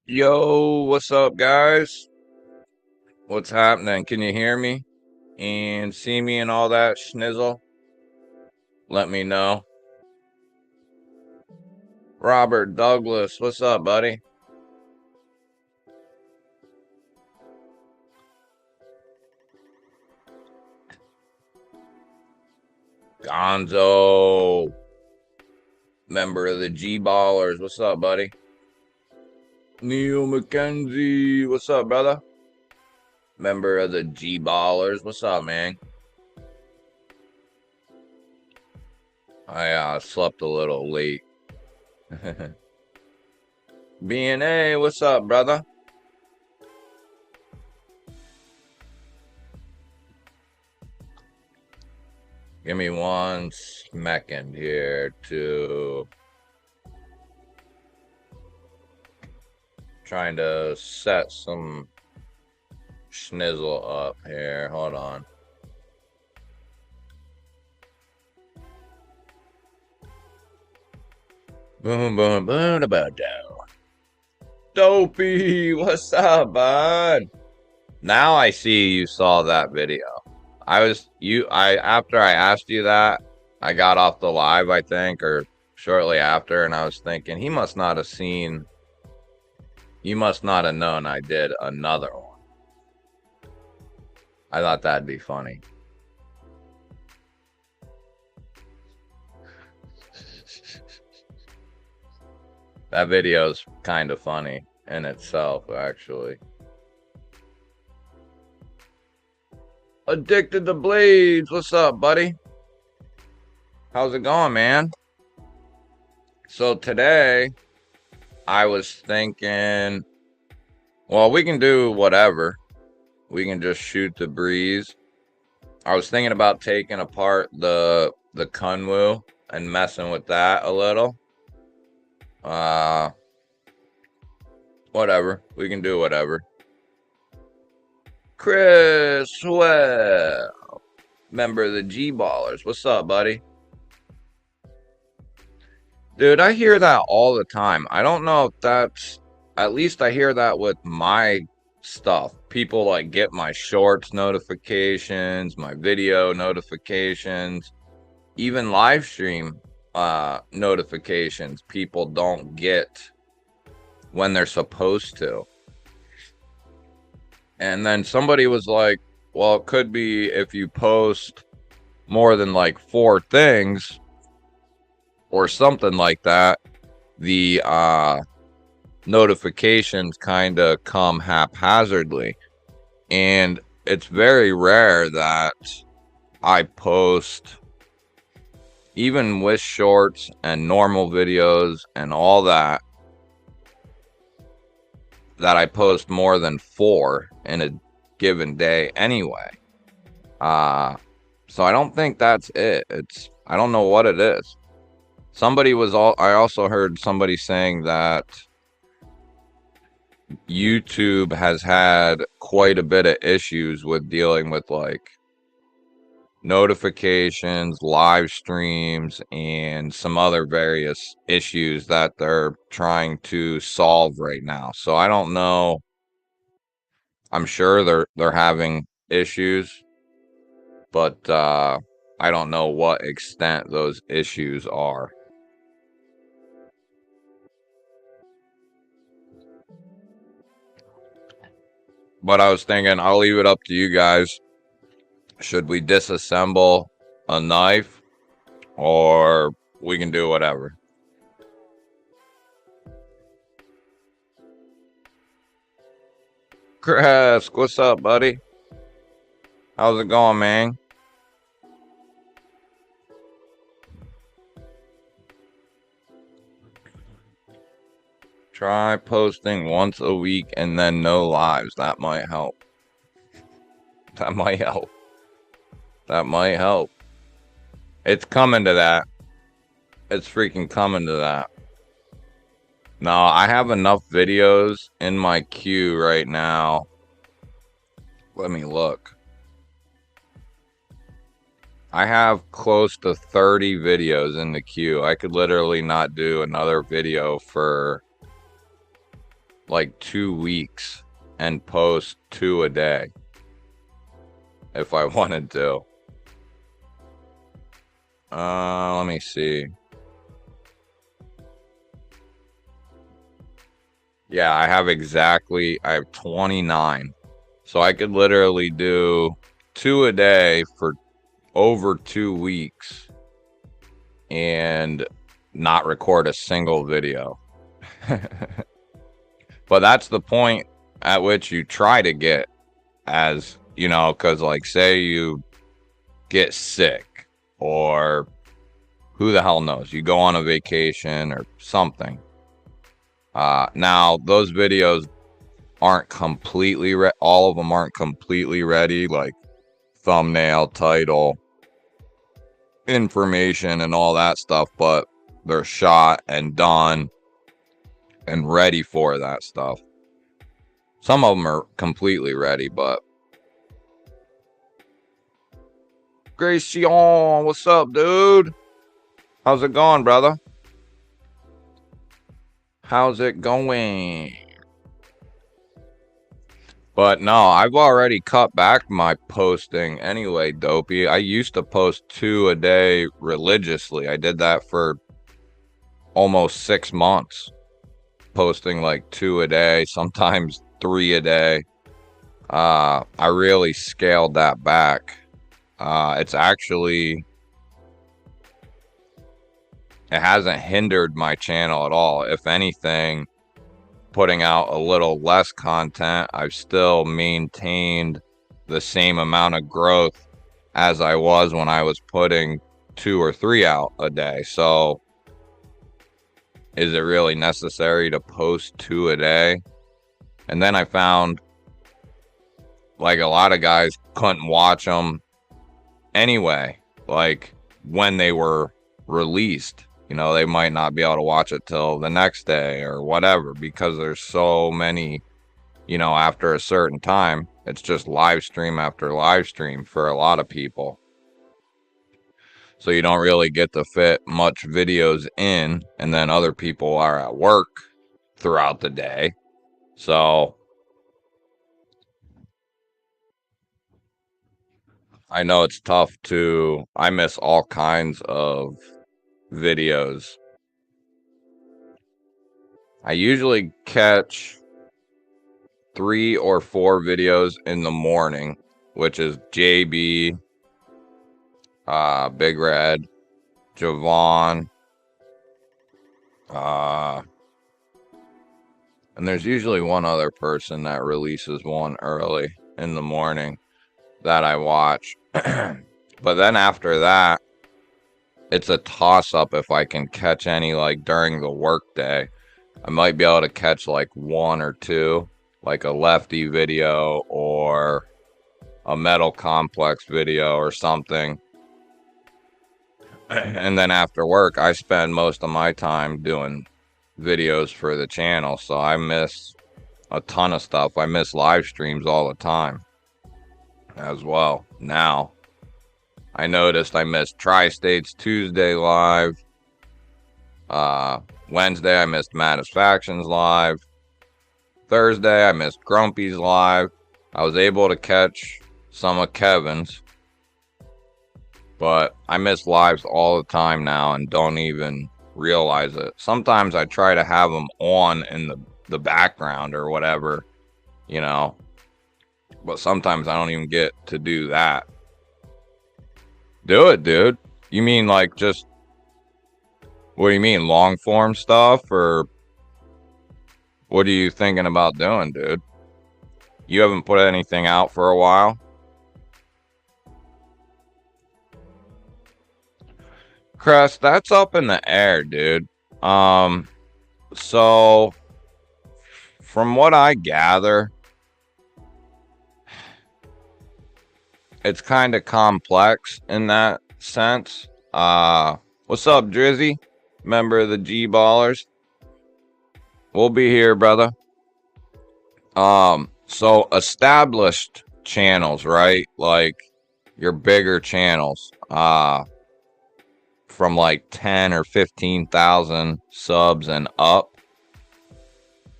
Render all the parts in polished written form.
Yo, what's up, guys? What's happening? Can you hear me and see me and all that schnizzle? Let me know. Robert Douglas, what's up, buddy? Gonzo, member of the G Ballers, what's up, buddy? Neil McKenzie, what's up, brother? Member of the G Ballers, what's up, man? I slept a little late. B&A, what's up, brother? Give me 1 second here to trying to set some schnizzle up here. Hold on. Boom, boom, boom, about dough. Dopey, what's up, bud? Now I see you saw that video. After I asked you that, I got off the live, I think, or shortly after, and I was thinking he must not have seen. You must not have known I did another one. I thought that'd be funny. That video's kind of funny in itself, actually. Addicted to Blades, what's up, buddy? How's it going, man? So today, I was thinking, well, we can do whatever. We can just shoot the breeze. I was thinking about taking apart the Kunwu and messing with that a little. Whatever. We can do whatever. Chris Well, member of the G Ballers. What's up, buddy? Dude, I hear that all the time. I don't know if that's, at least I hear that with my stuff. People like get my shorts notifications, my video notifications, even live stream notifications. People don't get when they're supposed to. And then somebody was like, well, it could be if you post more than like 4 things or something like that, the notifications kind of come haphazardly. And it's very rare that I post, even with shorts and normal videos and all that, that I post more than 4 in a given day anyway. So I don't think that's it. I don't know what it is. I also heard somebody saying that YouTube has had quite a bit of issues with dealing with like notifications, live streams, and some other various issues that they're trying to solve right now. So I don't know. I'm sure they're having issues, but I don't know what extent those issues are. But I was thinking, I'll leave it up to you guys. Should we disassemble a knife, or we can do whatever? Chris, what's up, buddy? How's it going, man? Try posting once a week and then no lives. That might help. That might help. That might help. It's coming to that. It's freaking coming to that. No, I have enough videos in my queue right now. Let me look. I have close to 30 videos in the queue. I could literally not do another video for like 2 weeks and post 2 a day if I wanted to. Let me see. Yeah, I have 29. So I could literally do 2 a day for over 2 weeks and not record a single video. But that's the point at which you try to get, as you know, because like say you get sick or who the hell knows, you go on a vacation or something. Now those videos aren't completely all of them aren't completely ready, like thumbnail, title, information and all that stuff, but they're shot and done and ready for that stuff. Some of them are completely ready, but Gracian, what's up, dude? How's it going, brother? How's it going? But no, I've already cut back my posting anyway, Dopey. I used to post 2 a day religiously. I did that for almost 6 months. Posting like 2 a day, sometimes 3 a day. I really scaled that back. It's actually, it hasn't hindered my channel at all. If anything, putting out a little less content, I've still maintained the same amount of growth as I was when I was putting 2 or 3 out a day. So is it really necessary to post 2 a day? And then I found like a lot of guys couldn't watch them anyway, like when they were released. You know, they might not be able to watch it till the next day or whatever, because there's so many, you know, after a certain time, it's just live stream after live stream for a lot of people. So you don't really get to fit much videos in, and then other people are at work throughout the day. So I know it's tough to, I miss all kinds of videos. I usually catch 3 or 4 videos in the morning, which is JB, Big Red, Javon, and there's usually one other person that releases one early in the morning that I watch. But then after that, it's a toss-up if I can catch any like during the workday. I might be able to catch like 1 or 2, like a lefty video or a metal complex video or something. And then after work, I spend most of my time doing videos for the channel, so I miss a ton of stuff. I miss live streams all the time as well. Now, I noticed I missed Tri-States Tuesday live. Wednesday, I missed Matisfactions live. Thursday, I missed Grumpy's live. I was able to catch some of Kevin's, but I miss lives all the time now and don't even realize it. Sometimes I try to have them on in the background or whatever, you know, but sometimes I don't even get to do that. Do it, dude. You mean like just, what do you mean, long form stuff, or what are you thinking about doing, dude? You haven't put anything out for a while? Crest, that's up in the air, dude. So from what I gather, it's kind of complex in that sense. What's up, Drizzy? Member of the G Ballers. We'll be here, brother. So established channels, right? Like your bigger channels, from like 10 or 15,000 subs and up,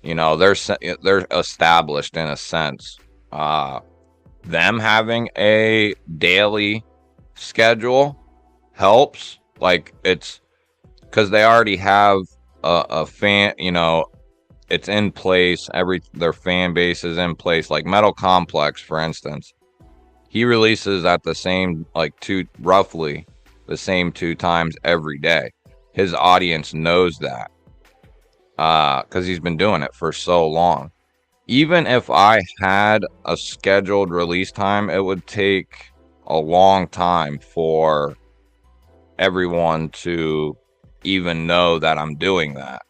You know, they're established in a sense. Them having a daily schedule helps. Like, it's because they already have a fan, you know, it's in place. Their fan base is in place. Like Metal Complex, for instance, he releases at the same, like, roughly the same 2 times every day. His audience knows that because he's been doing it for so long. Even if I had a scheduled release time, it would take a long time for everyone to even know that I'm doing that.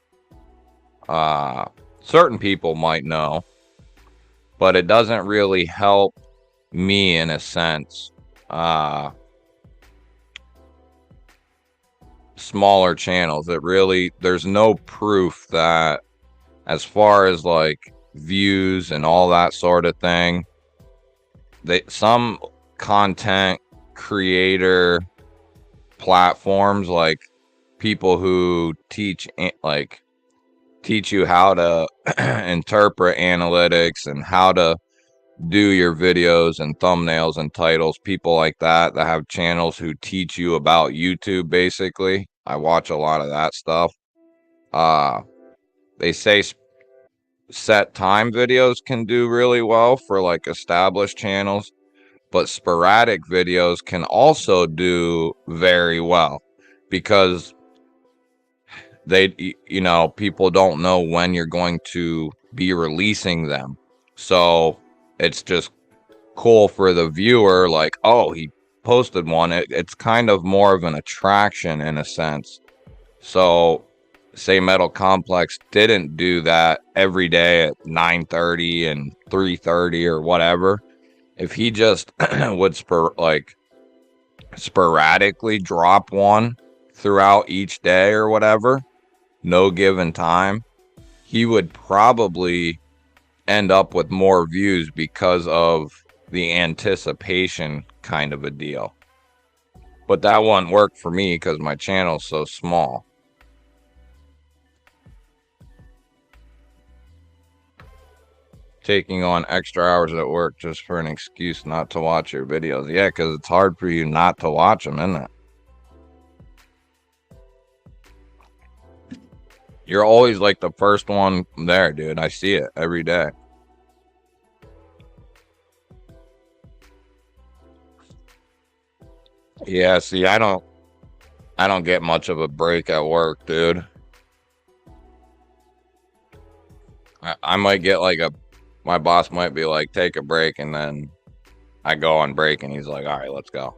Certain people might know, but it doesn't really help me in a sense. Smaller channels, there's no proof that, as far as like views and all that sort of thing, some content creator platforms, like people who teach you how to interpret analytics and how to do your videos and thumbnails and titles, people like that have channels who teach you about YouTube. Basically, I watch a lot of that stuff. They say set time videos can do really well for like established channels, but sporadic videos can also do very well because people don't know when you're going to be releasing them. So it's just cool for the viewer, like, oh, he posted one. It's kind of more of an attraction in a sense. So say Metal Complex didn't do that every day at 9:30 and 3:30 or whatever. If he just would sporadically drop one throughout each day or whatever, no given time, he would probably end up with more views because of the anticipation kind of a deal. But that wouldn't work for me because my channel's so small. Taking on extra hours at work just for an excuse not to watch your videos. Yeah, because it's hard for you not to watch them, isn't it? You're always like the first one there, dude. I see it every day. Yeah, see, I don't get much of a break at work, dude. I might get like my boss might be like, take a break, and then I go on break and he's like, all right, let's go.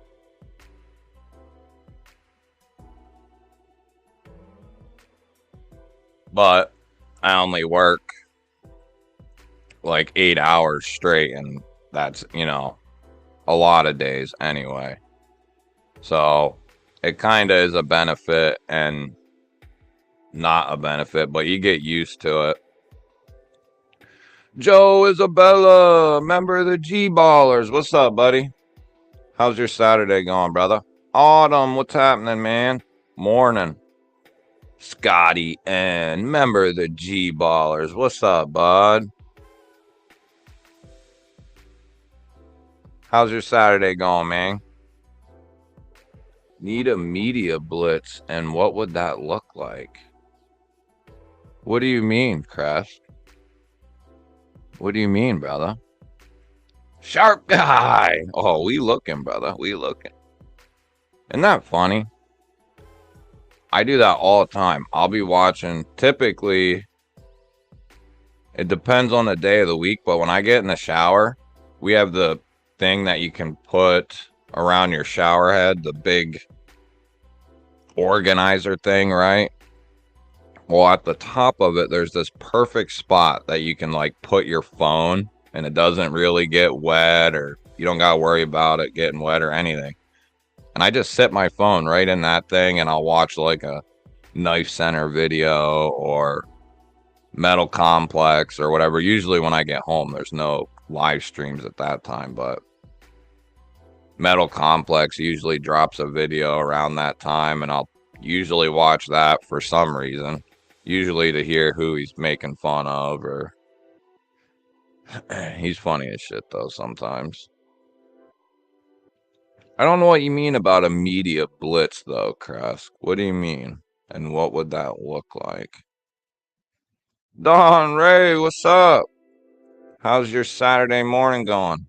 But I only work like 8 hours straight, and that's, a lot of days anyway. So it kind of is a benefit and not a benefit, but you get used to it. Joe Isabella, member of the G Ballers. What's up, buddy? How's your Saturday going, brother? Autumn, what's happening, man? Morning. Scotty and member of the G Ballers. What's up, bud? How's your Saturday going, man? Need a media blitz, and what would that look like? What do you mean, Crest? What do you mean, brother? Sharp guy. Oh, we looking, brother. We looking. Isn't that funny? I do that all the time. I'll be watching. Typically, it depends on the day of the week, but when I get in the shower, we have the thing that you can put around your shower head, the big organizer thing, right? Well, at the top of it, there's this perfect spot that you can like put your phone, and it doesn't really get wet, or you don't gotta worry about it getting wet or anything. And I just sit my phone right in that thing, and I'll watch like a Knife Center video or Metal Complex or whatever. Usually when I get home, there's no live streams at that time, but Metal Complex usually drops a video around that time, and I'll usually watch that for some reason. Usually to hear who he's making fun of, or he's funny as shit though sometimes. I don't know what you mean about a media blitz though, Kresk. What do you mean? And what would that look like? Don Ray, what's up? How's your Saturday morning going?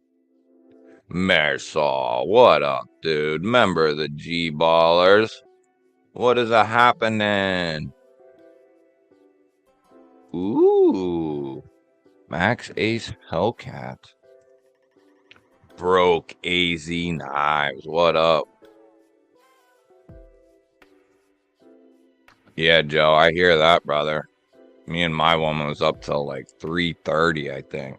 Marisol, what up, dude? Member of the G Ballers. What is a happening? Ooh. Max Ace Hellcat. Broke AZ Knives. What up? Yeah, Joe, I hear that, brother. Me and my woman was up till like 3:30, I think.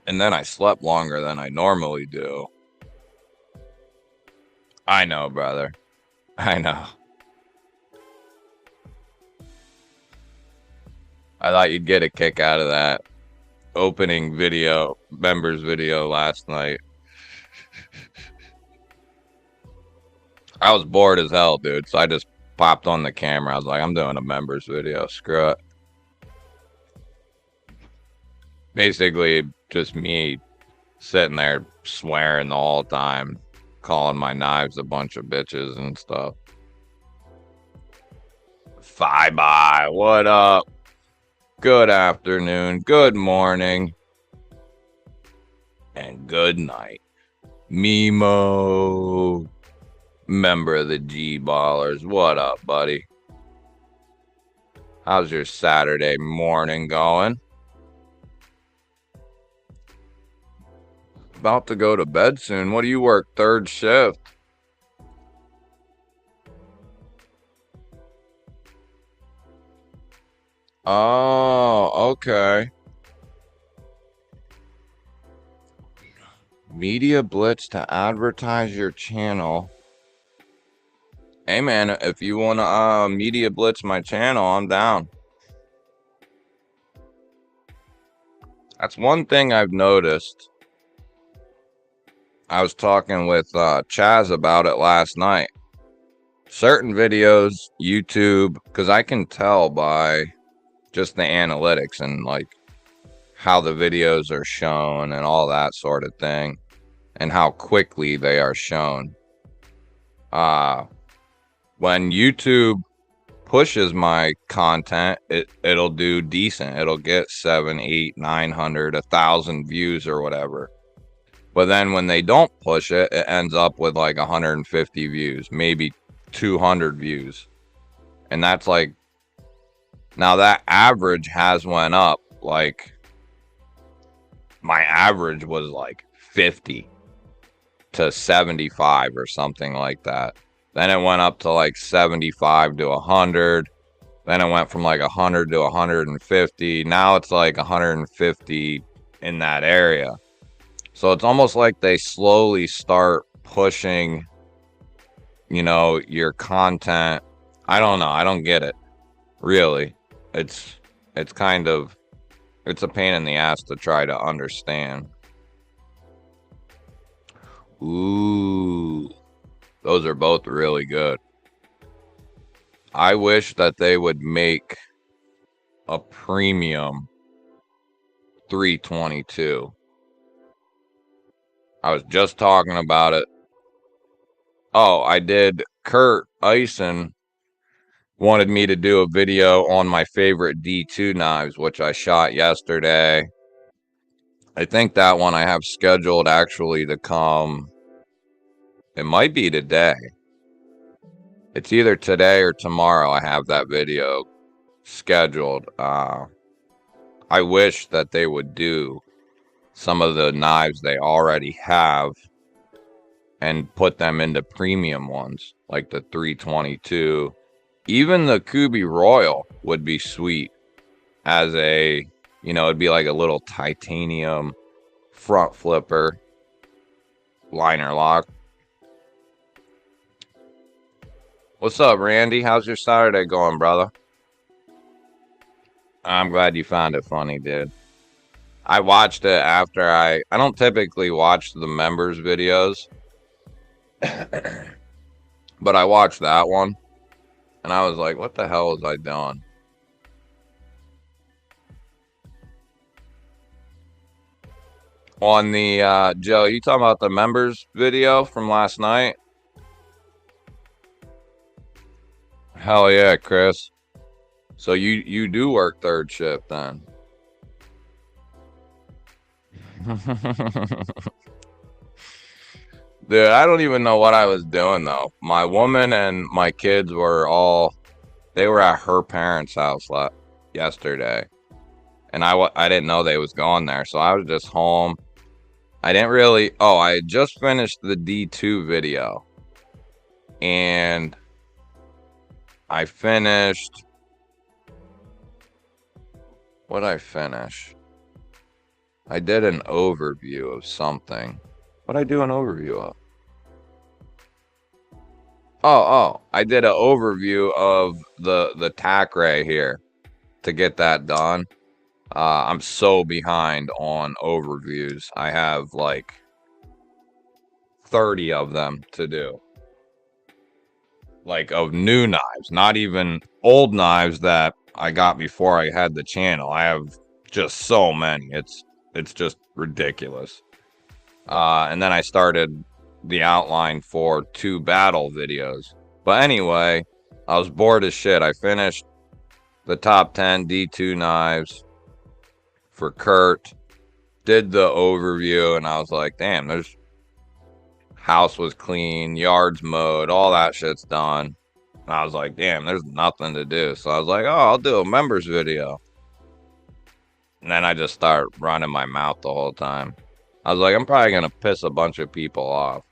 And then I slept longer than I normally do. I know, brother. I know. I thought you'd get a kick out of that opening video, members video last night. I was bored as hell, dude, so I just popped on the camera. I was like, I'm doing a members video. Screw it. Basically, just me sitting there swearing the whole time, calling my knives a bunch of bitches and stuff. Bye-bye. What up? Good afternoon, good morning, and good night. Mimo, member of the G Ballers. What up, buddy? How's your Saturday morning going? About to go to bed soon. What do you work? Third shift? Oh, okay. Media blitz to advertise your channel. Hey man, if you wanna media blitz my channel, I'm down. That's one thing I've noticed. I was talking with Chaz about it last night. Certain videos, YouTube, because I can tell by just the analytics and like how the videos are shown and all that sort of thing, and how quickly they are shown. When YouTube pushes my content, it'll do decent. It'll get 7, 8, 900, 1,000 views or whatever. But then when they don't push it, it ends up with like 150 views, maybe 200 views. And that's like, now that average has went up. Like my average was like 50 to 75 or something like that. Then it went up to like 75 to 100. Then it went from like 100 to 150. Now it's like 150 in that area. So it's almost like they slowly start pushing, you know, your content. I don't know. I don't get it. Really. It's kind of, it's a pain in the ass to try to understand. Ooh. Those are both really good. I wish that they would make a premium 322. I was just talking about it. Oh, I did. Kurt Eisen wanted me to do a video on my favorite D2 knives, which I shot yesterday. I think that one I have scheduled actually to come. It might be today. It's either today or tomorrow I have that video scheduled. I wish that they would do some of the knives they already have and put them into premium ones, like the 322. Even the Kubi Royal would be sweet as a, you know, it'd be like a little titanium front flipper liner lock. What's up, Randy? How's your Saturday going, brother? I'm glad you found it funny, dude. I watched it after I don't typically watch the members videos But I watched that one, and I was like, what the hell was I doing? On the, Joe, you talking about the members video from last night? Hell yeah, Chris. So you do work third shift then? Dude, I don't even know what I was doing though. My woman and my kids were they were at her parents' house yesterday. And I didn't know they was going there. So I was just home. I had just finished the D2 video. And I finished, what'd I finish? I did an overview of something. What'd I do an overview of? I did an overview of the tack ray here to get that done. I'm so behind on overviews. I have like 30 of them to do. Like of new knives, not even old knives that I got before I had the channel. I have just so many. It's just ridiculous. And then I started the outline for 2 battle videos. But anyway, I was bored as shit. I finished the top 10 D2 knives for Kurt, did the overview, and I was like, damn, house was clean, yards mowed, all that shit's done. And I was like, damn, there's nothing to do. So I was like, oh, I'll do a members video. And then I just start running my mouth the whole time. I was like, I'm probably going to piss a bunch of people off.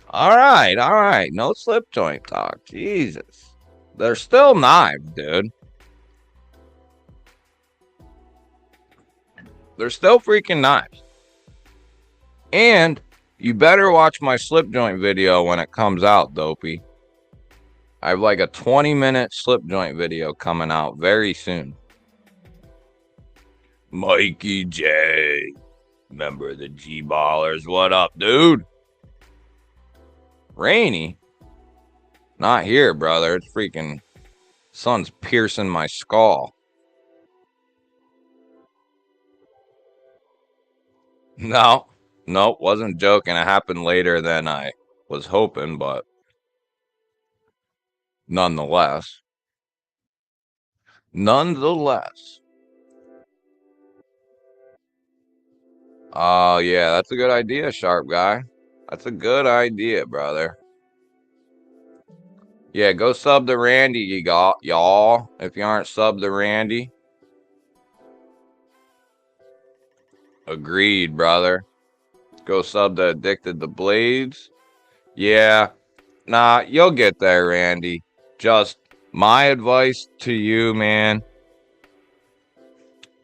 All right. No slip joint talk. Jesus. They're still knives, dude. They're still freaking knives. And you better watch my slip joint video when it comes out, dopey. I have like a 20-minute slip joint video coming out very soon. Mikey J, member of the G Ballers. What up, dude? Rainy? Not here, brother. It's freaking sun's piercing my skull. No, wasn't joking. It happened later than I was hoping, but nonetheless. Oh, yeah, that's a good idea, sharp guy. That's a good idea, brother. Yeah, go sub to Randy, y'all. If you aren't subbed to Randy. Agreed, brother. Go sub to Addicted to Blades. Yeah. Nah, you'll get there, Randy. Just my advice to you, man,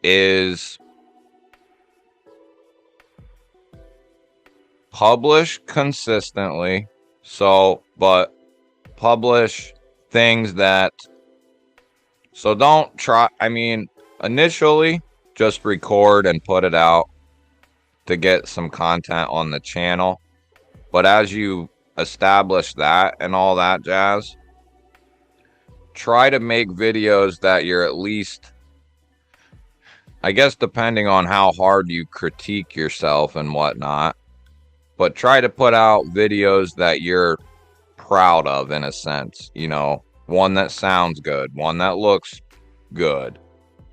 is publish consistently. But publish things that, so don't try, initially just record and put it out to get some content on the channel. But as you establish that and all that jazz, try to make videos that you're at least, I guess depending on how hard you critique yourself and whatnot, but try to put out videos that you're proud of in a sense, one that sounds good, one that looks good,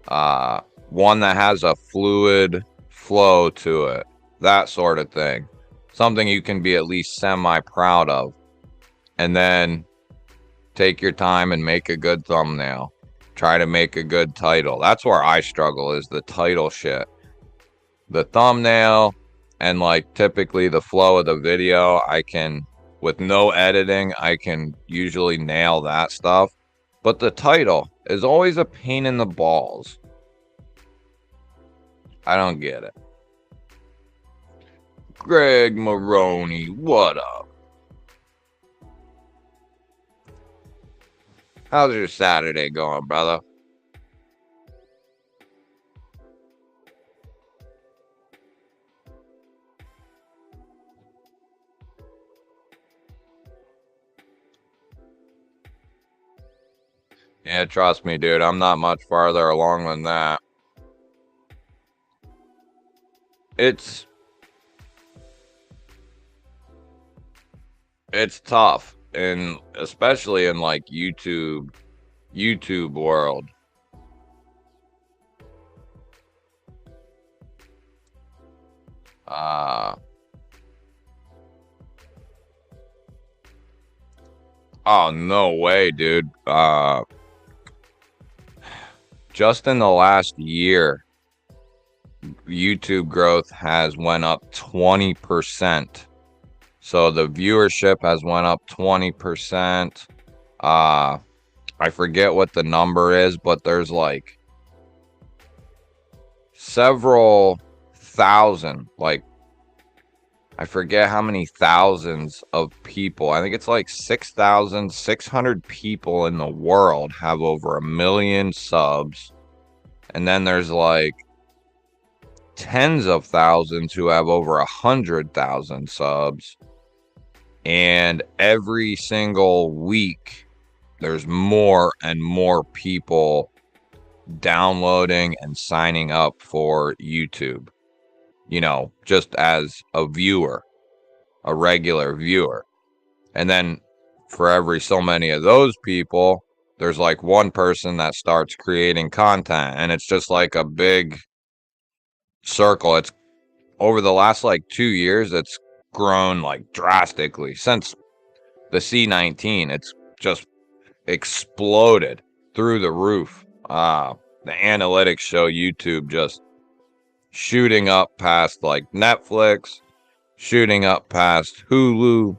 one that has a fluid flow to it, that sort of thing. Something you can be at least semi-proud of. And then take your time and make a good thumbnail. Try to make a good title. That's where I struggle, is the title shit. The thumbnail and like typically the flow of the video, with no editing, I can usually nail that stuff. But the title is always a pain in the balls. I don't get it. Greg Maroney, what up? How's your Saturday going, brother? Yeah, trust me, dude. I'm not much farther along than that. It's it's tough, and especially in like YouTube world. Uh oh, no way, dude. Just in the last year, YouTube growth has went up 20%. So the viewership has went up 20%. Uh I forget what the number is, but there's like several thousand, like I forget how many thousands of people. I think it's like 6,600 people in the world have over 1 million subs. And then there's like tens of thousands who have over 100,000 subs. And every single week, there's more and more people downloading and signing up for YouTube, just as a viewer, a regular viewer. And then for every so many of those people, there's like one person that starts creating content, and it's just like a big circle. It's over the last like 2 years, it's grown like drastically. Since the C19, it's just exploded through the roof. The analytics show YouTube just shooting up past like Netflix, shooting up past Hulu,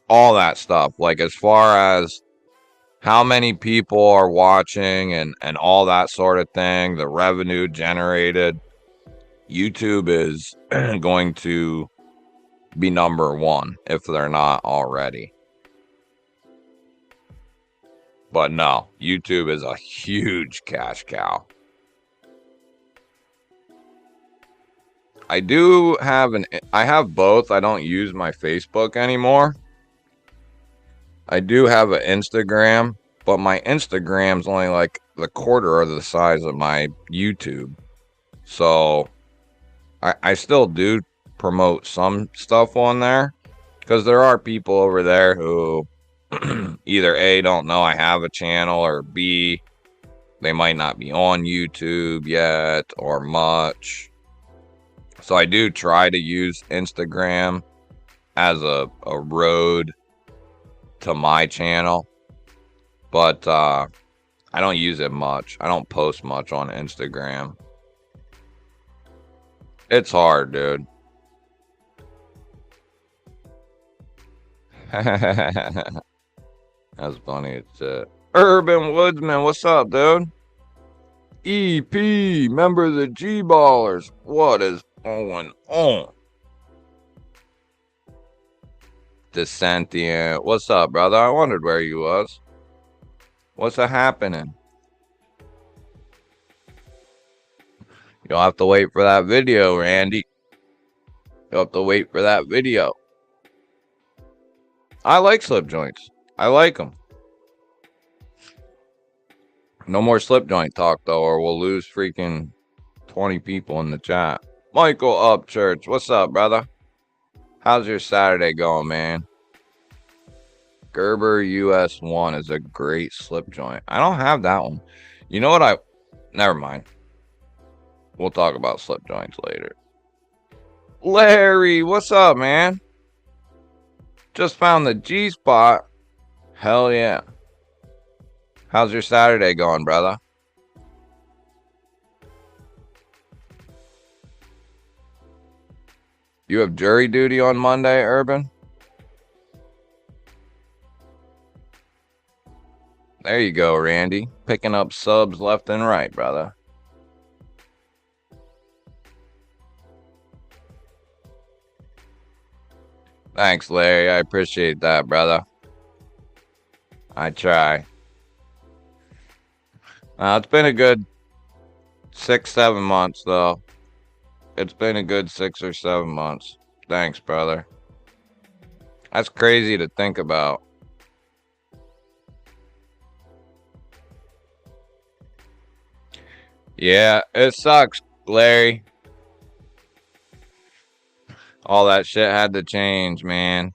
all that stuff. Like as far as how many people are watching and all that sort of thing, the revenue generated, YouTube is going to be number one if they're not already. But no, YouTube is a huge cash cow. I have both. I don't use my Facebook anymore. I do have an Instagram, but my Instagram's only like the quarter of the size of my YouTube. So I still do promote some stuff on there because there are people over there who either A, don't know I have a channel, or B, they might not be on YouTube yet or much. So I do try to use Instagram as a road to my channel, but I don't use it much. I don't post much on Instagram. It's hard, dude. That's funny. It's Urban Woodsman. What's up, dude? EP, member of the G Ballers. What is going on? Descentient. What's up, brother? I wondered where you was. What's a happening? You'll have to wait for that video, Randy. You'll have to wait for that video. I like slip joints. I like them. No more slip joint talk, though, or we'll lose freaking 20 people in the chat. Michael Upchurch. What's up, brother? How's your Saturday going, man? Gerber US1 is a great slip joint. I don't have that one. You know what? Never mind. We'll talk about slip joints later. Larry, what's up, man? Just found the GSpot. Hell yeah. How's your Saturday going, brother? You have jury duty on Monday, Urban? There you go, Randy. Picking up subs left and right, brother. Thanks, Larry. I appreciate that, brother. I try. It's been a good 6-7 months, though. It's been a good 6 or 7 months. Thanks, brother. That's crazy to think about. Yeah, it sucks, Larry. All that shit had to change, man.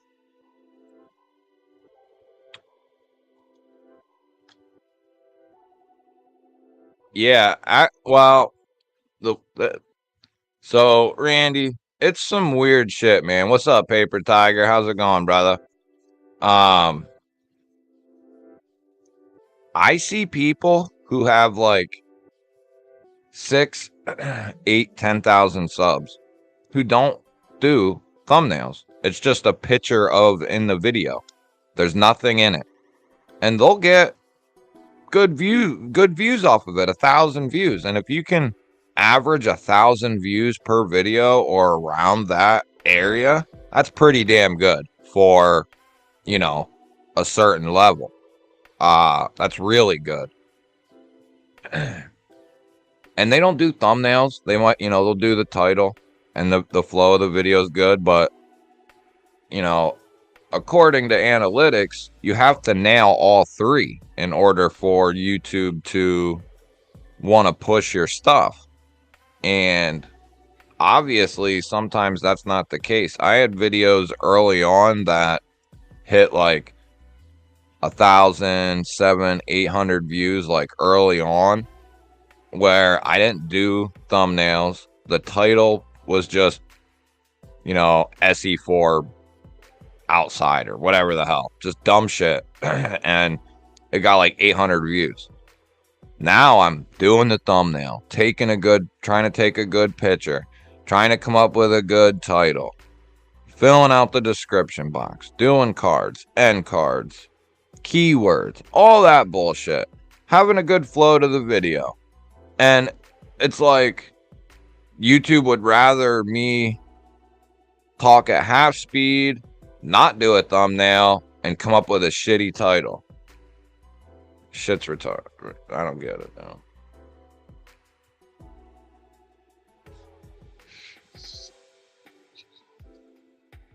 Yeah, so Randy, it's some weird shit, man. What's up, Paper Tiger? How's it going, brother? Um, I see people who have like six, 8, 10,000 subs who don't do thumbnails. It's just a picture of in the video. There's nothing in it, and they'll get good views off of it, 1,000 views. And if you can average 1,000 views per video or around that area, that's pretty damn good for, you know, a certain level. That's really good. And they don't do thumbnails. They might, they'll do the title, and the flow of the video is good, but you know, according to analytics, you have to nail all three in order for YouTube to want to push your stuff. And obviously, sometimes that's not the case. I had videos early on that hit like 1,000, 700, 800 views, like early on, where I didn't do thumbnails. The title was just, SE4 outside or whatever the hell, just dumb shit. And it got like 800 views. Now I'm doing the thumbnail, trying to take a good picture, trying to come up with a good title, filling out the description box, doing cards, end cards, keywords, all that bullshit, having a good flow to the video. And it's like YouTube would rather me talk at half speed, not do a thumbnail, and come up with a shitty title. Shit's retarded. I don't get it now.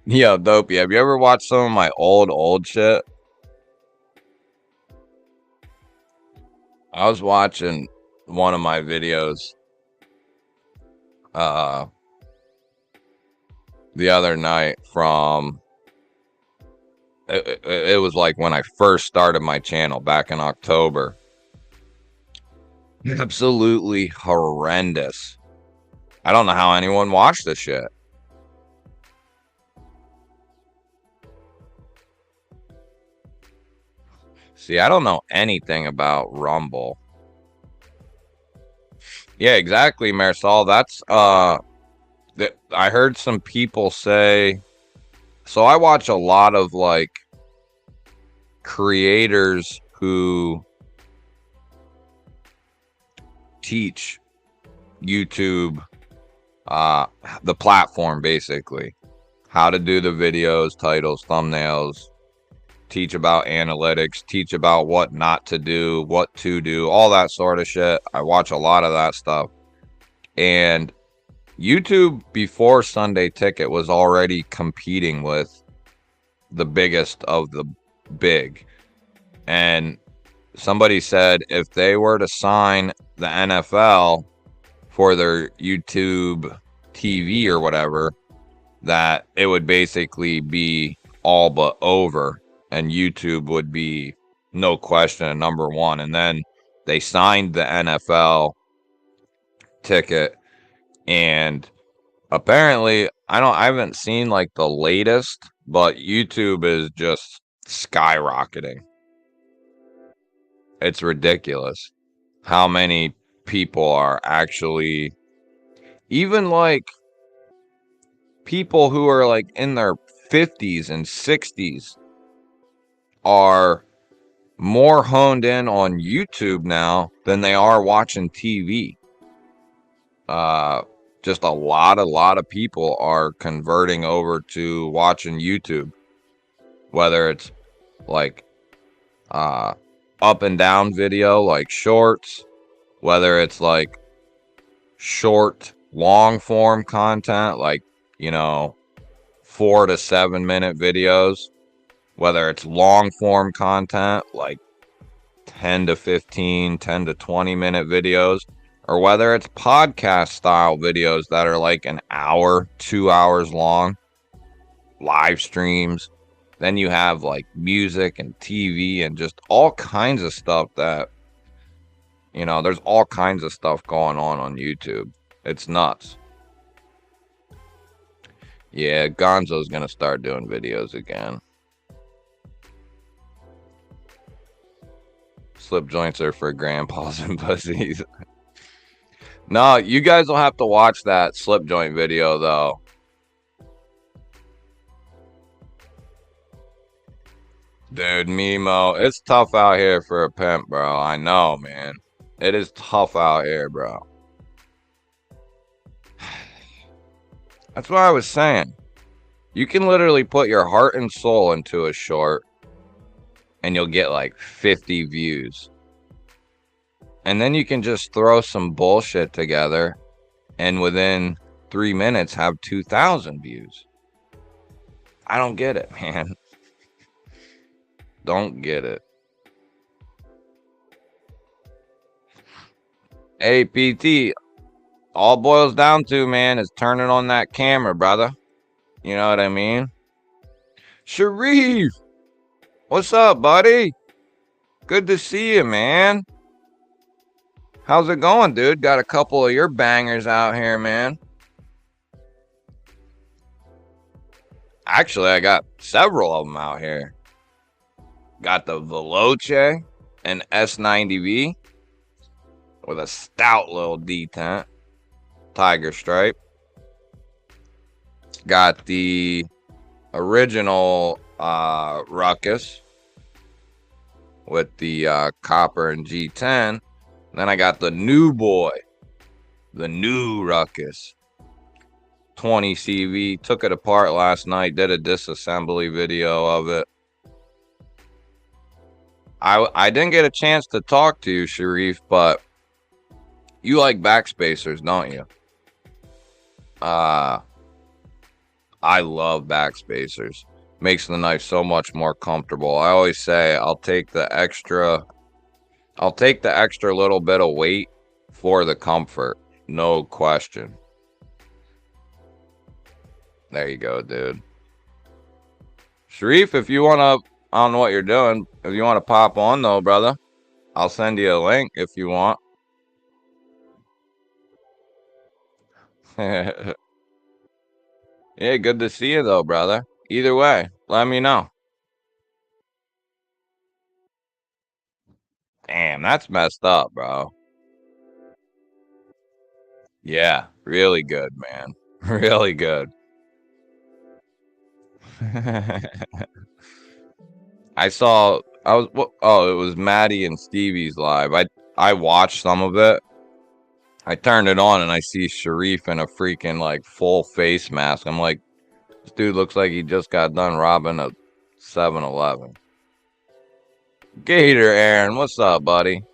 Yo, Dopey, have you ever watched some of my old shit? I was watching one of my videos the other night from it was like when I first started my channel back in October. Absolutely horrendous. I don't know how anyone watched this shit. See, I don't know anything about Rumble. Yeah, exactly, Marisol. That's I heard some people say. So I watch a lot of like creators who teach YouTube, the platform, basically how to do the videos, titles, thumbnails, teach about analytics, teach about what not to do, what to do, all that sort of shit. I watch a lot of that stuff. And YouTube before Sunday Ticket was already competing with the biggest of the big. And somebody said if they were to sign the NFL for their YouTube TV or whatever, that it would basically be all but over, and YouTube would be, no question, number one. And then they signed the NFL ticket, and apparently, I haven't seen like the latest, but YouTube is just skyrocketing. It's ridiculous how many people are actually, even like people who are like in their 50s and 60s, are more honed in on YouTube now than they are watching TV. Just a lot of people are converting over to watching YouTube, whether it's like up and down video, like shorts, whether it's like short, long form content, like, 4 to 7 minute videos, whether it's long form content, like 10 to 15, 10 to 20 minute videos, or whether it's podcast style videos that are like an hour, 2 hours long, live streams. Then you have like music and TV and just all kinds of stuff that, there's all kinds of stuff going on YouTube. It's nuts. Yeah, Gonzo's gonna start doing videos again. Slip joints are for grandpas and pussies. No, you guys will have to watch that slip joint video though. Dude, Mimo, it's tough out here for a pimp, bro. I know, man. It is tough out here, bro. That's what I was saying. You can literally put your heart and soul into a short and you'll get like 50 views. And then you can just throw some bullshit together and within 3 minutes have 2,000 views. I don't get it, man. Don't get it. Hey, PT, all boils down to, man, is turning on that camera, brother. You know what I mean? Sharif, what's up, buddy? Good to see you, man. How's it going, dude? Got a couple of your bangers out here, man. Actually, I got several of them out here. Got the Veloce and S90V with a stout little detent, tiger stripe. Got the original Ruckus with the copper and G10. Then I got the new boy, the new Ruckus, 20 CV. Took it apart last night, did a disassembly video of it. I didn't get a chance to talk to you, Sharif, but you like backspacers, don't you? I love backspacers. Makes the knife so much more comfortable. I always say I'll take the extra little bit of weight for the comfort. No question. There you go, dude. Sharif, if you want to, I don't know what you're doing. If you want to pop on, though, brother, I'll send you a link if you want. Yeah, good to see you, though, brother. Either way, let me know. Damn, that's messed up, bro. Yeah, really good, man. Really good. It was Maddie and Stevie's live. I watched some of it. I turned it on and I see Sharif in a freaking like full face mask. I'm like, this dude looks like he just got done robbing a 7-Eleven. Gator Aaron, what's up, buddy?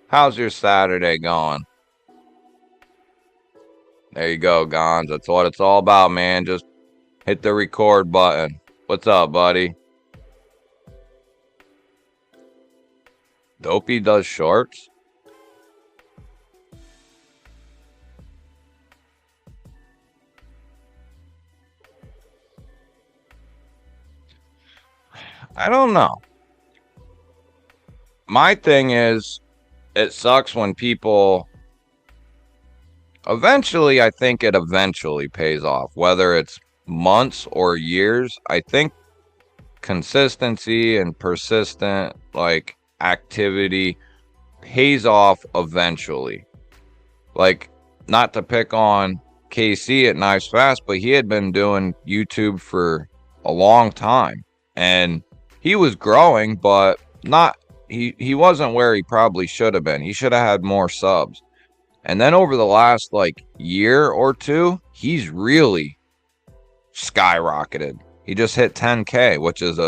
How's your Saturday going? There you go, Gons. That's what it's all about, man. Just hit the record button. What's up, buddy? Dopey does shorts? I don't know. My thing is, it sucks when people... Eventually, I think it eventually pays off. Whether it's months or years, I think consistency and persistent, like, activity pays off eventually. Like, not to pick on KC at Knives Fast, but he had been doing YouTube for a long time. And he was growing, but not... He wasn't where he probably should have been. He should have had more subs. And then over the last like year or two, he's really skyrocketed. He just hit 10K, which is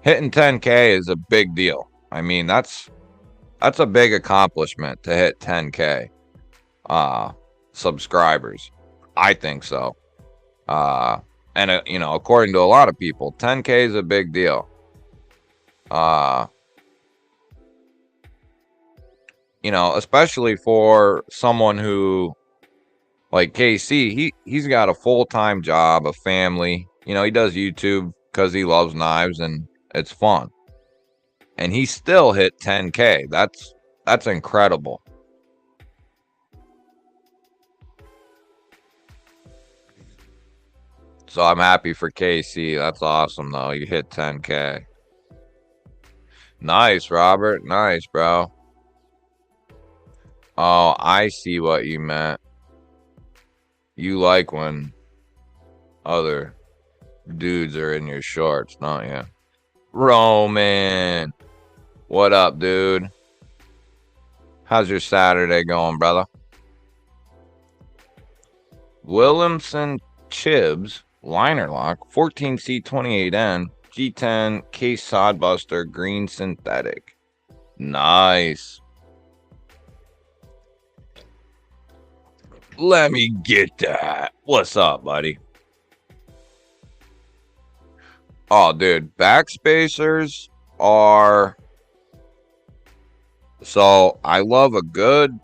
hitting 10K is a big deal. I mean, that's a big accomplishment to hit 10K subscribers. I think so. And according to a lot of people, 10K is a big deal. you know, especially for someone who, like KC, he's got a full-time job, a family. You know, he does YouTube because he loves knives and it's fun. And he still hit 10K. That's incredible. So I'm happy for KC. That's awesome, though. You hit 10K. Nice, Robert. Nice, bro. Oh, I see what you meant. You like when other dudes are in your shorts, don't you? Roman. What up, dude? How's your Saturday going, brother? Williamson Chibs, liner lock, 14C28N, G10, case sodbuster, green synthetic. Nice. Let me get that. What's up, buddy? Oh, dude, backspacers are... So, I love a good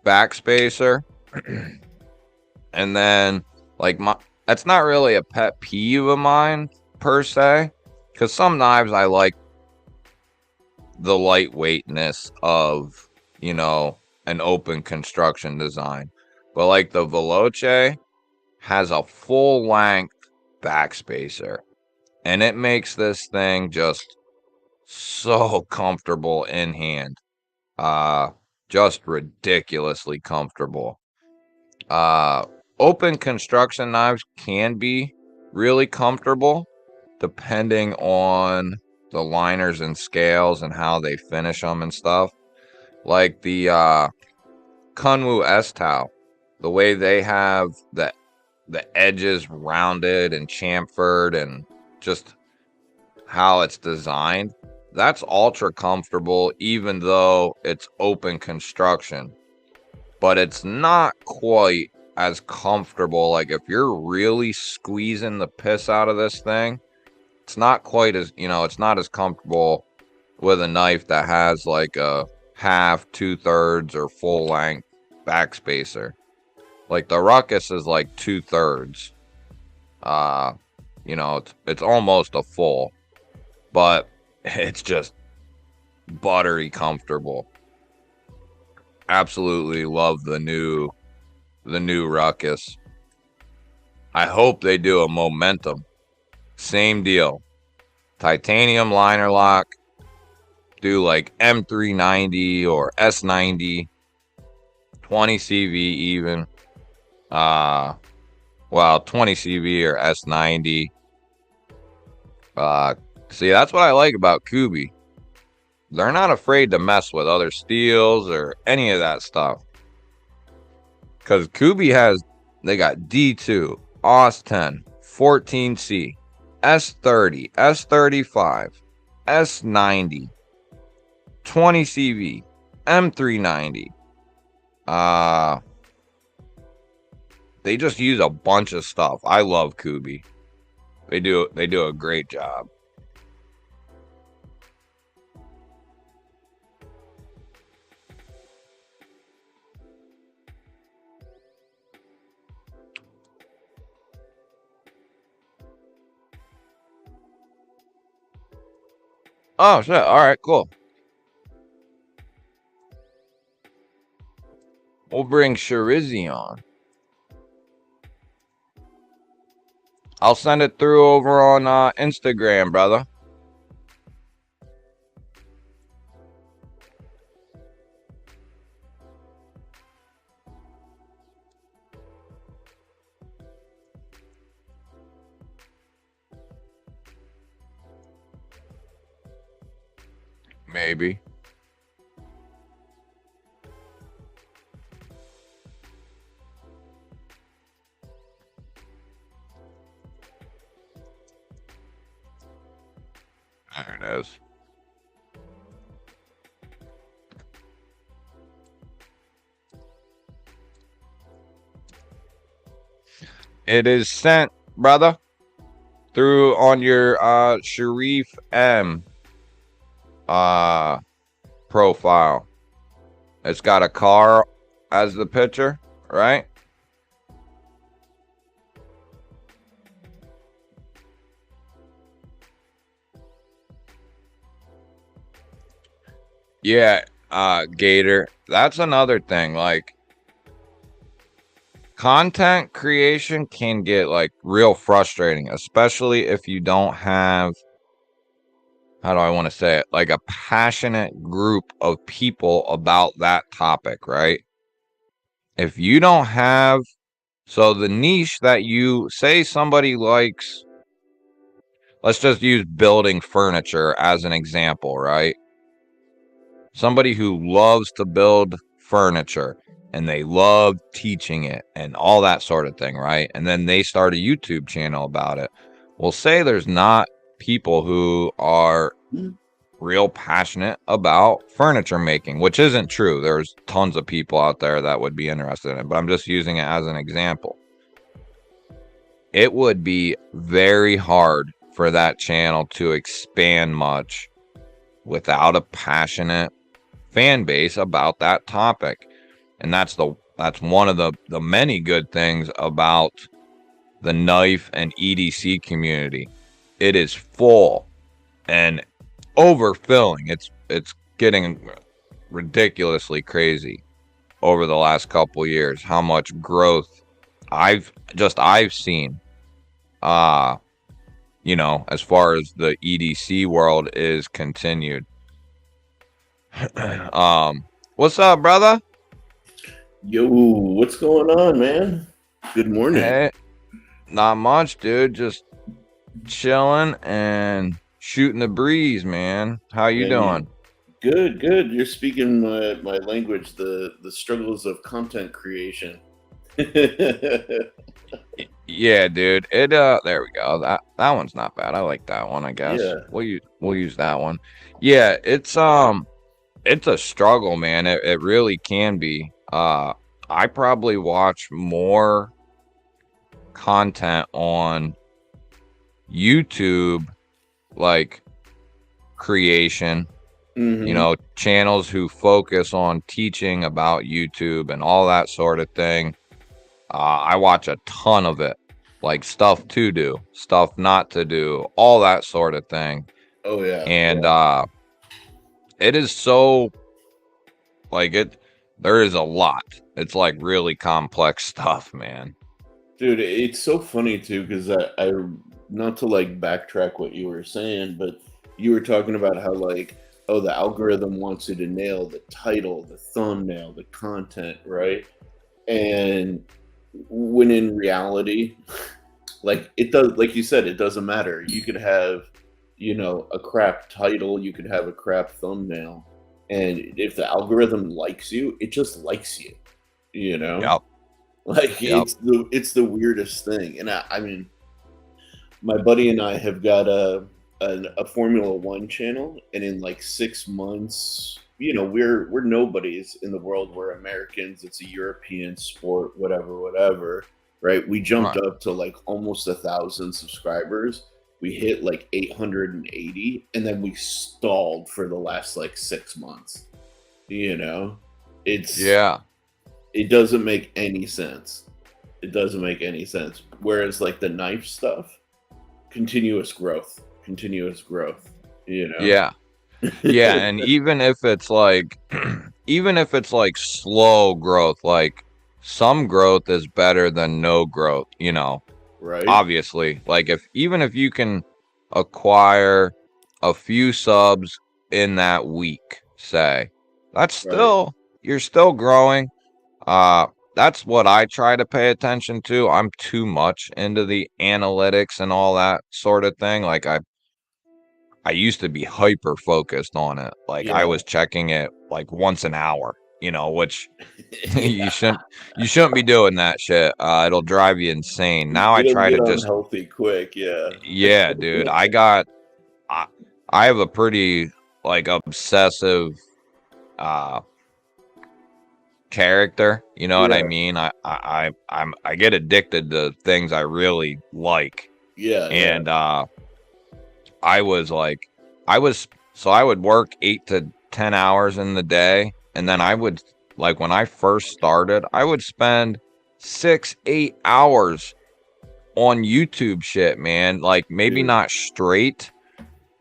backspacer. And then, like, that's not really a pet peeve of mine, per se. Because some knives I like the lightweightness of, you know, an open construction design. But, like, the Veloce has a full-length backspacer. And it makes this thing just so comfortable in hand. Just ridiculously comfortable. Open construction knives can be really comfortable depending on the liners and scales and how they finish them and stuff. Like the Kunwu S-Tau, the way they have the edges rounded and chamfered and just how it's designed, that's ultra comfortable even though it's open construction. But it's not quite as comfortable. Like, if you're really squeezing the piss out of this thing, it's not quite as, you know, it's not as comfortable with a knife that has like a half, 2/3, or full length backspacer. Like the Ruckus is like 2/3. You know, it's almost a full, but it's just buttery comfortable. Absolutely love the new Ruckus. I hope they do a Momentum. Same deal. Titanium liner lock. Do like M390 or S90. 20 CV even. Well, 20 CV or S90. See, that's what I like about Kubi. They're not afraid to mess with other steels or any of that stuff. Because Kubi they got D2, AUS-10, 14C, S30, S35, S90, 20 CV, M390. They just use a bunch of stuff. I love Kubi. They do a great job. Oh shit! All right, cool. We'll bring Sharizzy on. I'll send it through over on Instagram, brother. Maybe. There it is. It is sent, brother, through on your Sharif M profile. It's got a car as the picture, right? Yeah, Gator. That's another thing. Like, content creation can get like real frustrating, especially if you don't have, how do I want to say it, like a passionate group of people about that topic, right? If you don't have, so the niche that you say somebody likes, let's just use building furniture as an example, right? Somebody who loves to build furniture and they love teaching it and all that sort of thing, right? And then they start a YouTube channel about it. Well, say there's not people who are real passionate about furniture making, which isn't true. There's tons of people out there that would be interested in it, but I'm just using it as an example. It would be very hard for that channel to expand much without a passionate fan base about that topic. And that's one of the many good things about the knife and EDC community. It is full and overfilling. It's getting ridiculously crazy over the last couple years how much growth I've seen as far as the EDC world is continued. What's up, brother? Yo, what's going on, man? Good morning. Hey, not much, dude. Just chilling and shooting the breeze, man. How you doing? Good, good. You're speaking my language, the struggles of content creation. Yeah, dude. There we go. That one's not bad. I like that one, I guess. Yeah. We'll use that one. Yeah, it's a struggle, man. It really can be. I probably watch more content on YouTube, like creation, channels who focus on teaching about YouTube and all that sort of thing. I watch a ton of it, like stuff to do, stuff not to do, all that sort of thing. Oh yeah. And it is so, like, there is a lot. It's like really complex stuff, man. Dude, it's so funny too, because I not to like backtrack what you were saying, but you were talking about how like, oh, the algorithm wants you to nail the title, the thumbnail, the content, right? And when in reality, like it does, like you said, it doesn't matter. You could have, a crap title, you could have a crap thumbnail, and if the algorithm likes you, it just likes you, Yep. Like Yep. it's the weirdest thing. And I mean, my buddy and I have got a Formula One channel, and in like 6 months, we're nobodies in the world. We're Americans. It's a European sport, whatever, right? We jumped Right. up to like almost 1,000 subscribers. We hit like 880, and then we stalled for the last like 6 months. It's Yeah. It doesn't make any sense. It doesn't make any sense. Whereas like the knife stuff, continuous growth, Yeah. Yeah, and even if it's like slow growth, like some growth is better than no growth, Right? obviously. Like even if you can acquire a few subs in that week, say, that's still, you're still growing. That's what I try to pay attention to. I'm too much into the analytics and all that sort of thing. Like I used to be hyper focused on it. Like I was checking it like once an hour, which you shouldn't be doing that shit. It'll drive you insane. Now I It'll try get to just, unhealthy quick, yeah. yeah, dude. I have a pretty like obsessive character, you know what I mean? I get addicted to things I really like. Yeah. And I was so I would work 8 to 10 hours in the day, and then I would like when I first started, I would spend 6-8 hours on YouTube shit, man. Like maybe Dude. not straight,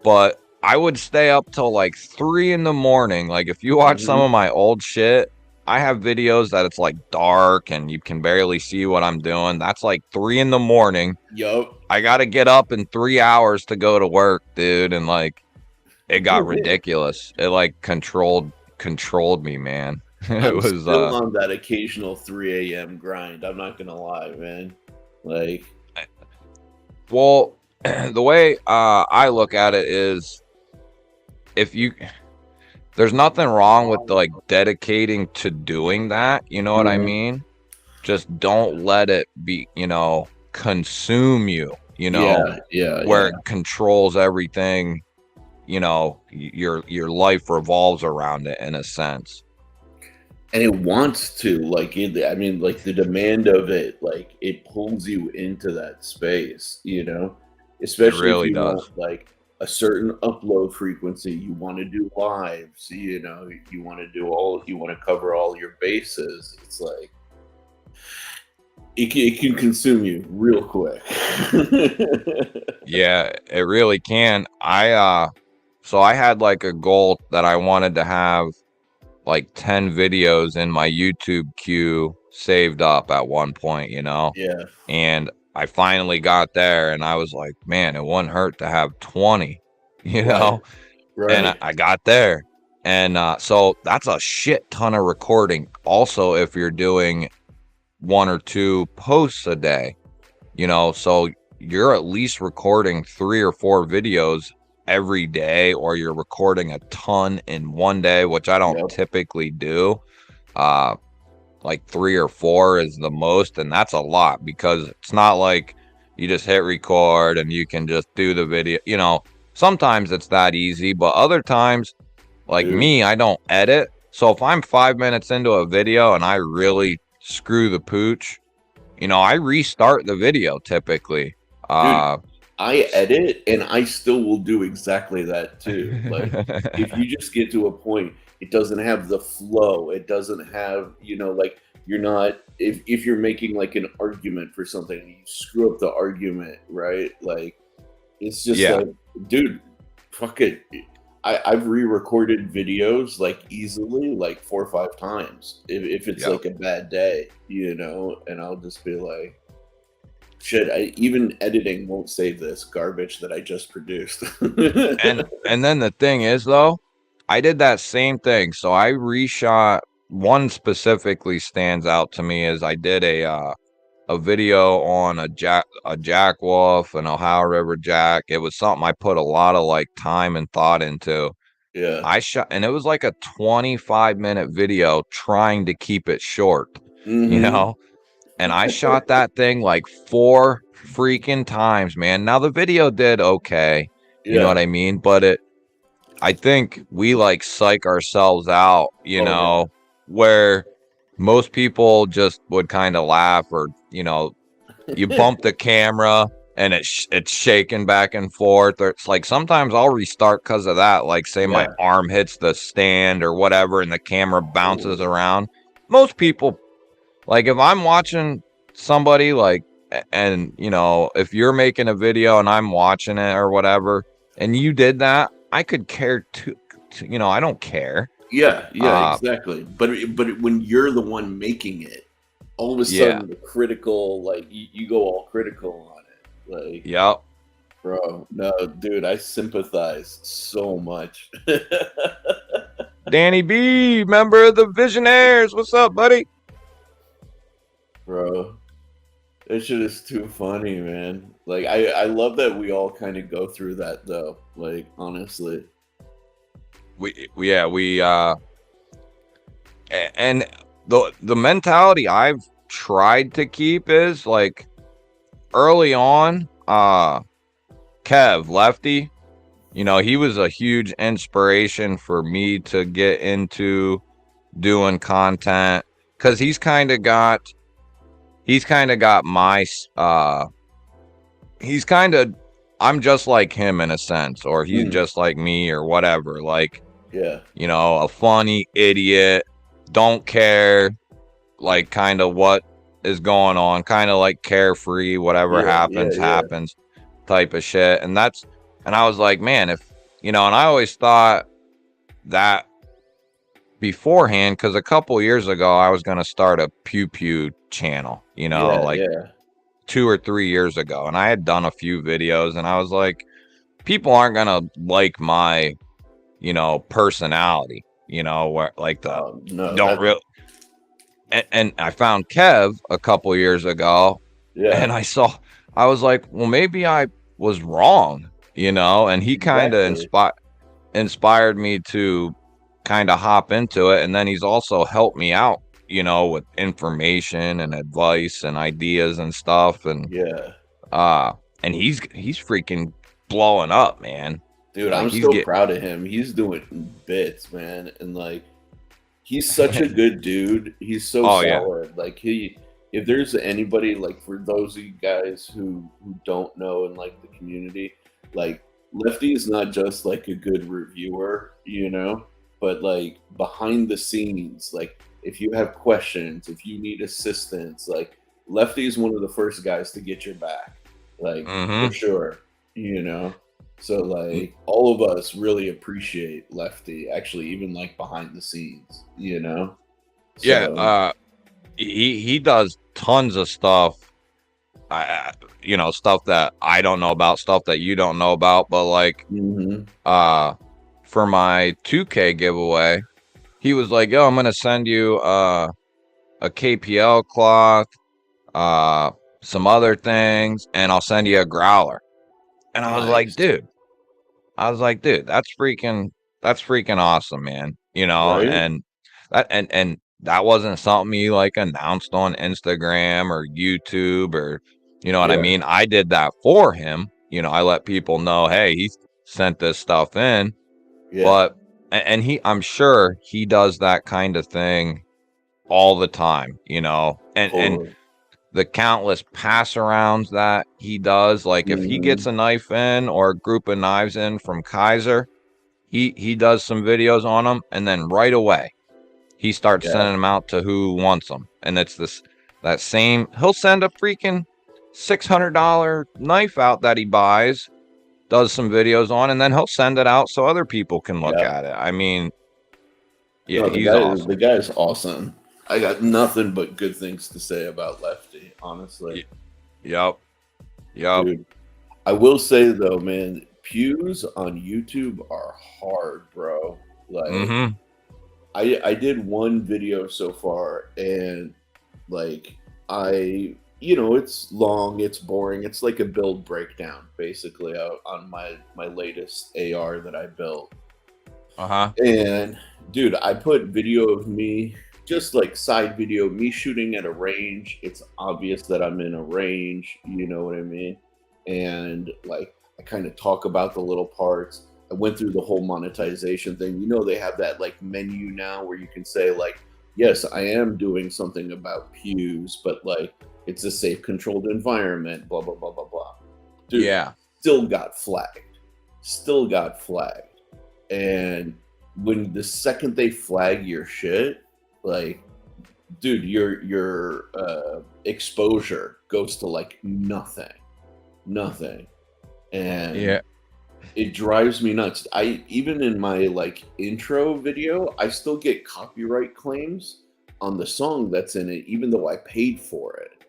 but I would stay up till like 3 in the morning. Like if you watch some of my old shit, I have videos that it's like dark and you can barely see what I'm doing. That's like 3 in the morning. Yup. I got to get up in 3 hours to go to work, dude. And like, it got ridiculous. It like controlled me, man. It I'm was, still on that occasional 3 a.m. grind. I'm not gonna lie, man. Like, well, the way I look at it is if you, there's nothing wrong with like dedicating to doing that. You know what I mean? Just don't let it be, consume you, where it controls everything. Your life revolves around it in a sense. And it wants to, like, I mean, like the demand of it, like it pulls you into that space, especially if really you does. want like a certain upload frequency, you want to do lives, you want to you want to cover all your bases. It's like it can consume you real quick. Yeah, it really can. So I had like a goal that I wanted to have like 10 videos in my YouTube queue saved up at one point, Yeah. and I finally got there and I was like, man, it wouldn't hurt to have 20, Right. and Right. I got there. And so that's a shit ton of recording. Also, if you're doing 1 or 2 posts a day, so you're at least recording 3 or 4 videos every day, or you're recording a ton in one day, which I don't Yep. typically do. Like 3 or 4 is the most, and that's a lot because it's not like you just hit record and you can just do the video. Sometimes it's that easy, but other times, like Dude. me, I don't edit. So if I'm 5 minutes into a video and I really screw the pooch, I restart the video typically. Dude, I edit and I still will do exactly that too. Like, if you just get to a point, it doesn't have the flow. It doesn't have, like you're not, if you're making like an argument for something, and you screw up the argument, right? Like, it's just Yeah. like, dude, fuck it. I've re-recorded videos like easily like 4 or 5 times if it's like a bad day, and I'll just be like, shit, even editing won't save this garbage that I just produced. And then the thing is though, I did that same thing. So I reshot. One specifically stands out to me is I did a video on a jack wolf, an Ohio River jack. It was something I put a lot of like time and thought into. Yeah. I shot, and it was like a 25-minute video trying to keep it short, Mm-hmm. and I shot that thing like 4 freaking times, man. Now the video did okay, you know Yeah. what I mean? But I think we like psych ourselves out, where most people just would kind of laugh, or, you bump the camera and it's shaking back and forth, or it's like sometimes I'll restart because of that. Like say my Yeah. arm hits the stand or whatever and the camera bounces around. Most people, like if I'm watching somebody like, and if you're making a video and I'm watching it or whatever, and you did that, I could care too. I don't care. Yeah, exactly. But when you're the one making it, all of a sudden the critical, like you go all critical on it. Like, Yep. Bro, no, dude, I sympathize so much. Danny B, member of the Visionaires. What's up, buddy? Bro, that shit is too funny, man. Like, I love that we all kind of go through that, though. Like, honestly. And the mentality I've tried to keep is like early on, Kev Lefty, he was a huge inspiration for me to get into doing content, because he's kind of got my I'm just like him in a sense, or he's just like me or whatever, like, a funny idiot, don't care, like kind of what is going on, kind of like carefree, whatever Yeah, yeah, happens, yeah, happens type of shit. And I was like, man, if, and I always thought that beforehand, because a couple years ago, I was going to start a Pew Pew channel, yeah, like yeah. 2 or 3 years ago. And I had done a few videos and I was like, people aren't going to like my, personality, where like the No, don't that, real. And I found Kev a couple years ago, yeah, and I was like, well, maybe I was wrong, and he kind of exactly. inspired me to kind of hop into it. And then he's also helped me out, with information and advice and ideas and stuff. Yeah. Uh, and he's freaking blowing up, man. Dude, Like I'm he's so getting, proud of him. He's doing bits, man. And like he's such a good dude. He's so oh yeah, solid. Like if there's anybody like for those of you guys who don't know in like the community, like Lefty is not just like a good reviewer, but like behind the scenes, like if you have questions, if you need assistance, like Lefty is one of the first guys to get your back. Like for mm-hmm. sure, you know. So like all of us really appreciate Lefty actually even like behind the scenes. Yeah, So he does tons of stuff. Stuff that I don't know about, stuff that you don't know about. But like, mhm, uh, for my 2K giveaway, he was like, "Yo, I'm gonna send you a KPL cloth, uh, some other things, and I'll send you a growler." And nice. I was like, dude, that's freaking awesome, man. Right? And that wasn't something you like announced on Instagram or YouTube or, you know what I Yeah. mean? I did that for him. I let people know, hey, he sent this stuff in, Yeah. but, and I'm sure he does that kind of thing all the time, and Totally. the countless pass arounds that he does. Like if he gets Mhm. a knife in or a group of knives in from Kaiser, he does some videos on them, and then right away he starts Yeah. sending them out to who wants them. And it's that same. He'll send a freaking $600 knife out that he buys, does some videos on, and then he'll send it out so other people can look Yeah. at it. I mean, yeah, No, he's the awesome. guy is awesome. I got nothing but good things to say about Lefty, honestly. Yep, yep. Dude, I will say though, man, pews on YouTube are hard, bro. Like Mm-hmm. I did one video so far and like it's long, it's boring. It's like a build breakdown basically on my latest AR that I built. Uh-huh. And dude, I put video of me, just like side video, me shooting at a range. It's obvious that I'm in a range, you know what I mean? And like I kind of talk about the little parts. I went through the whole monetization thing. They have that like menu now where you can say like, yes, I am doing something about pews, but like it's a safe controlled environment, blah blah blah blah blah. Dude, Yeah. still got flagged. Still got flagged. And when the second they flag your shit, like, dude, your exposure goes to like nothing, and Yeah. it drives me nuts. I even in my like intro video, I still get copyright claims on the song that's in it, even though I paid for it.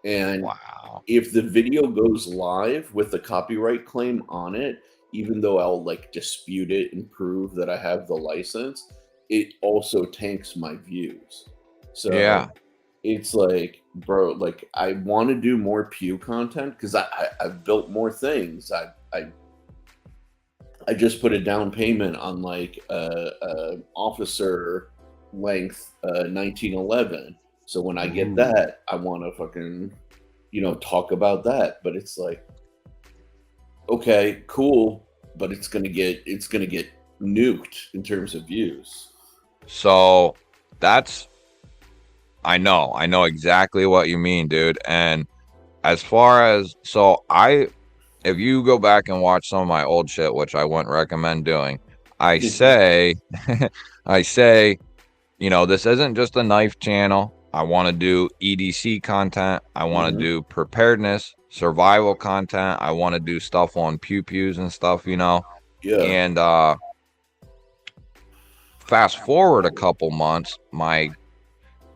And Wow. if the video goes live with the copyright claim on it, even though I'll like dispute it and prove that I have the license, it also tanks my views. So Yeah. it's like, bro, like I want to do more Pew content because I've built more things. I just put a down payment on like a officer length 1911. So when I get Ooh. that, I want to fucking talk about that. But it's like, okay, cool, but it's gonna get nuked in terms of views. So that's I know exactly what you mean, dude. And as far as if you go back and watch some of my old shit, which I wouldn't recommend doing, I say I say you know, this isn't just a knife channel. I want to do EDC content. I want to Hmm. do preparedness, survival content. I want to do stuff on pew-pews and stuff, you know. Yeah. And fast forward a couple months, my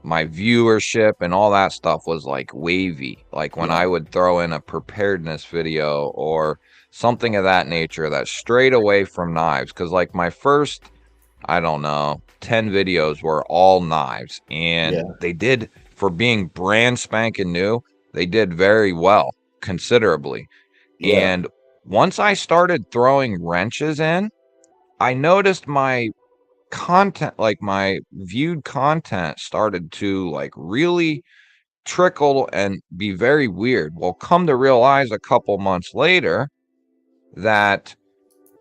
viewership and all that stuff was like wavy. Like when Yeah. I would throw in a preparedness video or something of that nature that's straight away from knives. Because like my first, I don't know, 10 videos were all knives. And Yeah. they did, for being brand spanking new, they did very well, considerably. Yeah. And once I started throwing wrenches in, I noticed my content, like my viewed content, started to like really trickle and be very weird. Well, come to realize a couple months later that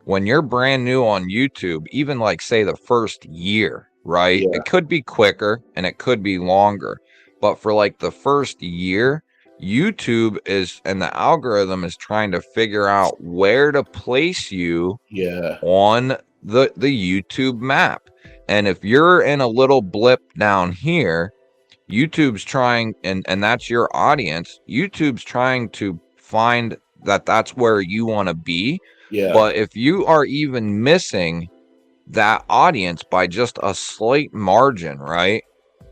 when you're brand new on YouTube, even like say the first year, right? Yeah. It could be quicker and it could be longer. But for like the first year, YouTube is, and the algorithm is trying to figure out where to place you Yeah. on the YouTube map. And if you're in a little blip down here, YouTube's trying, and that's your audience. YouTube's trying to find that that's where you want to be. Yeah. But if you are even missing that audience by just a slight margin, right?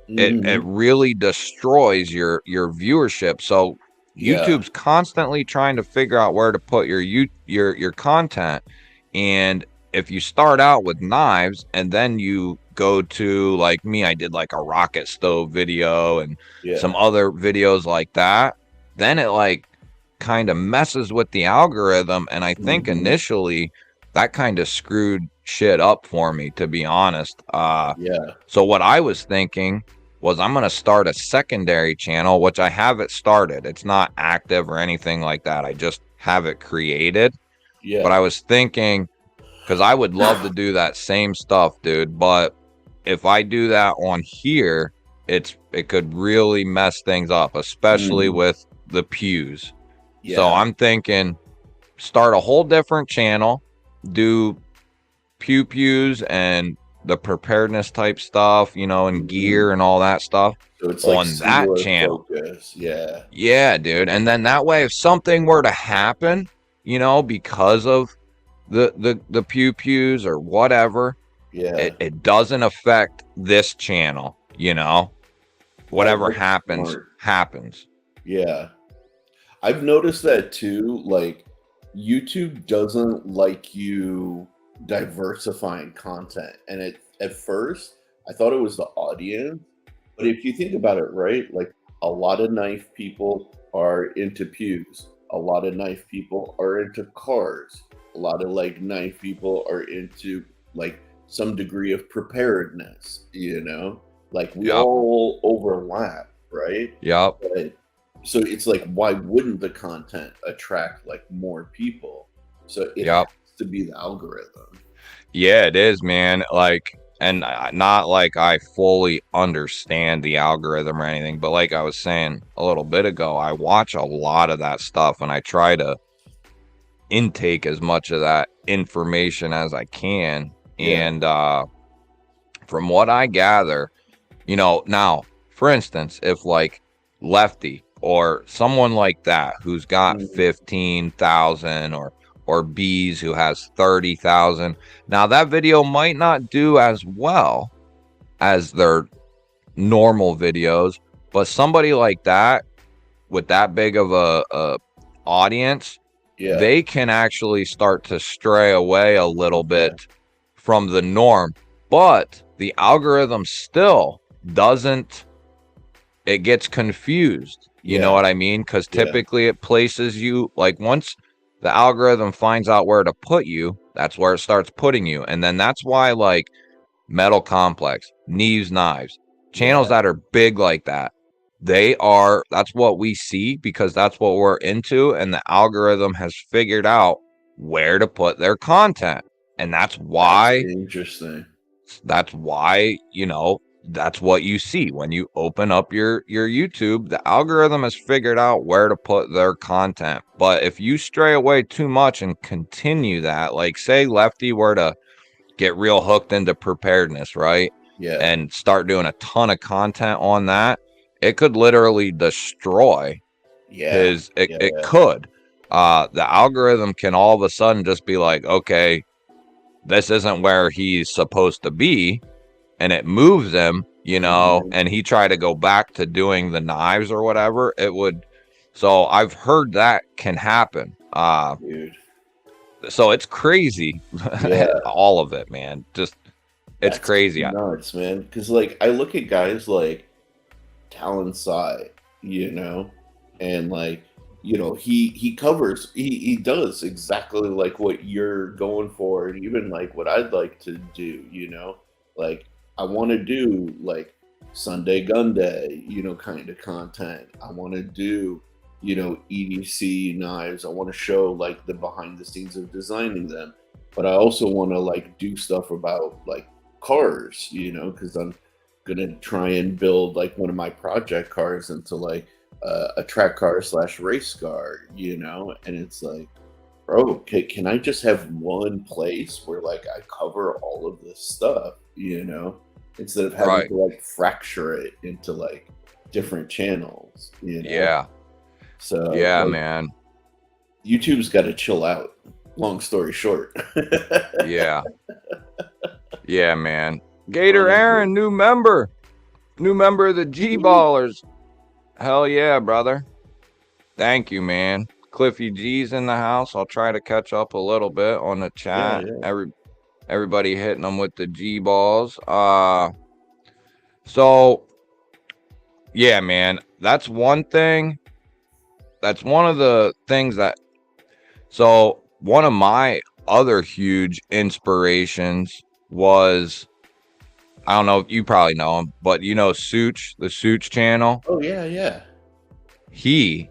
It Hmm. really destroys your viewership. So Yeah. YouTube's constantly trying to figure out where to put your content. And if you start out with knives and then you go to, like me, I did like a rocket stove video and some Yeah. other videos like that, then it like kind of messes with the algorithm. And I think Hmm. initially that kind of screwed shit up for me, to be honest. Yeah. So what I was thinking was I'm going to start a secondary channel, which I have it started. It's not active or anything like that. I just have it created. But Yeah. I was thinking, because I would love to do that same stuff, dude. But if I do that on here, it could really mess things up, especially Hmm. with the pews. So Yeah. I'm thinking start a whole different channel, do pews and the preparedness type stuff, you know, and Hmm. gear and all that stuff So it's like on that singular channel. focus. Yeah. Yeah, dude. And then that way, if something were to happen, you know, because of the pews or whatever, Yeah. it doesn't affect this channel, you know. Oh, Whatever that's happens, smart. happens. Yeah. I've noticed that too. Like, YouTube doesn't like you diversifying content. And at first, I thought it was the audience. But if you think about it, right? Like, a lot of knife people are into pews. A lot of knife people are into cars. A lot of like knife people are into like some degree of preparedness, you know? Like we Yep. all overlap, right? Yep. But so it's like, why wouldn't the content attract like more people? So it has Yep. to be the algorithm. Yeah, it is, man. Like, and not like I fully understand the algorithm or anything, but like I was saying a little bit ago, I watch a lot of that stuff and I try to intake as much of that information as I can. Yeah. And from what I gather, you know, now, for instance, if like Lefty or someone like that who's got Mhm. 15,000 or Bees who has 30,000, now that video might not do as well as their normal videos, but somebody like that with that big of a audience, Yeah. they can actually start to stray away a little Yeah. bit from the norm, but the algorithm still doesn't, it gets confused. You know Yeah. what I mean? Because Yeah. typically it places you, like once the algorithm finds out where to put you, that's where it starts putting you. And then that's why like Metal Complex, Neves Knives, channels Yeah. that are big like that, they are, that's what we see because that's what we're into. And the algorithm has figured out where to put their content. And That's interesting. you know, that's what you see when you open up your YouTube. The algorithm has figured out where to put their content. But if you stray away too much and continue that, like say Lefty were to get real hooked into preparedness, right? Yeah. and start doing a ton of content on that, it could literally destroy Yeah. his, it Yeah. could. The algorithm can all of a sudden just be like, okay, this isn't where he's supposed to be, and it moves him, Hmm. and he tried to go back to doing the knives or whatever, it would. So I've heard that can happen. Dude. So it's crazy. Yeah. All of it, man. Just, it's That's crazy. nuts, man. Because like I look at guys like Talon Sai, and like he covers he does exactly like what you're going for, and even like what I'd like to do. Like I want to do like Sunday Gun Day, kind of content. I want to do EDC knives. I want to show like the behind the scenes of designing them, but I also want to like do stuff about like cars, because I'm gonna try and build like one of my project cars into like a track car slash race car, and it's like, bro, can I just have one place where like I cover all of this stuff, instead of having Right. to like fracture it into like different channels. Yeah. So Yeah, like man. YouTube's got to chill out. Long story short. Yeah. Yeah, man. Gator Honestly. Aaron, new member. New member of the G Ballers. Hell yeah, brother. Thank you, man. Cliffy G's in the house. I'll try to catch up a little bit on the Yeah, chat. yeah. Everybody hitting them with the G balls. So yeah, man. That's one thing. That's one of the things that. So one of my other huge inspirations was, I don't know, you probably know him, but Such, the Such channel. Oh yeah, yeah. He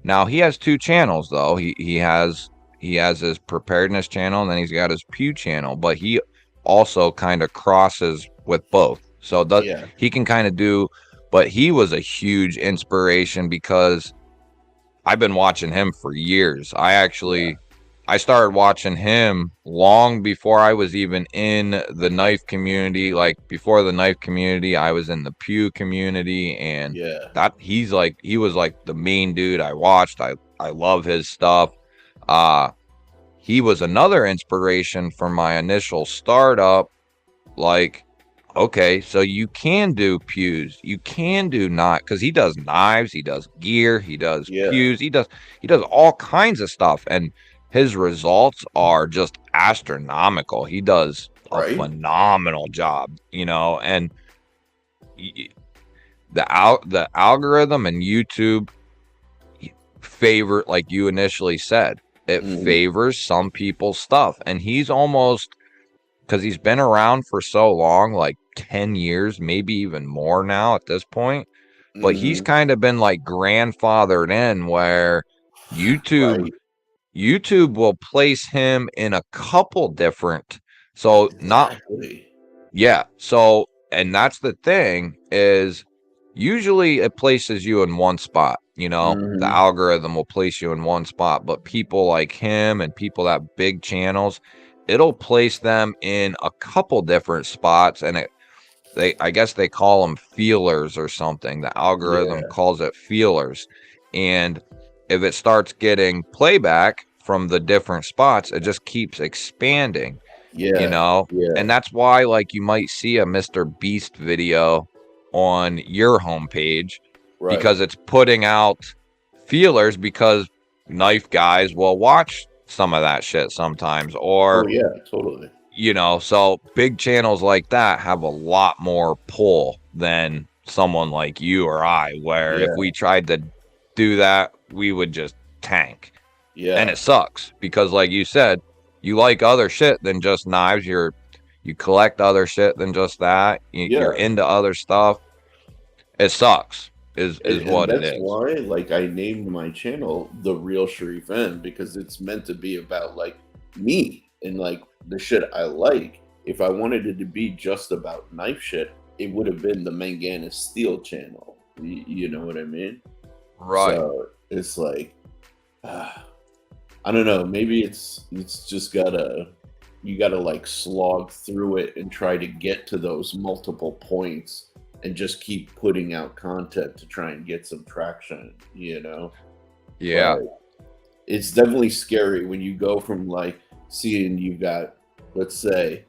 Now he has two channels though. He has his preparedness channel, and then he's got his Pew channel, but he also kind of crosses with both. So Yeah. he can kind of do, but he was a huge inspiration because I've been watching him for years. Yeah. I started watching him long before I was even in the knife community. Like before the knife community, I was in the Pew community, and Yeah. he was like the main dude I watched. I love his stuff. Uh he was another inspiration for my initial startup. Like, okay, so you can do pews, you can do not, because he does knives, he does gear, he does Yeah. pews, he does all kinds of stuff, and his results are just astronomical. He does a Right? phenomenal job, and y- the algorithm and YouTube favor, like you initially said, it Mhm. favors some people's stuff, and he's almost, because he's been around for so long, like 10 years, maybe even more now at this point. But he's Mhm. kind of been like grandfathered in where YouTube Right. YouTube will place him in a couple different, so not, Exactly. yeah. So, and that's the thing is, usually it places you in one spot. The Mhm. algorithm will place you in one spot, but people like him and people that big channels, it'll place them in a couple different spots, and I guess they call them feelers or something. The algorithm Yeah. calls it feelers, and if it starts getting playback from the different spots, it just keeps expanding you Yeah. know and Yeah. that's why, like, you might see a Mr. Beast video on your homepage, Right. because it's putting out feelers, because knife guys will watch some of that shit sometimes, Oh or yeah, totally. so big channels like that have a lot more pull than someone like you or I, where if Yeah. we tried to do that, we would just tank. And Yeah. it sucks because, like you said, you like other shit than just knives. You collect other shit than just that. You're Yeah. into other stuff. It sucks, is And what it that's is. why like I named my channel The Real Sharif N, because it's meant to be about like me and like the shit I like. If I wanted it to be just about knife shit, it would have been the Manganus Steel channel. You know what I mean? Right. So it's like, I don't know. Maybe it's just gotta. you got to like slog through it and try to get to those multiple points and just keep putting out content to try and get some traction, you know? Yeah. But it's definitely scary when you go from like seeing you got, let's say,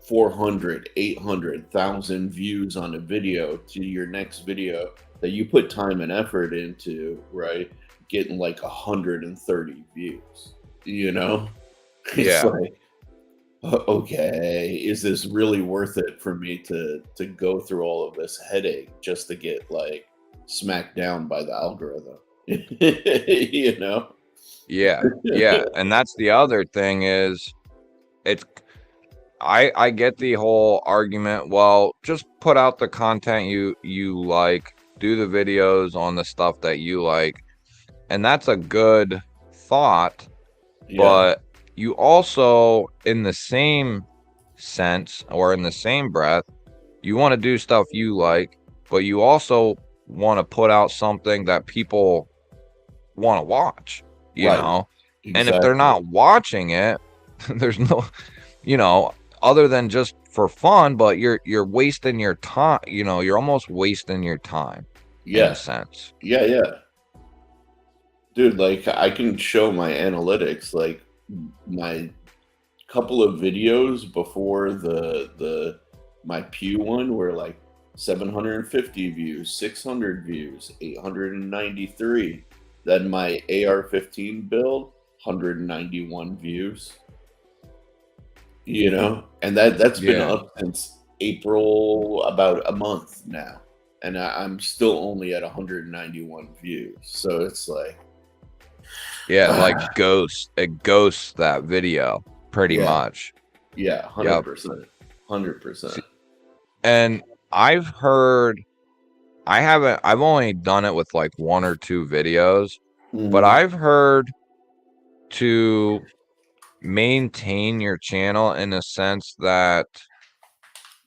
400, 800,000 views on a video to your next video that you put time and effort into, right? Getting like 130 views, you know? It's Yeah. like, okay, is this really worth it for me to go through all of this headache just to get like smacked down by the algorithm? You know? Yeah. Yeah. And that's the other thing is it's I get the whole argument, well, just put out the content you like, do the videos on the stuff that you like. And that's a good thought, Yeah, but you also, in the same sense or in the same breath, you want to do stuff you like, but you also want to put out something that people want to watch, you right. know? And if they're Exactly. not watching it, there's no, you know, other than just for fun, but you're wasting your time, you know, you're almost wasting your time in a Yeah. sense. Yeah, yeah. Dude, like I can show my analytics, like my couple of videos before the my Pew one were like 750 views, 600 views, 893. Then my AR-15 build, 191 views, you know? And that's been Yeah. up since April, about a month now. And I'm still only at 191 views. So it's like, Yeah, like it ghosts that video pretty yeah, much. yeah, Yep. 100%. 100%. And I've heard, I've only done it with like one or two videos, but Mhm. I've heard to maintain your channel in a sense that,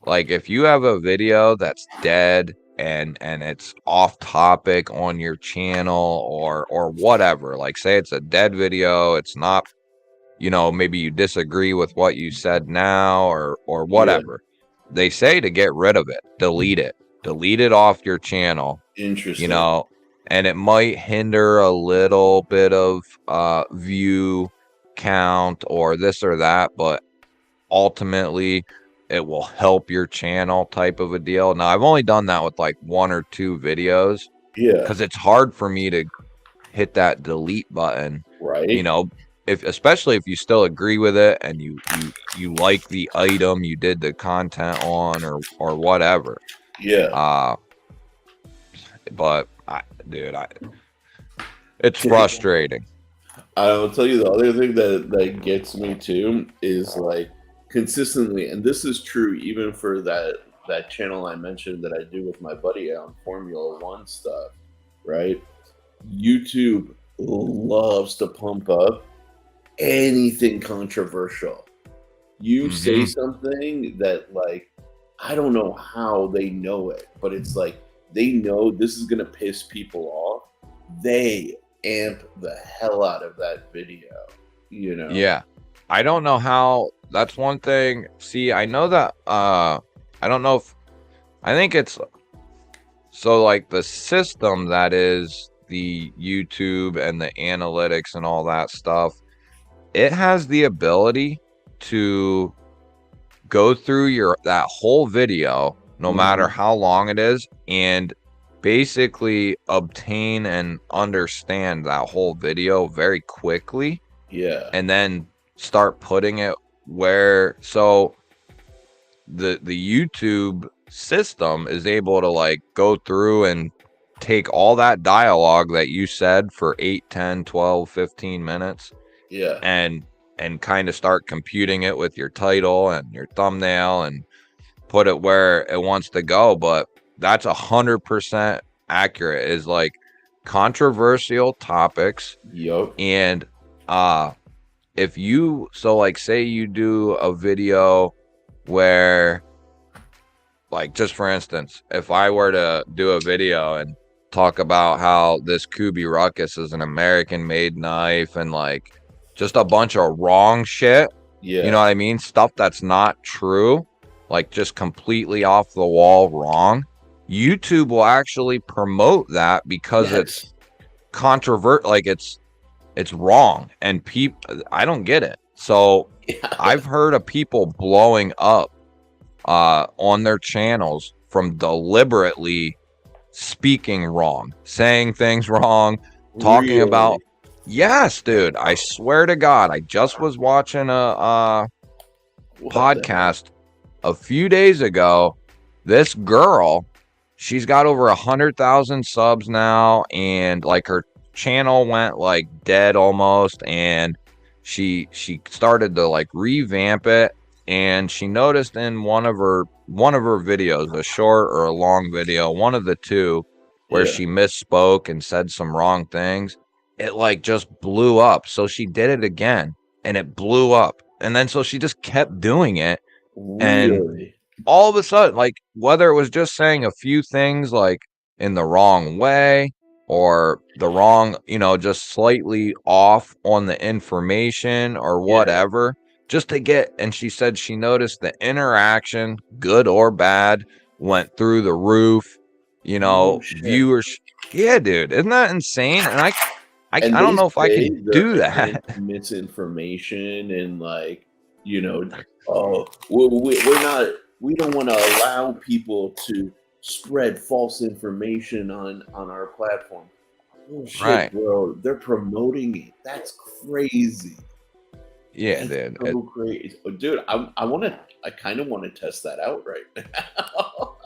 like, if you have a video that's dead and it's off topic on your channel or whatever, like say it's a dead video, it's not, you know, maybe you disagree with what you said now or Yeah, whatever. They say to get rid of it, delete it off your channel, you interesting. know, and it might hinder a little bit of view count or this or that, but ultimately it will help your channel type of a deal. Now, I've only done that with like one or two videos Yeah, because it's hard for me to hit that delete button, you right? know, if especially if you still agree with it and you like the item you did the content on or whatever. Yeah. Uh but dude, it's frustrating. I'll tell you the other thing that gets me too is like consistently, and this is true even for that channel I mentioned that I do with my buddy on Formula One stuff, right? YouTube loves to pump up anything controversial. You say Hmm. something that like I don't know how they know it, but it's like they know this is gonna piss people off. They amp the hell out of that video, you know? Yeah. I don't know how. That's one thing. See, I know that I don't know if I think it's so like the system that is the YouTube and the analytics and all that stuff, it has the ability to go through your that whole video, no matter Mhm. how long it is, and basically obtain and understand that whole video very quickly Yeah. and then start putting it where so the YouTube system is able to like go through and take all that dialogue that you said for 8, 10, 12, 15 minutes Yeah. and kind of start computing it with your title and your thumbnail and put it where it wants to go. But that's 100% accurate, is like controversial topics. Yup. And uh if you, so like say you do a video where, like, just for instance, if I were to do a video and talk about how this Kubi Ruckus is an American made knife and like just a bunch of wrong shit, You know Yeah. what I mean? Stuff that's not true, like just completely off the wall wrong. YouTube will actually promote that because it's Yes. like it's wrong, and I don't get it. So Yeah. I've heard of people blowing up on their channels from deliberately speaking wrong, saying things wrong, talking about. Really? Yes, dude. I swear to God, I just was watching a What the hell? podcast a few days ago. This girl, she's got over 100,000 subs now, and like her channel went like dead almost, and she started to like revamp it, and she noticed in one of her videos, a short or a long video, one of the two, where Yeah. she misspoke and said some wrong things, it like just blew up. So she did it again, and it blew up, and then so she just kept doing it, and Really? all of a sudden, like whether it was just saying a few things like in the wrong way, or the wrong, just slightly off on the information or Yeah. whatever, just to get, and she said she noticed the interaction, good or bad, went through the roof, No shit. viewers. Yeah, dude, isn't that insane? And And I don't they know if I say could they're do that. against misinformation and like, you know, oh, we're not, we don't want to allow people to spread false information on our platform. Bullshit, Right. bro. They're promoting it. That's crazy. Yeah, That's dude. so crazy. Oh, dude, I kind of want to test that out right now.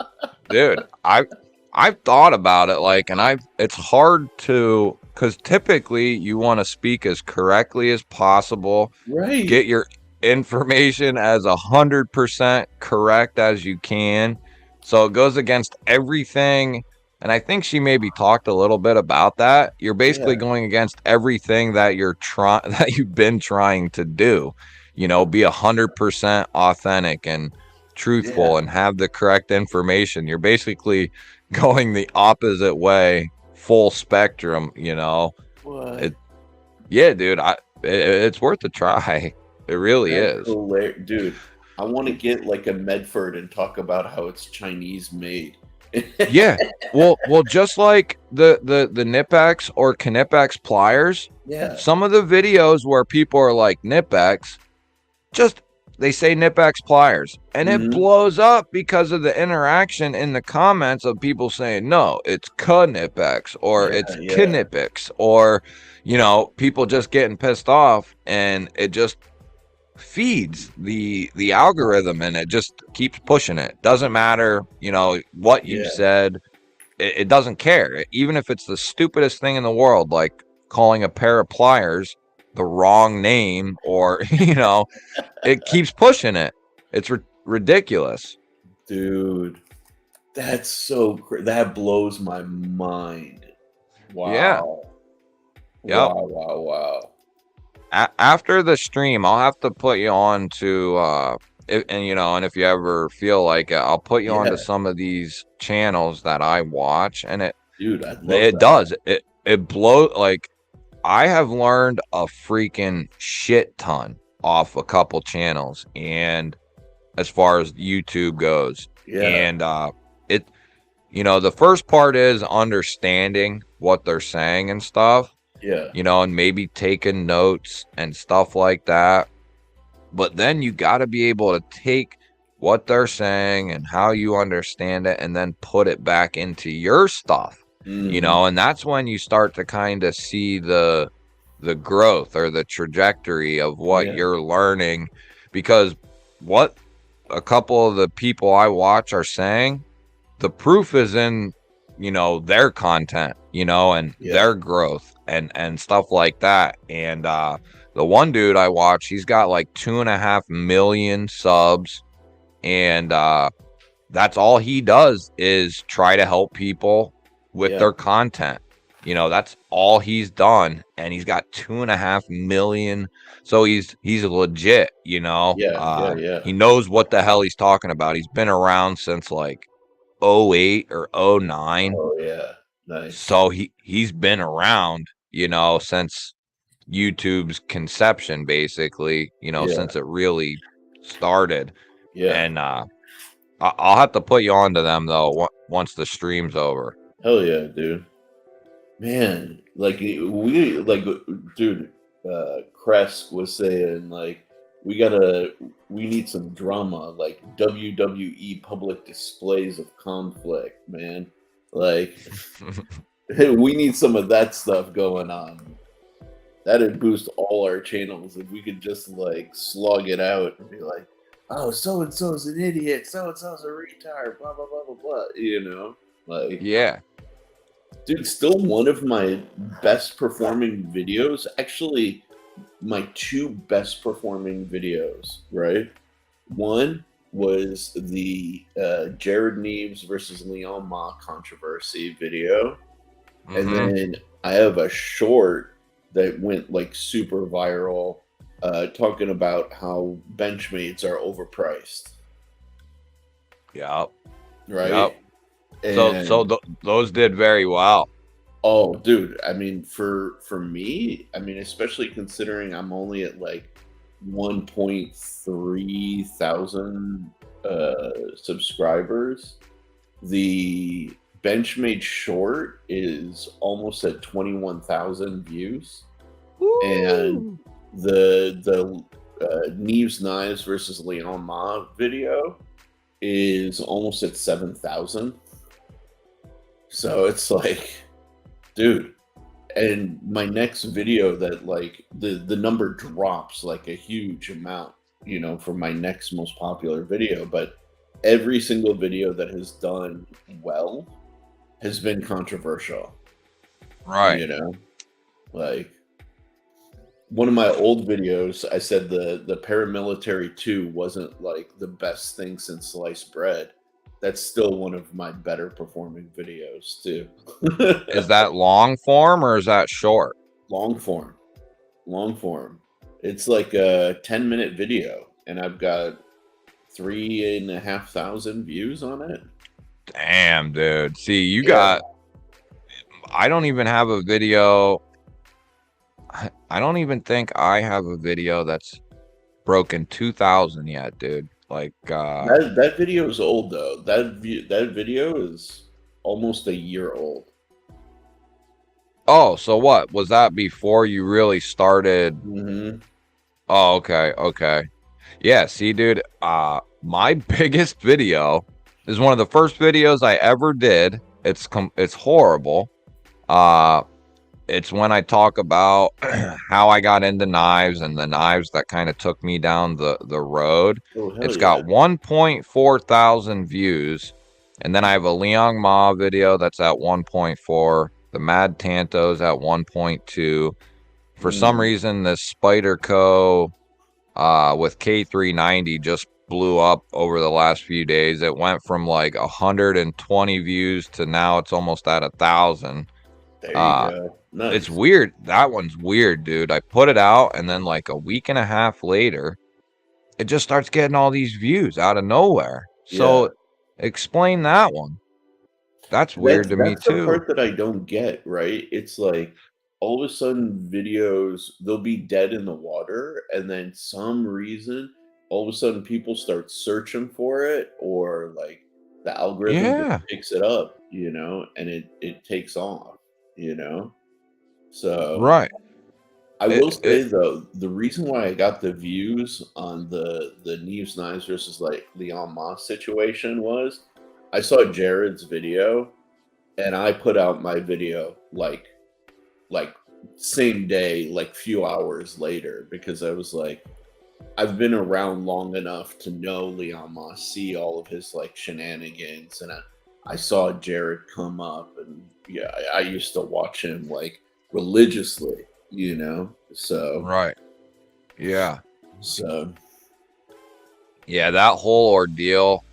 Dude, I've thought about it, like, and it's hard to, because typically you want to speak as correctly as possible, Right. get your information as 100% correct as you can. So it goes against everything. And I think she maybe talked a little bit about that. You're basically Yeah. going against everything that you're trying, that you've been trying to do. Be 100% authentic and Yeah. truthful and have the correct information. You're basically going the opposite way, full spectrum. What? It, yeah, dude. It's worth a try. It really That's is. hilarious, dude. I want to get like a Medford and talk about how it's Chinese made. Yeah. Well, just like the Nipex or Knipex pliers, Yeah. some of the videos where people are like Nipex, just they say Nipex pliers, and it Hmm. blows up because of the interaction in the comments of people saying no, it's Knipex or Yeah. it's Yeah. Knipex, or people just getting pissed off, and it just feeds the algorithm, and it just keeps pushing it. Doesn't matter, what you've Yeah. said. It doesn't care, even if it's the stupidest thing in the world, like calling a pair of pliers the wrong name, or it keeps pushing it. It's ridiculous. Dude, that's so that blows my mind. Yeah. Wow. Yep. Wow. Wow. Wow. After the stream, I'll have to put you on to and if you ever feel like it, I'll put you on to Yeah. some of these channels that I watch, and it Dude, I'd love it that. does it blow like I have learned a freaking shit ton off a couple channels, and as far as YouTube goes, Yeah. and it the first part is understanding what they're saying and stuff, Yeah. and maybe taking notes and stuff like that. But then you got to be able to take what they're saying and how you understand it, and then put it back into your stuff, Hmm. and that's when you start to kind of see the growth or the trajectory of what Yeah. you're learning, because what a couple of the people I watch are saying, the proof is in their content, and Yeah. their growth and stuff like that. And the one dude I watch, he's got like 2.5 million subs, and that's all he does is try to help people with Yeah. their content. That's all he's done, and he's got 2.5 million. So he's legit. Yeah. Yeah. Yeah. He knows what the hell he's talking about. He's been around since like '08 or '09. Oh yeah. Nice. So he's been around, since YouTube's conception, basically, Yeah. since it really started. Yeah. And I'll have to put you on to them though once the stream's over. Hell yeah, dude. Man, like we like dude, Kresk was saying like we need some drama, like WWE public displays of conflict, man. Like we need some of that stuff going on. That'd boost all our channels if we could just like slog it out and be like, oh, so and so's an idiot, so and so's a retard, blah blah blah blah blah. Like Yeah. dude, still one of my best performing videos. Actually, my two best performing videos, right? One was the Jared Neves versus Leon Ma controversy video. And then I have a short that went like super viral talking about how Benchmates are overpriced, Yep. right? Yep. And Those did very well. oh, dude, I mean, for me, I mean, especially considering I'm only at like 1.3 thousand subscribers, the Benchmade short is almost at 21,000 views, and the Neves Knives versus Leon Ma video is almost at 7,000. So it's like, dude, and my next video that like the number drops like a huge amount, for my next most popular video, but every single video that has done well has been controversial. Right. Like one of my old videos, I said the Paramilitary 2 wasn't like the best thing since sliced bread. That's still one of my better performing videos too. Is that long form or is that short? Long form. It's like a 10-minute video, and I've got 3,500 views on it. Damn, dude. See, you got. I don't even have a video. I don't even think I have a video that's broken 2,000 yet, dude. Like that video is old though. That video is almost a year old. Oh, so what was that before you really started? Mm-hmm. Oh, okay. Yeah, see, dude. My biggest video is one of the first videos I ever did. It's horrible. It's when I talk about how I got into knives and the knives that kind of took me down the road. Oh, hell It's yeah. got 1.4 thousand views. And then I have a Leon Ma video that's at 1.4. The Mad Tanto's at 1.2. For some reason, this Spyderco with K390 just blew up over the last few days. It went from like 120 views to now it's almost at 1,000. There you go. Nice. It's weird. That one's weird, dude. I put it out, and then like a week and a half later, it just starts getting all these views out of nowhere. So explain that one. That's weird to me too. That's the part that I don't get, right? It's like all of a sudden videos, they'll be dead in the water, and then some reason all of a sudden people start searching for it, or like the algorithm just picks it up, and it takes off, So right. I will say though, the reason why I got the views on the Neves Knives versus like Leon Moss situation was I saw Jared's video, and I put out my video like same day, like few hours later, because I was like, I've been around long enough to know Leon Moss, see all of his like shenanigans, and I saw Jared come up, and I used to watch him like religiously, so right. Yeah. So yeah, that whole ordeal,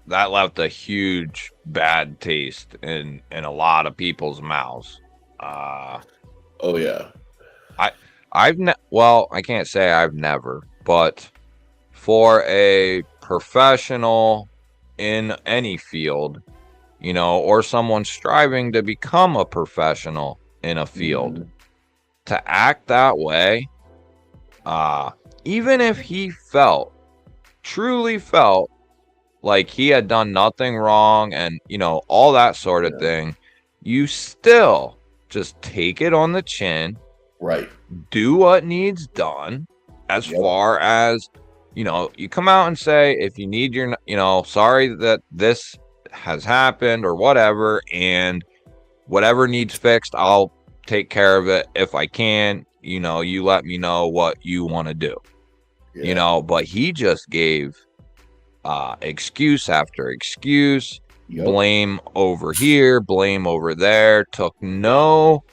that left a huge bad taste in a lot of people's mouths. Oh yeah. I can't say I've never, but for a professional in any field, or someone striving to become a professional in a field. Mhm. To act that way, even if he truly felt like he had done nothing wrong and, all that sort of Yeah. thing, you still just take it on the chin, Right. do what needs done as Yep. far as, you come out and say, if you need your, sorry that this has happened or whatever, and whatever needs fixed, I'll take care of it if I can. You let me know what you want to do, Yeah. but he just gave excuse after excuse, Yep. blame over here, blame over there, took no,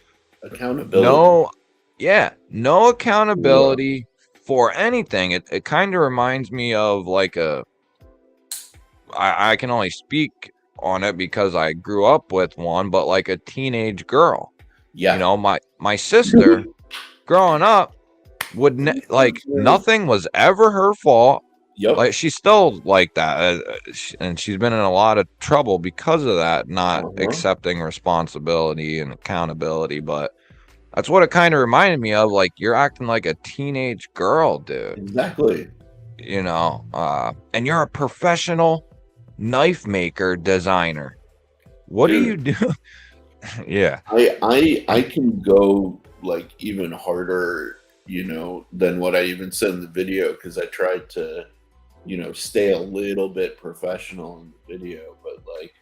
Accountability. no, yeah, no Yeah. accountability for anything. It kind of reminds me of like I can only speak on it because I grew up with one, but like a teenage girl. Yeah. My sister growing up would like nothing was ever her fault. Yep. Like she's still like that, and she's been in a lot of trouble because of that, not Uh-huh. accepting responsibility and accountability. But that's what it kind of reminded me of. Like you're acting like a teenage girl, dude. Exactly. And you're a professional knife maker designer. What do you Dude, do? Yeah, I can go like even harder, than what I even said in the video because I tried to, stay a little bit professional in the video. But like,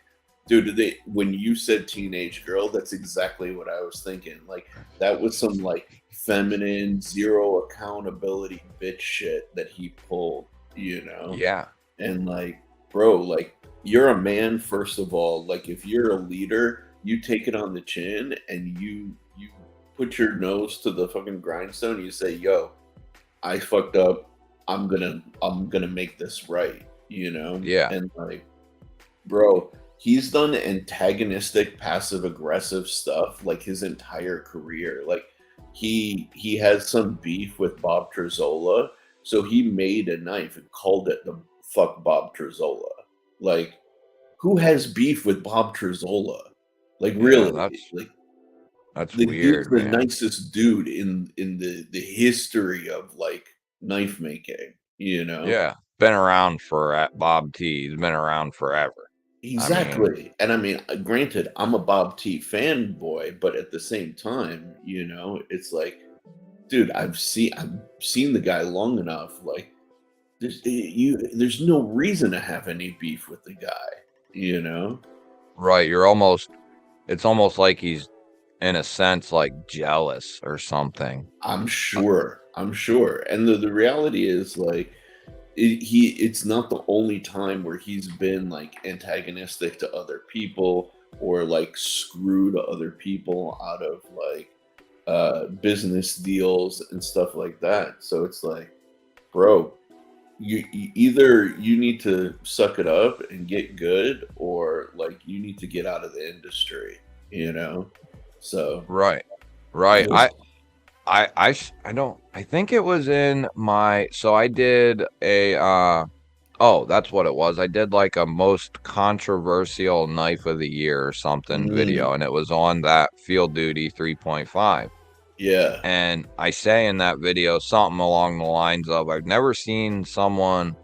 dude, when you said teenage girl, that's exactly what I was thinking. Like that was some like feminine, zero accountability bitch shit that he pulled, yeah, And like, bro, like you're a man first of all. Like if you're a leader, you take it on the chin and you put your nose to the fucking grindstone. You say, "Yo, I fucked up. I'm gonna make this right." yeah, And like, bro, he's done antagonistic, passive aggressive stuff like his entire career. Like he has some beef with Bob Trezzola, so he made a knife and called it the fuck Bob Trezzola. Like, who has beef with Bob Trezzola? Like yeah. really, like That's the dude's weird, the man. nicest dude in the history of like knife making, Yeah, been around for at Bob T. He's been around forever. I mean, Exactly. And I mean, granted, I'm a Bob T fanboy, but at the same time, it's like, dude, I've seen the guy long enough. Like, there's no reason to have any beef with the guy, you know? right? It's almost like he's in a sense like jealous or something. I'm sure. I'm sure. And the reality is like it's not the only time where he's been like antagonistic to other people or like screwed other people out of like business deals and stuff like that. So it's like, bro, either you need to suck it up and get good or like you need to get out of the industry, you know? So Right, right. there's I don't. I think it was in my. So I did a. Oh, that's what it was. I did like a most controversial knife of the year or something video, mm, and it was on that Field Duty 3.5. yeah, And I say in that video something along the lines of, I've never seen someone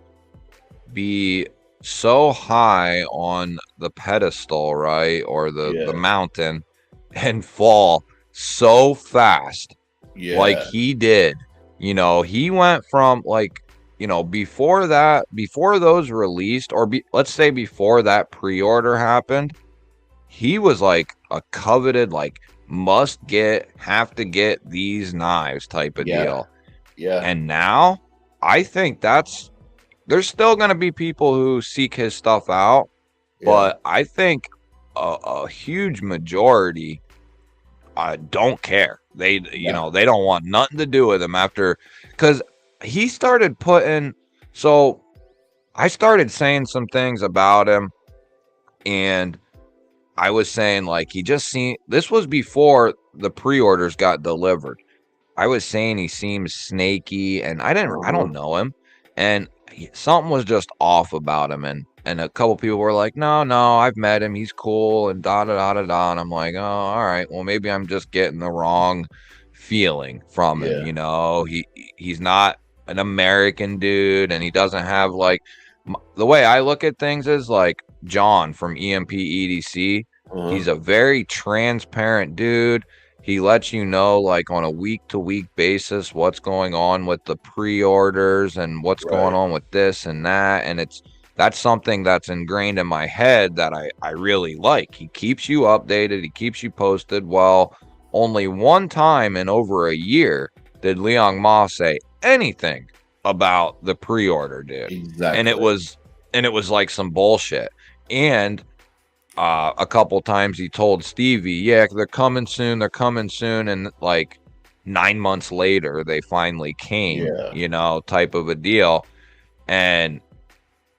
be so high on the pedestal, right, or the yeah, mountain, and fall so fast like yeah, he did. He went from like, before those released, or let's say before that pre-order happened, he was like a coveted, like have to get these knives type of yeah, deal. yeah, And now I think there's still going to be people who seek his stuff out, yeah, but I think a huge majority don't care. yeah. They don't want nothing to do with him after, because he started putting. So I started saying some things about him, and I was saying like he just seemed. This was before the pre-orders got delivered. I was saying he seems snaky, and I Uh-huh. don't know him, and something was just off about him, and And a couple people were like, no, I've met him. He's cool and da da da da da. And I'm like, oh, all right. Well, maybe I'm just getting the wrong feeling from him. Yeah. He's not an American dude, and he doesn't have like the way I look at things is like John from EMP EDC. Uh-huh. He's a very transparent dude. He lets you know, like, on a week-to-week basis what's going on with the pre-orders and what's going Right. on with this and that. And that's something that's ingrained in my head that I really like. He keeps you updated. He keeps you posted. Well, only one time in over a year did Liang Ma say anything about the pre-order, dude. And it Exactly. was like some bullshit. And a couple times he told Stevie, yeah, they're coming soon, and like 9 months later they finally came, Yeah. type of a deal. And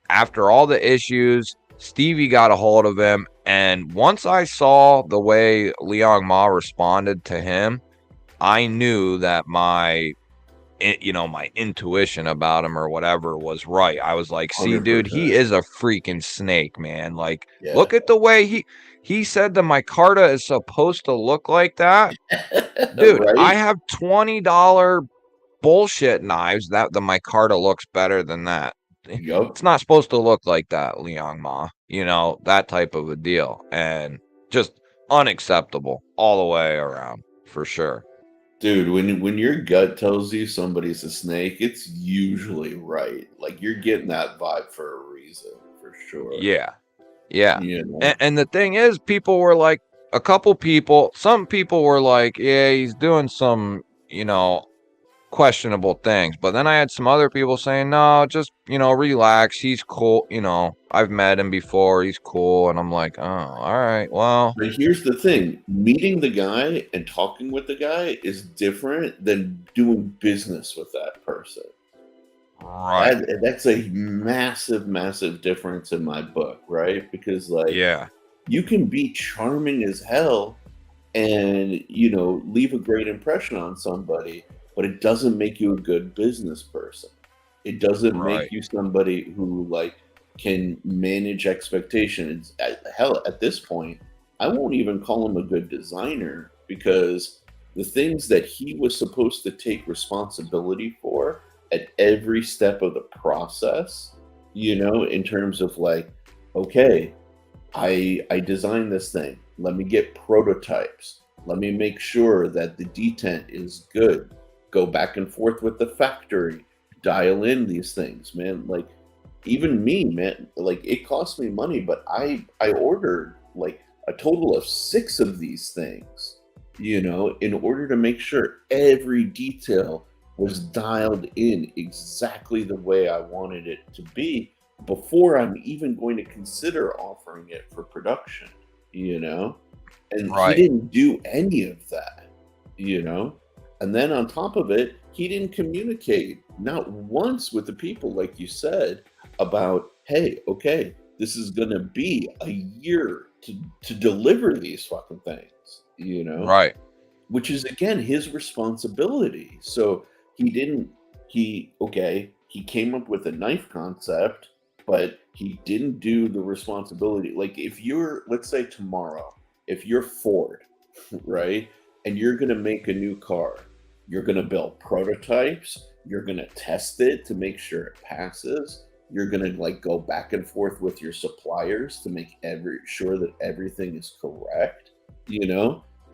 after all the issues, Stevie got a hold of him, and once I saw the way Liang Ma responded to him, I knew that my intuition about him or whatever was right. I was like, see, dude, he 100%. is a freaking snake, man. Like, Yeah. look at the way he said the micarta is supposed to look like that. Dude, I Right? have $20 bullshit knives that the micarta looks better than that. Yup. It's not supposed to look like that, Liang Ma. That type of a deal. And just unacceptable all the way around, for sure. Dude, when your gut tells you somebody's a snake, it's usually right. Like you're getting that vibe for a reason, for sure. Yeah. Yeah. You And, know? and the thing is, some people were like, yeah, he's doing some, questionable things. But then I had some other people saying, no, just, relax. He's cool. I've met him before. He's cool. And I'm like, oh, all right. Well, But here's the thing, meeting the guy and talking with the guy is different than doing business with that person. right. That's a massive, massive difference in my book, right? Because like Yeah. you can be charming as hell and leave a great impression on somebody, but it doesn't make you a good business person. It doesn't make Right. you somebody who like can manage expectations. Hell, at this point, I won't even call him a good designer because the things that he was supposed to take responsibility for at every step of the process, in terms of like, okay, I designed this thing. Let me get prototypes. Let me make sure that the detent is good. Go back and forth with the factory. Dial in these things, man. Like even me, man, like it cost me money, but I ordered like a total of 6 of these things, in order to make sure every detail was dialed in exactly the way I wanted it to be before I'm even going to consider offering it for production, you know? And he Right. didn't do any of that, you know? And then on top of it, he didn't communicate not once with the people, like you said, about, hey, okay, this is going to be a year to deliver these fucking things, Right. which is again his responsibility. So he didn't he came up with a knife concept, but he didn't do the responsibility. Like if you're, let's say tomorrow, if you're Ford, right, and you're going to make a new car, you're going to build prototypes, you're going to test it to make sure it passes, you're going to like go back and forth with your suppliers to make sure that everything is correct,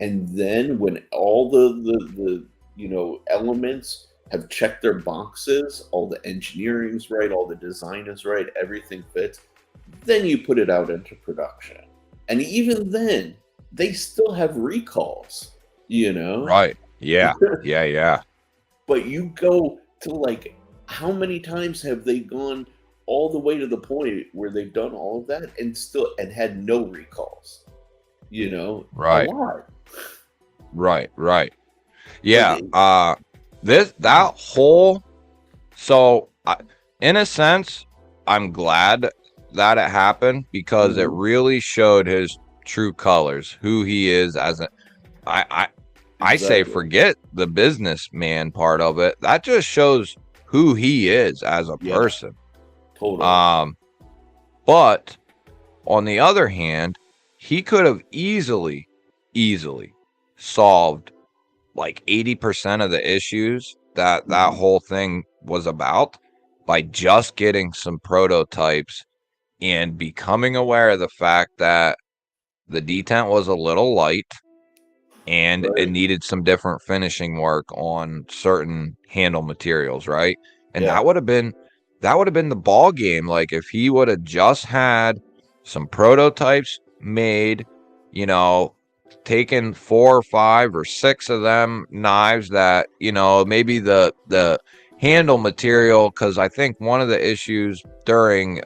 and then when all the elements have checked their boxes, all the engineering's right, all the design is right, everything fits, then you put it out into production. And even then, they still have recalls, Right. Yeah. Yeah. Yeah. but you go to like, how many times have they gone all the way to the point where they've done all of that and had no recalls? A Right. lot. Right. Right. But Yeah. That whole, so in a sense, I'm glad that it happened because it Mhm. really showed his true colors, who he is as a, I say Exactly. forget the businessman part of it. That just shows who he is as a Yeah, person. totally. Um, But on the other hand, he could have easily solved like 80% of the issues that that Mhm. whole thing was about by just getting some prototypes and becoming aware of the fact that the detent was a little light and it Right. needed some different finishing work on certain handle materials, right? And Yeah. that would have been the ball game. Like if he would have just had some prototypes made, you know, taken 4 or 5 or 6 of them knives that, maybe the handle material, because I think one of the issues during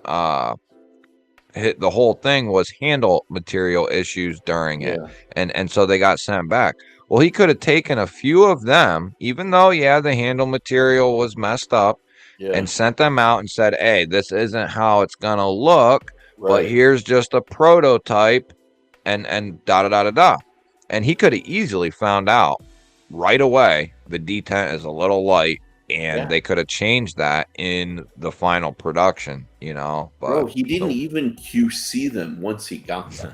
the whole thing was handle material issues during it, Yeah. and so they got sent back. Well, he could have taken a few of them, even though the handle material was messed up, Yeah. and sent them out and said, hey, this isn't how it's gonna look, but Right. here's just a prototype, and da da da da da. And he could have easily found out right away the detent is a little light, and Yeah. they could have changed that in the final production, Bro, but he didn't the even QC them once he got them.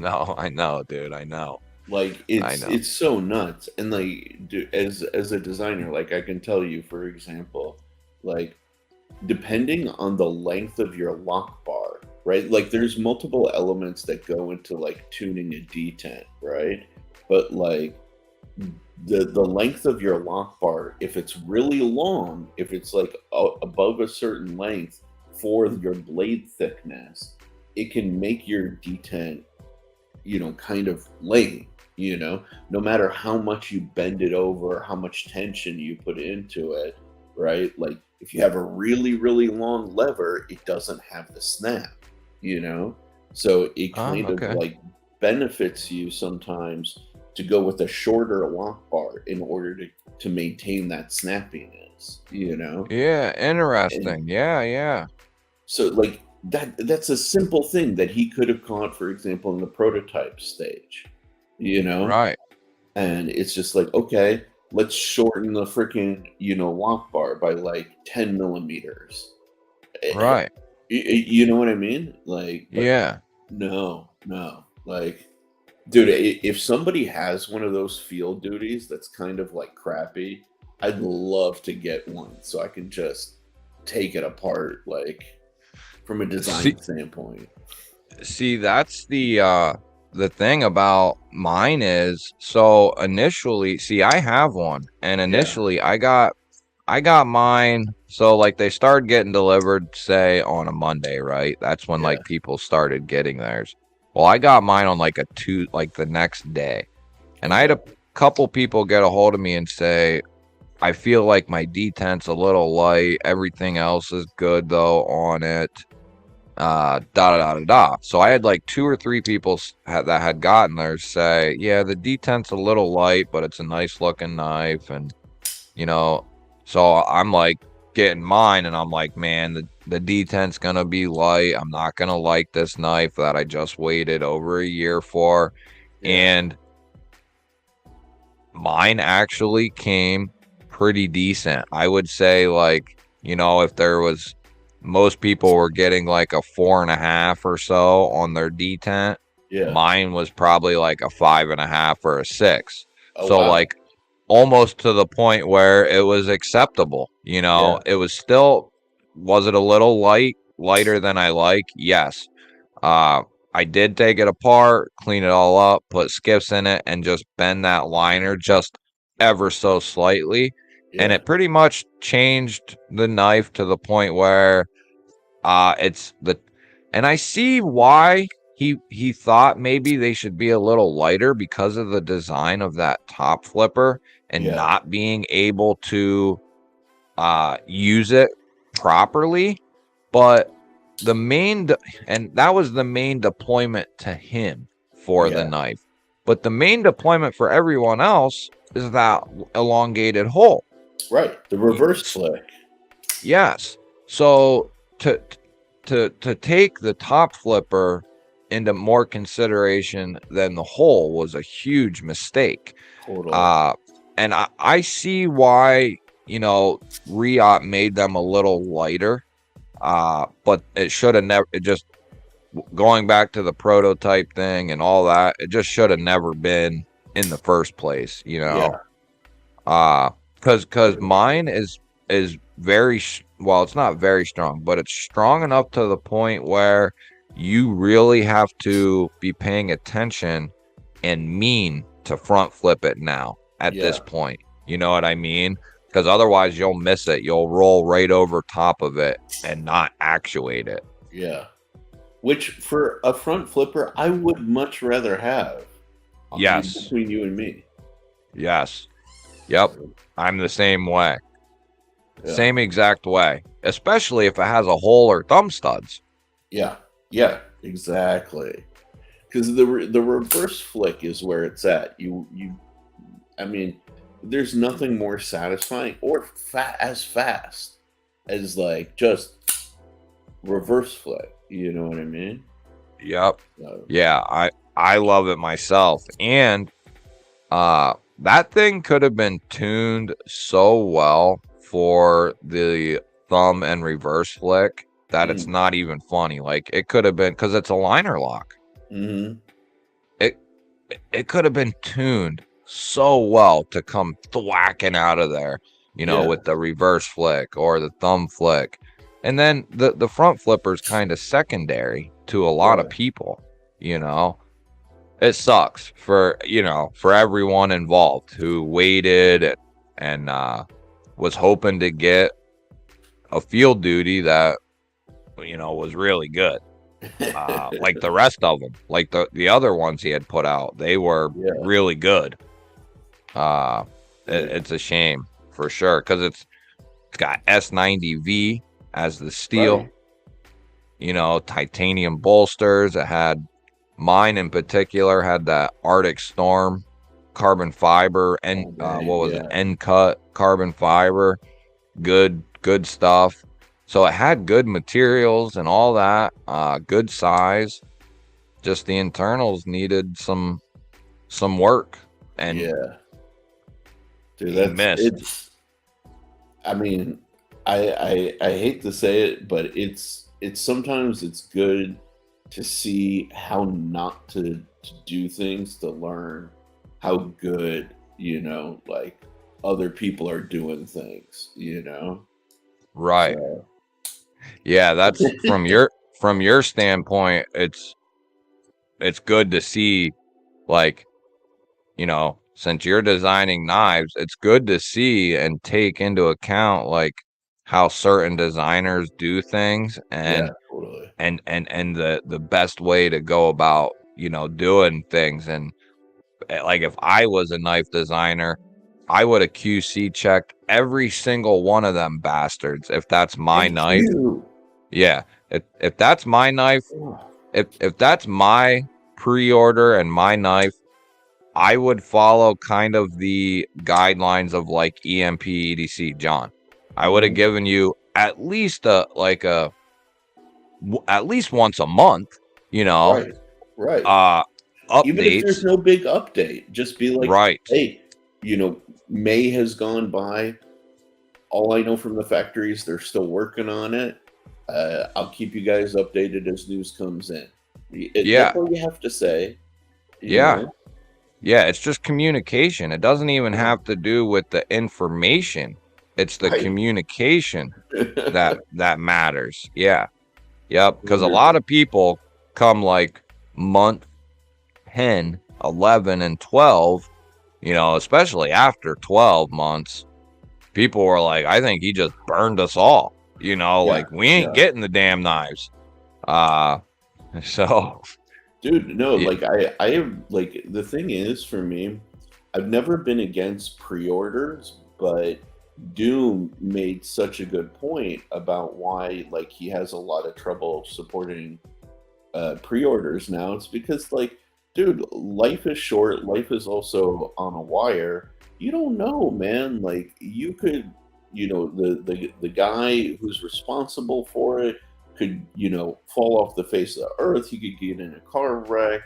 no, I know, dude. I know. Like I it's know. it's so nuts. And like as a designer, like I can tell you, for example, like depending on the length of your lock bar, right? Like there's multiple elements that go into like tuning a detent, right? But like the length of your lock bar, if it's really long, if it's like above a certain length for your blade thickness, it can make your detent, kind of lame, no matter how much you bend it over, how much tension you put into it, right? Like if you have a really, really long lever, it doesn't have the snap, you know? So it Oh, kind of okay. like benefits you sometimes to go with a shorter lock bar in order to maintain that snappiness, Yeah, And interesting. Yeah, yeah. so like that's a simple thing that he could have caught, for example, in the prototype stage, you know? Right, And it's just like, okay, let's shorten the freaking, lock bar by like 10 millimeters. right. You know what I mean? Like, but Yeah. no, no. Like, dude, if somebody has one of those field duties that's kind of like crappy, I'd love to get one so I can just take it apart, like from a design See, standpoint. that's the thing about mine is, so initially, see, I have one, and Yeah, initially I got mine. So like they started getting delivered, say on a Monday, right? That's when yeah, like people started getting theirs. Well, I got mine on like the next day. And I had okay, a couple people get a hold of me and say, I feel like my detent's a little light. Everything else is good though on it. Da da da da da. So I had like 2 or 3 people that had gotten theirs say, yeah, the detent's a little light, but it's a nice looking knife. And, you know, so I'm like getting mine and I'm like, man, the detent's gonna be light. I'm not gonna like this knife that I just waited over a year for. yeah, And mine actually came pretty decent. I would say, like, if there was, most people were getting like a 4.5 or so on their detent. yeah. Mine was probably like a 5.5 or a 6. Oh So wow, like almost to the point where it was acceptable. yeah, It was still, was it a little lighter than I like? Yes. Uh, I did take it apart, clean it all up, put skips in it, and just bend that liner just ever so slightly. And yeah, it pretty much changed the knife to the point where it's the, and I see why he thought maybe they should be a little lighter because of the design of that top flipper and yeah, not being able to use it properly. But and that was the main deployment to him for the yeah. knife. But the main deployment for everyone else is that elongated hole. Right, the Y- reverse s- click. Yes. So to take the top flipper into more consideration than the hole was a huge mistake. Totally. Uh, and I see why, Riot made them a little lighter. But it should have never. It just going back to the prototype thing and all that. It just should have never been in the first place. You know, Yeah. because mine is very well. It's not very strong, but it's strong enough to the point where you really have to be paying attention and mean to front flip it now at this Yeah. point. You know what I mean? Because otherwise you'll miss it. You'll roll right over top of it and not actuate it. Yeah. Which for a front flipper, I would much rather have. I mean, Yes. between you and me. Yes. Yep. I'm the same way. Yeah. Same exact way. Especially if it has a hole or thumb studs. Yeah. Yeah. Exactly. Because the reverse flick is where it's at. I mean, there's nothing more satisfying or as fast as like just reverse flick. You know what I mean? Yep. So, Yeah, I love it myself. And that thing could have been tuned so well for the thumb and reverse flick that it's not even funny. Like it could have been, because it's a liner lock. mm-hmm. It could have been tuned so well to come thwacking out of there, you know, Yeah. with the reverse flick or the thumb flick. And then the front flipper's kind of secondary to a lot of Right. people, you know. It sucks for, you know, for everyone involved who waited and was hoping to get a field duty that, you know, was really good. Like the rest of them, like the other ones he had put out, they were Yeah. really good. It's a shame for sure, because it's got S90V as the steel, Right. you know, titanium bolsters. It had, mine in particular had that Arctic Storm carbon fiber and what was it, end cut carbon fiber, good stuff. So it had good materials and all that, good size. Just the internals needed some work, and Yeah. Dude, he missed. it's. I mean, I hate to say it, but it's sometimes it's good to see how not to do things to learn how good, like other people are doing things, Right. So Yeah, that's from your standpoint, it's good to see, like, you know, since you're designing knives, it's good to see and take into account like how certain designers do things, yeah, and totally. and the best way to go about, you know, doing things. And like if I was a knife designer, I would have QC checked every single one of them bastards if that's my Thank knife. you. Yeah, if that's my knife, Oh, if that's my pre-order and my knife, I would follow kind of the guidelines of like EMP EDC John. I would have given you at least at least once a month, you know, right, right. Even if there's updates. no big update, just be like, Right. hey, May has gone by. All I know from the factory is they're still working on it. I'll keep you guys updated as news comes in. Yeah. That's all you have to say. Yeah. Yeah, it's just communication. It doesn't even have to do with the information. It's the Right. communication that matters. Yeah. Yep. Because a lot of people come like month 10, 11, and 12, you know, especially after 12 months, people were like, I think he just burned us all. You know, like we ain't getting the damn knives. So dude, no, yeah. like I have, like, the thing is, for me, I've never been against pre-orders, but Doom made such a good point about why, like, he has a lot of trouble supporting pre-orders now. It's because, like, dude, life is short, life is also on a wire. You don't know, man. Like, you could, the guy who's responsible for it could, fall off the face of the earth. He could get in a car wreck,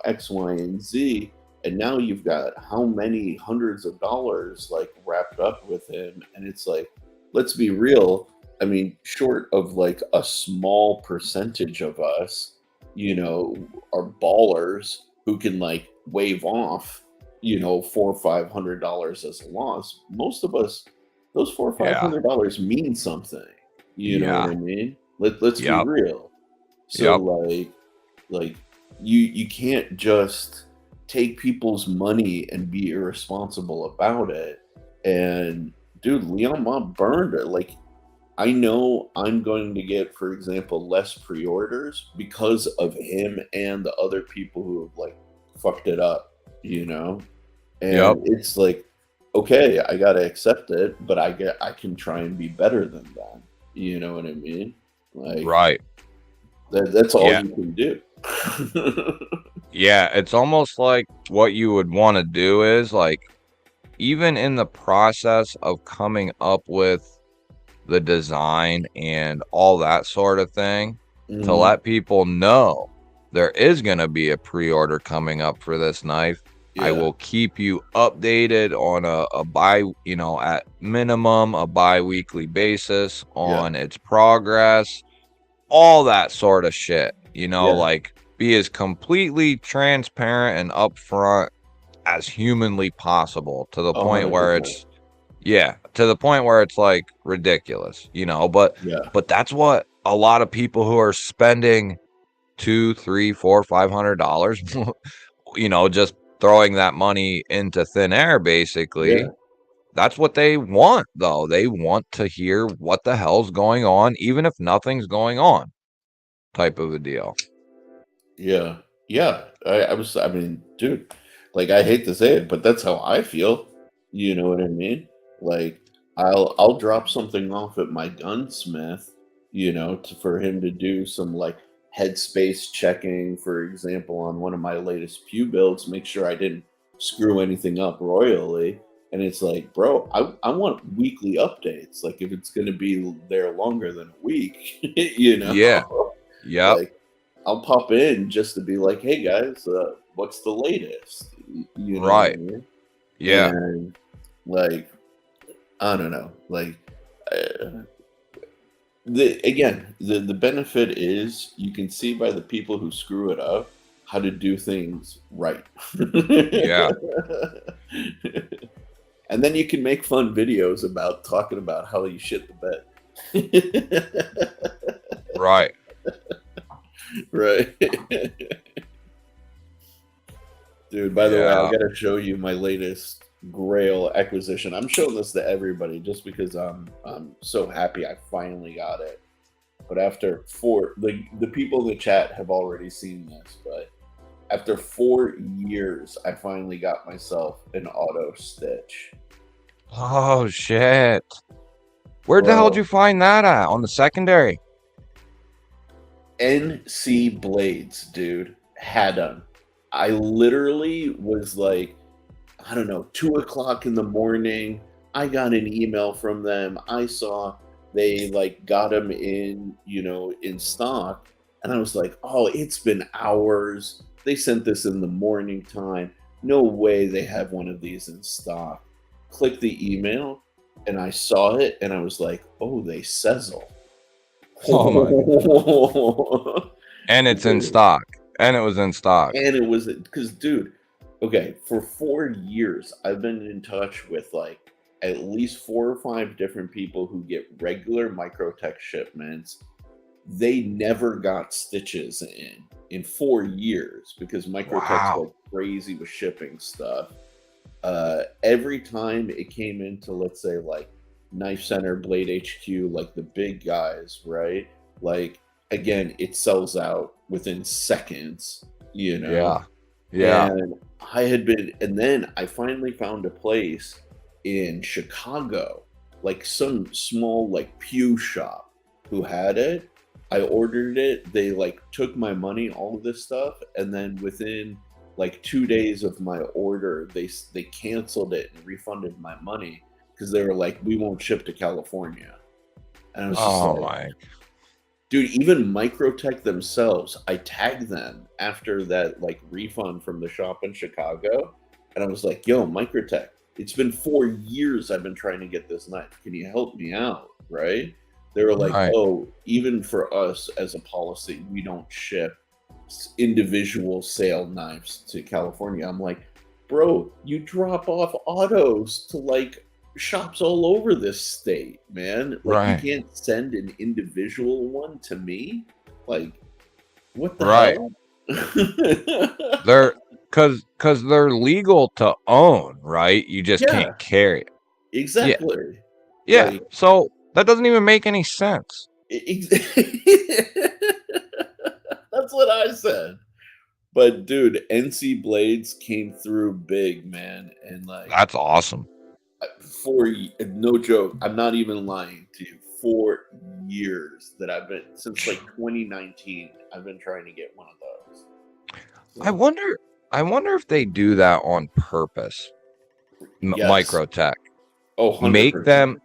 X, Y, and Z. And now you've got how many hundreds of dollars like wrapped up with him. And it's like, let's be real. I mean, short of like a small percentage of us, are ballers who can like wave off, $400 or $500 as a loss. Most of us, those four or five Yeah. hundred dollars mean something. You know what Yeah. I mean? Let's be Yep. real. So Yep. like you can't just take people's money and be irresponsible about it. And dude, Leon Mott burned it. Like I know I'm going to get, for example, less pre-orders because of him and the other people who have like fucked it up, you know? Yep. And it's like, okay, I gotta accept it, but I can try and be better than that. You know what I mean? Like Right. that's all Yeah. you can do. Yeah. It's almost like what you would want to do is like, even in the process of coming up with the design and all that sort of thing, to Mhm. let people know there is going to be a pre-order coming up for this knife. I Yeah. will keep you updated on at minimum, a bi-weekly basis Yeah. on its progress, all that sort of shit, Yeah. like be as completely transparent and upfront as humanly possible to the point where 100%. it's yeah, to the point where it's like ridiculous, but Yeah. but that's what a lot of people who are spending two, three, four, $500, just throwing that money into thin air, basically. Yeah. That's what they want, though. They want to hear what the hell's going on, even if nothing's going on, type of a deal. Yeah. Yeah. I mean, dude, like I hate to say it, but that's how I feel. You know what I mean? Like I'll drop something off at my gunsmith, for him to do some like headspace checking, for example, on one of my latest pew builds, make sure I didn't screw anything up royally. And it's like, bro, I want weekly updates. Like if it's gonna be there longer than a week, Yeah. Yep. like I'll pop in just to be like, "Hey guys, what's the latest?" You know what I Right. mean? Yeah. And like, I don't know, like, uh, the benefit is you can see by the people who screw it up how to do things right, Yeah. and then you can make fun videos about talking about how you shit the bed, Right. right? Dude, by the way, I Yeah. gotta show you my latest Grail acquisition. I'm showing this to everybody just because I'm so happy I finally got it. But after the people in the chat have already seen this, but after 4 years, I finally got myself an auto stitch. Oh, shit. Where the hell did Bro, you find that at? On the secondary? NC Blades, dude, had them. I literally was like, I don't know, 2 o'clock in the morning. I got an email from them. I saw they like got them in stock. And I was like, oh, it's been hours. They sent this in the morning time. No way they have one of these in stock. Click the email and I saw it and I was like, oh, they sizzle. Oh my god. And it's in Dude. stock. And it was in stock. And it was because, dude, okay, for 4 years, I've been in touch with like at least 4 or 5 different people who get regular Microtech shipments. They never got stitches in 4 years because Microtech's Wow. like crazy with shipping stuff. Every time it came into, let's say, like Knife Center, Blade HQ, like the big guys, right? Like, again, it sells out within seconds, you know? Yeah. Yeah. And and then I finally found a place in Chicago, like some small, like, pew shop who had it. I ordered it. They like took my money, all of this stuff, and then within like 2 days of my order, they canceled it and refunded my money because they were like, "We won't ship to California." And I was just Oh like, my. dude, even Microtech themselves, I tagged them after that like refund from the shop in Chicago, and I was like, "Yo, Microtech, it's been 4 years I've been trying to get this knife. Can you help me out?" Right? They were like, Right. "Oh, even for us as a policy, we don't ship individual sale knives to California." I'm like, "Bro, you drop off autos to like shops all over this state, man. Like you Right. can't send an individual one to me? Like what the Right. hell?" They're cause they're legal to own, right? You just can't Yeah, carry it. Yeah. exactly. Yeah. Like So that doesn't even make any sense. that's what I said. But dude, NC Blades came through big, man, and like That's awesome. no joke, I'm not even lying to you. 4 years that I've been since like 2019, I've been trying to get one of those. I So wonder I wonder if they do that on purpose. yes, Microtech. oh, Make 100%. them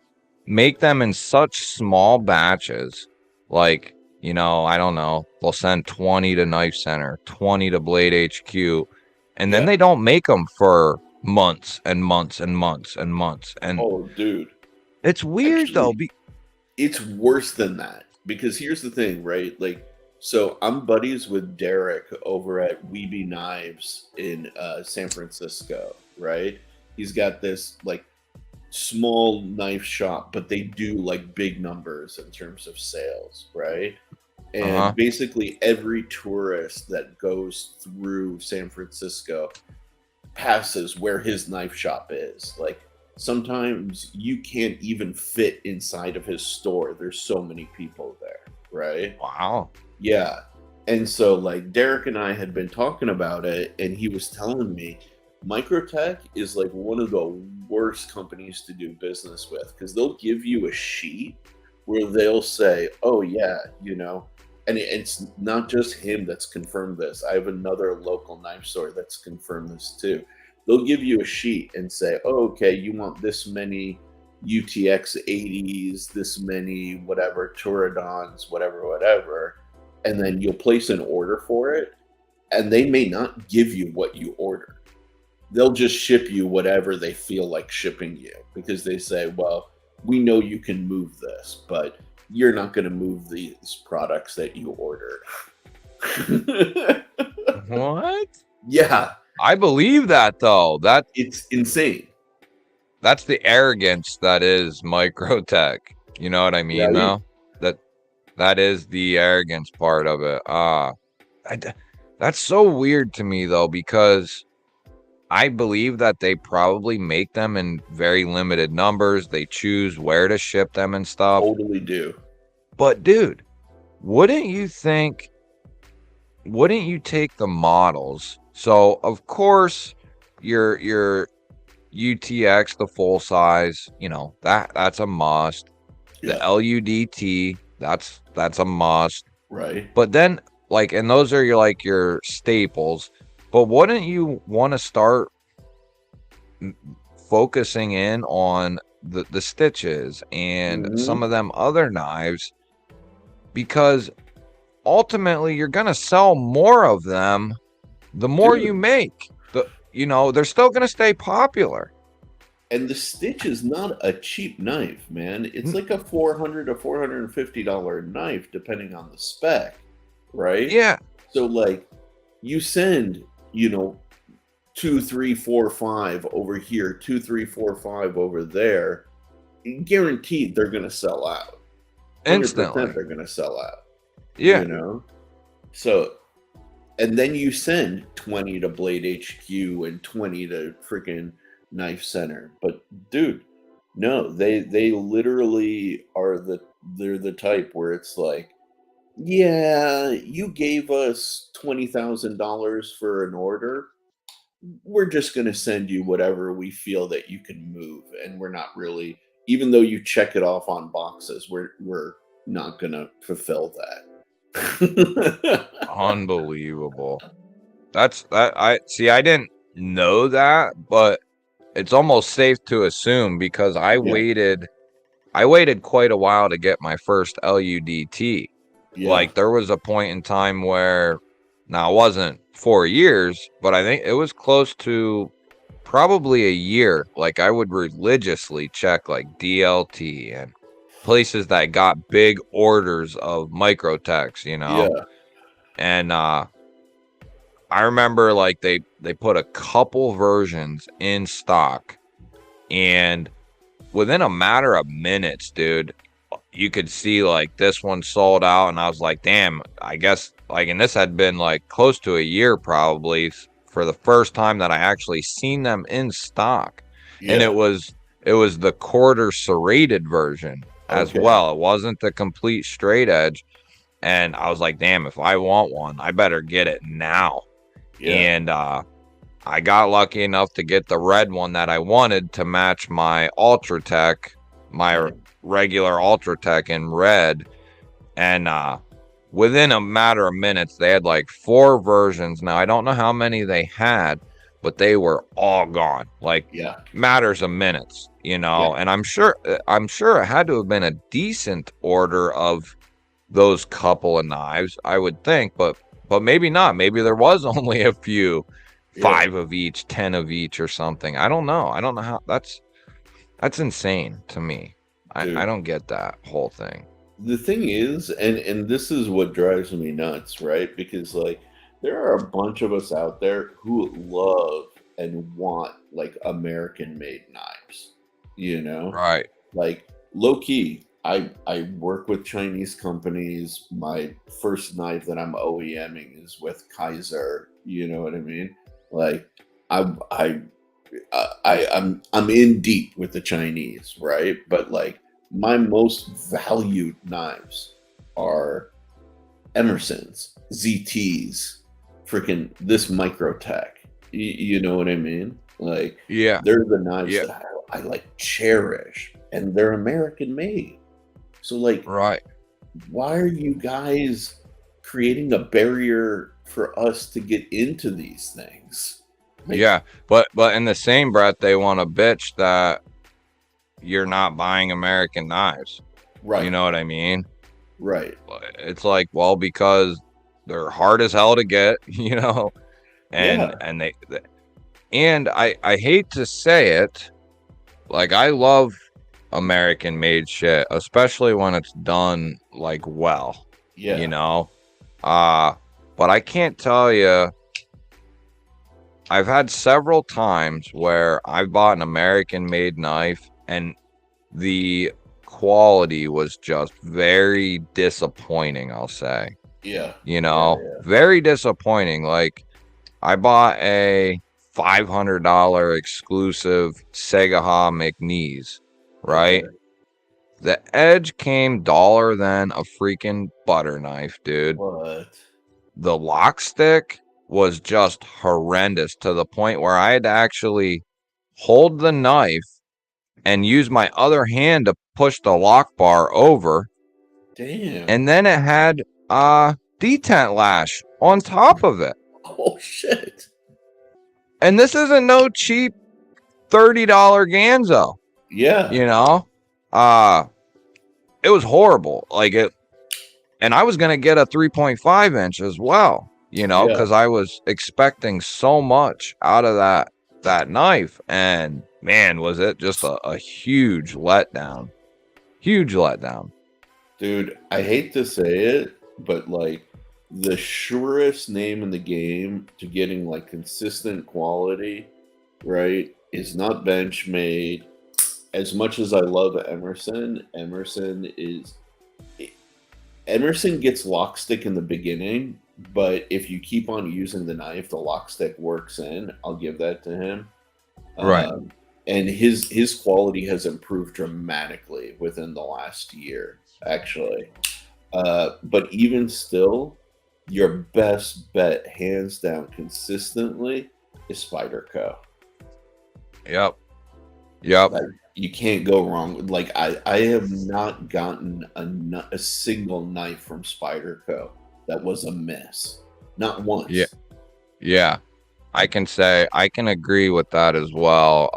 make them in such small batches. Like, I don't know. They'll send 20 to Knife Center, 20 to Blade HQ, and then Yeah. they don't make them for months and months and months and months. And Oh, dude. it's weird though. Actually, it's worse than that because here's the thing, right? Like, so I'm buddies with Derek over at Weeby Knives in San Francisco, right? He's got this like small knife shop, but they do like big numbers in terms of sales, right? Uh-huh. And basically every tourist that goes through San Francisco passes where his knife shop is. Like sometimes you can't even fit inside of his store. There's so many people there, right? Wow. Yeah. And so like Derek and I had been talking about it and he was telling me Microtech is like one of the worst companies to do business with because they'll give you a sheet where they'll say, "Oh yeah, and it's not just him that's confirmed this. I have another local knife store that's confirmed this too. They'll give you a sheet and say, "Oh, okay, you want this many UTX 80s, this many whatever Turadons, whatever, whatever," and then you'll place an order for it, and they may not give you what you order. They'll just ship you whatever they feel like shipping you because they say, "Well, we know you can move this, but you're not going to move these products that you ordered." What? Yeah, I believe that though. it's insane, That's the arrogance that is Microtech. You know what I mean right? though? That that is the arrogance part of it. I d That's so weird to me though, because I believe that they probably make them in very limited numbers. They choose where to ship them and stuff. Totally do. But dude, wouldn't you think, wouldn't you take the models? So of course your UTX, the full size, that's a must. The Yeah, LUDT, that's a must. right. But then and those are your staples. But wouldn't you want to start focusing in on the stitches and some Hmm. of them other knives, because ultimately you're going to sell more of them the more you Dude, make. They're still going to stay popular. and the stitch is not a cheap knife, man. It's N- like a $400 to $450 knife, depending on the spec, right? Yeah, So, like, you send, you know, 2, 3, 4, 5 over here, 2, 3, 4, 5 over there. Guaranteed they're going to sell out. 100% instantly. they're going to sell out, Yeah. you know? So, and then you send 20 to Blade HQ and 20 to freaking Knife Center. But dude, no, they literally they're the type where it's like, yeah, you gave us $20,000 for an order. We're just going to send you whatever we feel that you can move, and we're not really, even though you check it off on boxes, we're not going to fulfill that. Unbelievable. That's that I see. I didn't know that, but it's almost safe to assume, because Yeah, I waited quite a while to get my first LUDT. yeah. Like there was a point in time where, now it wasn't 4 years, but I think it was close to probably a year. Like I would religiously check like DLT and places that got big orders of microtechs, you know. Yeah. And I remember like they put a couple versions in stock, and within a matter of minutes, dude, you could see like this one sold out, and I was like, damn, I guess like, and this had been like close to a year probably for the first time that I actually seen them in stock. And Yeah. it was the quarter serrated version as Okay. well. It wasn't the complete straight edge. And I was like, damn, if I want one, I better get it now. Yeah. And I got lucky enough to get the red one that I wanted to match my Ultratech, my regular Ultratech in red. And within a matter of minutes, they had like 4 versions. Now, I don't know how many they had, but they were all gone. Like, Yeah. matters of minutes, you know. Yeah. And I'm sure it had to have been a decent order of those couple of knives, I would think, but maybe not. Maybe there was only a few, 5 of each, 10 of each, or something. I don't know. I don't know how. That's insane to me. I Dude, don't get that whole thing. the thing is, and this is what drives me nuts, right? Because like there are a bunch of us out there who love and want like American made knives, you know? Right. Like low key, I work with Chinese companies. My first knife that I'm OEMing is with Kaiser, you know what I mean? Like I I I'm in deep with the Chinese, right? But like my most valued knives are Emerson's, ZT's, freaking this Microtech. You know what I mean? Like Yeah. they're the knives Yeah. that I like cherish, and they're American made. So like, Right. why are you guys creating a barrier for us to get into these things? Like, Yeah. But in the same breath, they want to bitch that you're not buying American knives. You right, know what I mean? right, It's like, well, because they're hard as hell to get, you know, and yeah, and I hate to say it, like I love American made shit, especially when it's done like well, you yeah, know. Uh but I can't tell you, I've had several times where I've bought an American made knife and the quality was just very disappointing, I'll say. yeah, You yeah, know, yeah. very disappointing. Like I bought a $500 exclusive Segaha McNeese, right? Okay. The edge came duller than a freaking butter knife, dude. What? The lock stick was just horrendous to the point where I had to actually hold the knife and use my other hand to push the lock bar over. Damn. And then it had a detent lash on top of it. Oh shit. And this isn't no cheap $30 Ganzo, Yeah, you know? It was horrible. Like it, and I was going to get a 3.5 inch as well, you know, yeah. because I was expecting so much out of that knife. And man, was it just a huge letdown. Huge letdown. Dude, I hate to say it, but like the surest name in the game to getting like consistent quality, right, is not Benchmade. As much as I love Emerson gets lock stick in the beginning, but if you keep on using the knife, the lock stick works in. I'll give that to him. Right. And his quality has improved dramatically within the last year, actually. But even still, your best bet, hands down, consistently, is Spyderco. Yep. Yep. Like you can't go wrong. Like I have not gotten a single knife from Spyderco that was a miss, not Yeah. once. Yeah. I can say I can agree with that as well.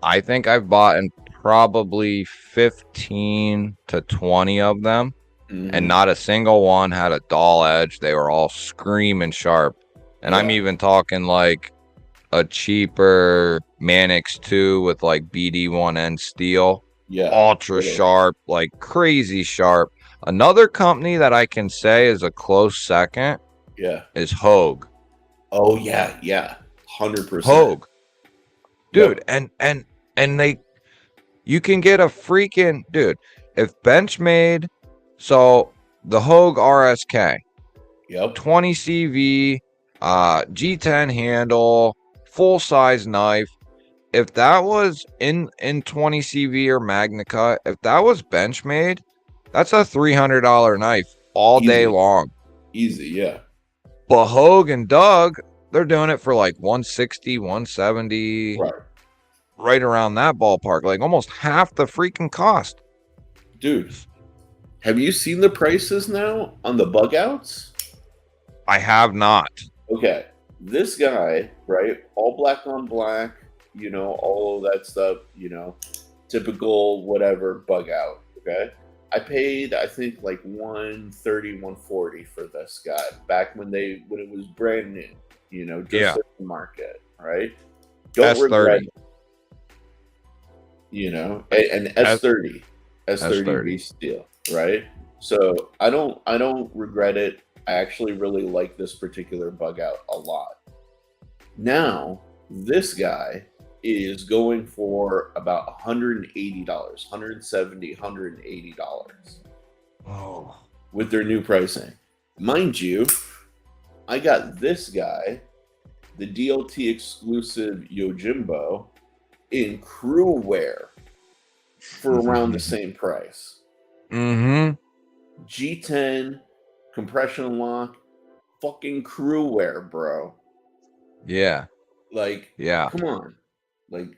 I think I've bought in probably 15 to 20 of them, and Hmm. not a single one had a dull edge. They were all screaming sharp. And I'm Yeah, even talking like a cheaper Manix 2 with like BD1N steel. Yeah, Ultra totally. sharp, like crazy sharp. Another company that I can say is a close second Yeah. is Hogue. Oh yeah, yeah, 100%. Hogue, dude, Yep, and they you can get a freaking dude if Benchmade. So the Hogue RSK yep. 20 CV, G10 handle, full size knife. If that was in 20 CV or Magna Cut, if that was Benchmade, that's a $300 knife all day Easy, long. easy. Yeah, But Hogue and Doug, they're doing it for like 160, 170, right, right around that ballpark, like almost half the freaking cost. dude. Have you seen the prices now on the bug outs? I have not. Okay, this guy, right? All black on black, all of that stuff, typical whatever bug out. Okay, I paid, I think, like 130, 140 for this guy back when it was brand new, just Yeah, at the market, right? Don't regret S30. it, and S S30, S30V S30. steel, right? So I don't regret it. I actually really like this particular bug out a lot. Now, this guy is going for about $180, 170, $180 Oh. with their new pricing. Mind you, I got this guy, the DLT exclusive Yojimbo, in crew wear for around the same price. Mm-hmm. G10 compression lock, fucking crew wear, bro. Yeah. Like, Yeah. come on. Like,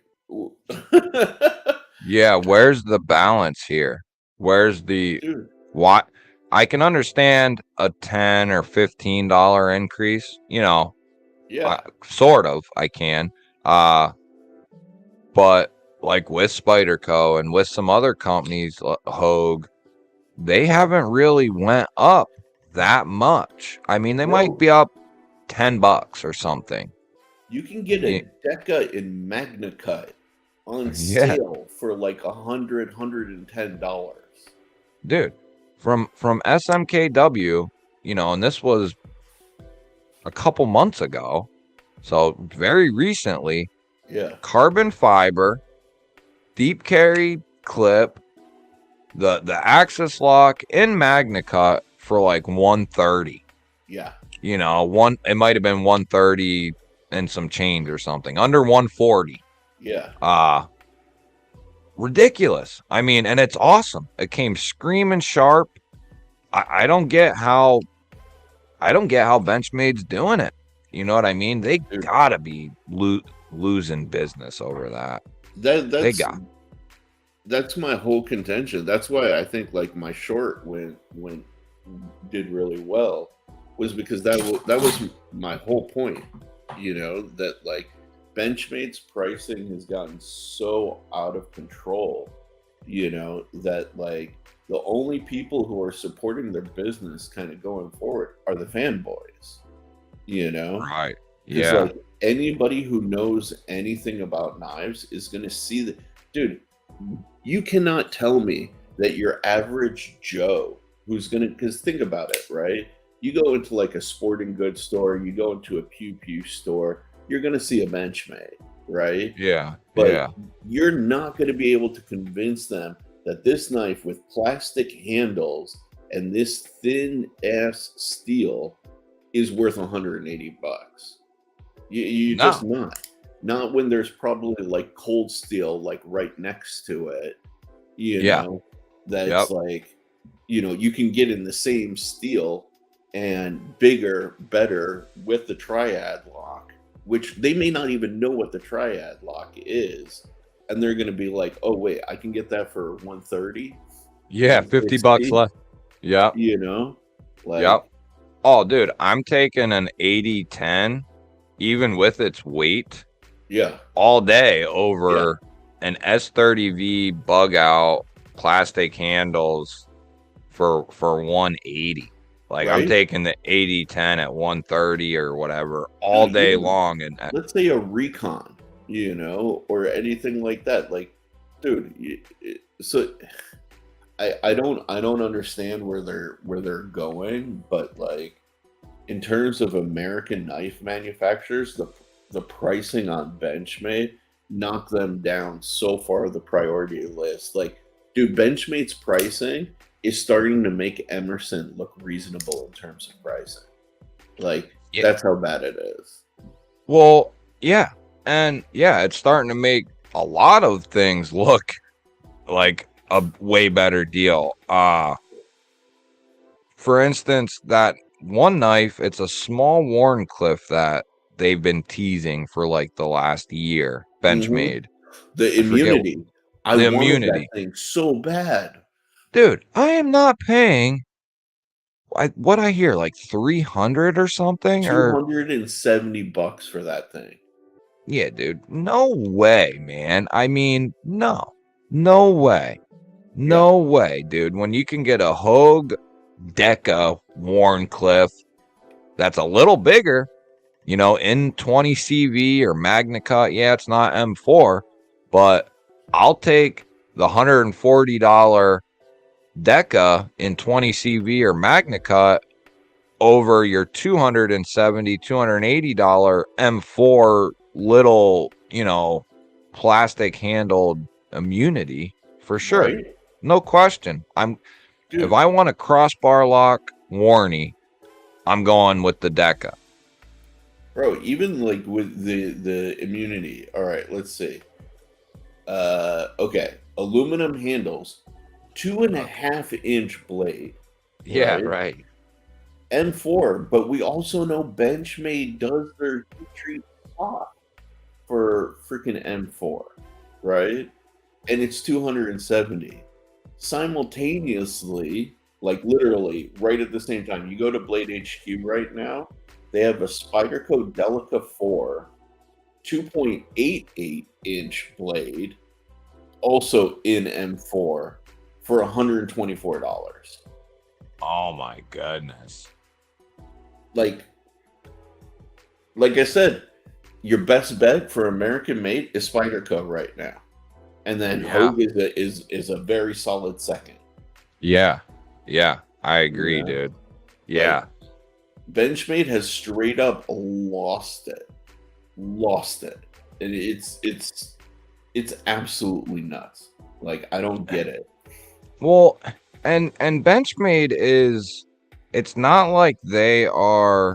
Yeah. Where's the balance here? Where's the dude, what? I can understand a $10 or $15 increase, yeah, sort of, I can. Uh, but like with Spyderco and with some other companies, Hogue, they haven't really went up that much. I mean, they might bro. be up $10 or something. You can get Y- a Deca in Magna Cut on Yeah, sale for like $110. dude. From SMKW, and this was a couple months ago, so very recently. Yeah, Carbon fiber, deep carry clip, the axis lock in Magna Cut for like 130. yeah, One it might have been 130 and some change or something. Under 140. yeah. Uh ridiculous. I mean, and it's awesome. It came screaming sharp. I don't get how Benchmade's doing it. You know what I mean? They Dude, gotta be losing business over that. that They that's got that's my whole contention. That's why I think like my short went did really well, was because that was my whole point. That like Benchmade's pricing has gotten so out of control. That like the only people who are supporting their business kind of going forward are the fanboys. You know, right. because Yeah. like anybody who knows anything about knives is going to see that, dude. You cannot tell me that your average Joe who's going to, because think about it, right? You go into like a sporting goods store, you go into a Pew Pew store, you're going to see a Benchmade, right? Yeah. But Yeah. you're not going to be able to convince them that this knife with plastic handles and this thin ass steel is worth 180 bucks. You just No. not when there's probably like cold steel like right next to it, Yeah. that's Yep. like, you can get in the same steel and bigger, better with the triad lock, which they may not even know what the triad lock is. And they're going to be like, oh, wait, I can get that for 130, Yeah. 50 bucks 160, left. Yep. like, Yep. Oh, dude, I'm taking an 8010, even with its weight, yeah, all day yeah, over an S30V bug out plastic handles for 180. Like I'm right? taking the 8010 at 130 or whatever all Dude, day even long, and let's say a recon, or anything like that. Like, dude, so I don't understand where they're going, but like in terms of American knife manufacturers, the pricing on Benchmade knocked them down so far the priority list. Like, dude, Benchmade's pricing is starting to make Emerson look reasonable in terms of pricing. Like, yeah, that's how bad it is. well, yeah, and yeah, it's starting to make a lot of things look like a way better deal. For instance, that one knife, it's a small Warncliffe that they've been teasing for like the last year, Hmm. Benchmade. The I forget immunity. I the wanted that immunity. thing so bad. Dude, I am not paying what I hear, like 300 or something, or 270 bucks for that thing. yeah, dude. No way, man. I mean, no. No way. Yeah. No way, dude. When you can get a Hogue Deca Warncliffe that's a little bigger, in 20 CV or Magna Cut. Yeah, it's not M4, but I'll take the $140 Deca in 20 CV or Magna Cut over your $280 M4 little, plastic handled immunity for sure. Right? No question. If Dude, I want a crossbar lock Warney, I'm going with the Deca. bro, even like with the immunity. All right, let's see. Okay, aluminum handles, two and a Okay. half inch blade, Yeah, right? right. M4, but we also know Benchmade does their heat treat soft for freaking M4, right? And it's 270. Simultaneously, like literally right at the same time, you go to Blade HQ right now, they have a Spyderco Delica 4 2.88-inch blade, also in M4 for $124. Oh my goodness. Like like I said, your best bet for American made is Spyderco right now. And then Yeah. Hogue is a very solid second. Yeah. Yeah. I You agree, know? dude. Like Yeah. Benchmade has straight up lost it. Lost it. And it's absolutely nuts. Like I don't get it. Well, and Benchmade is it's not like they are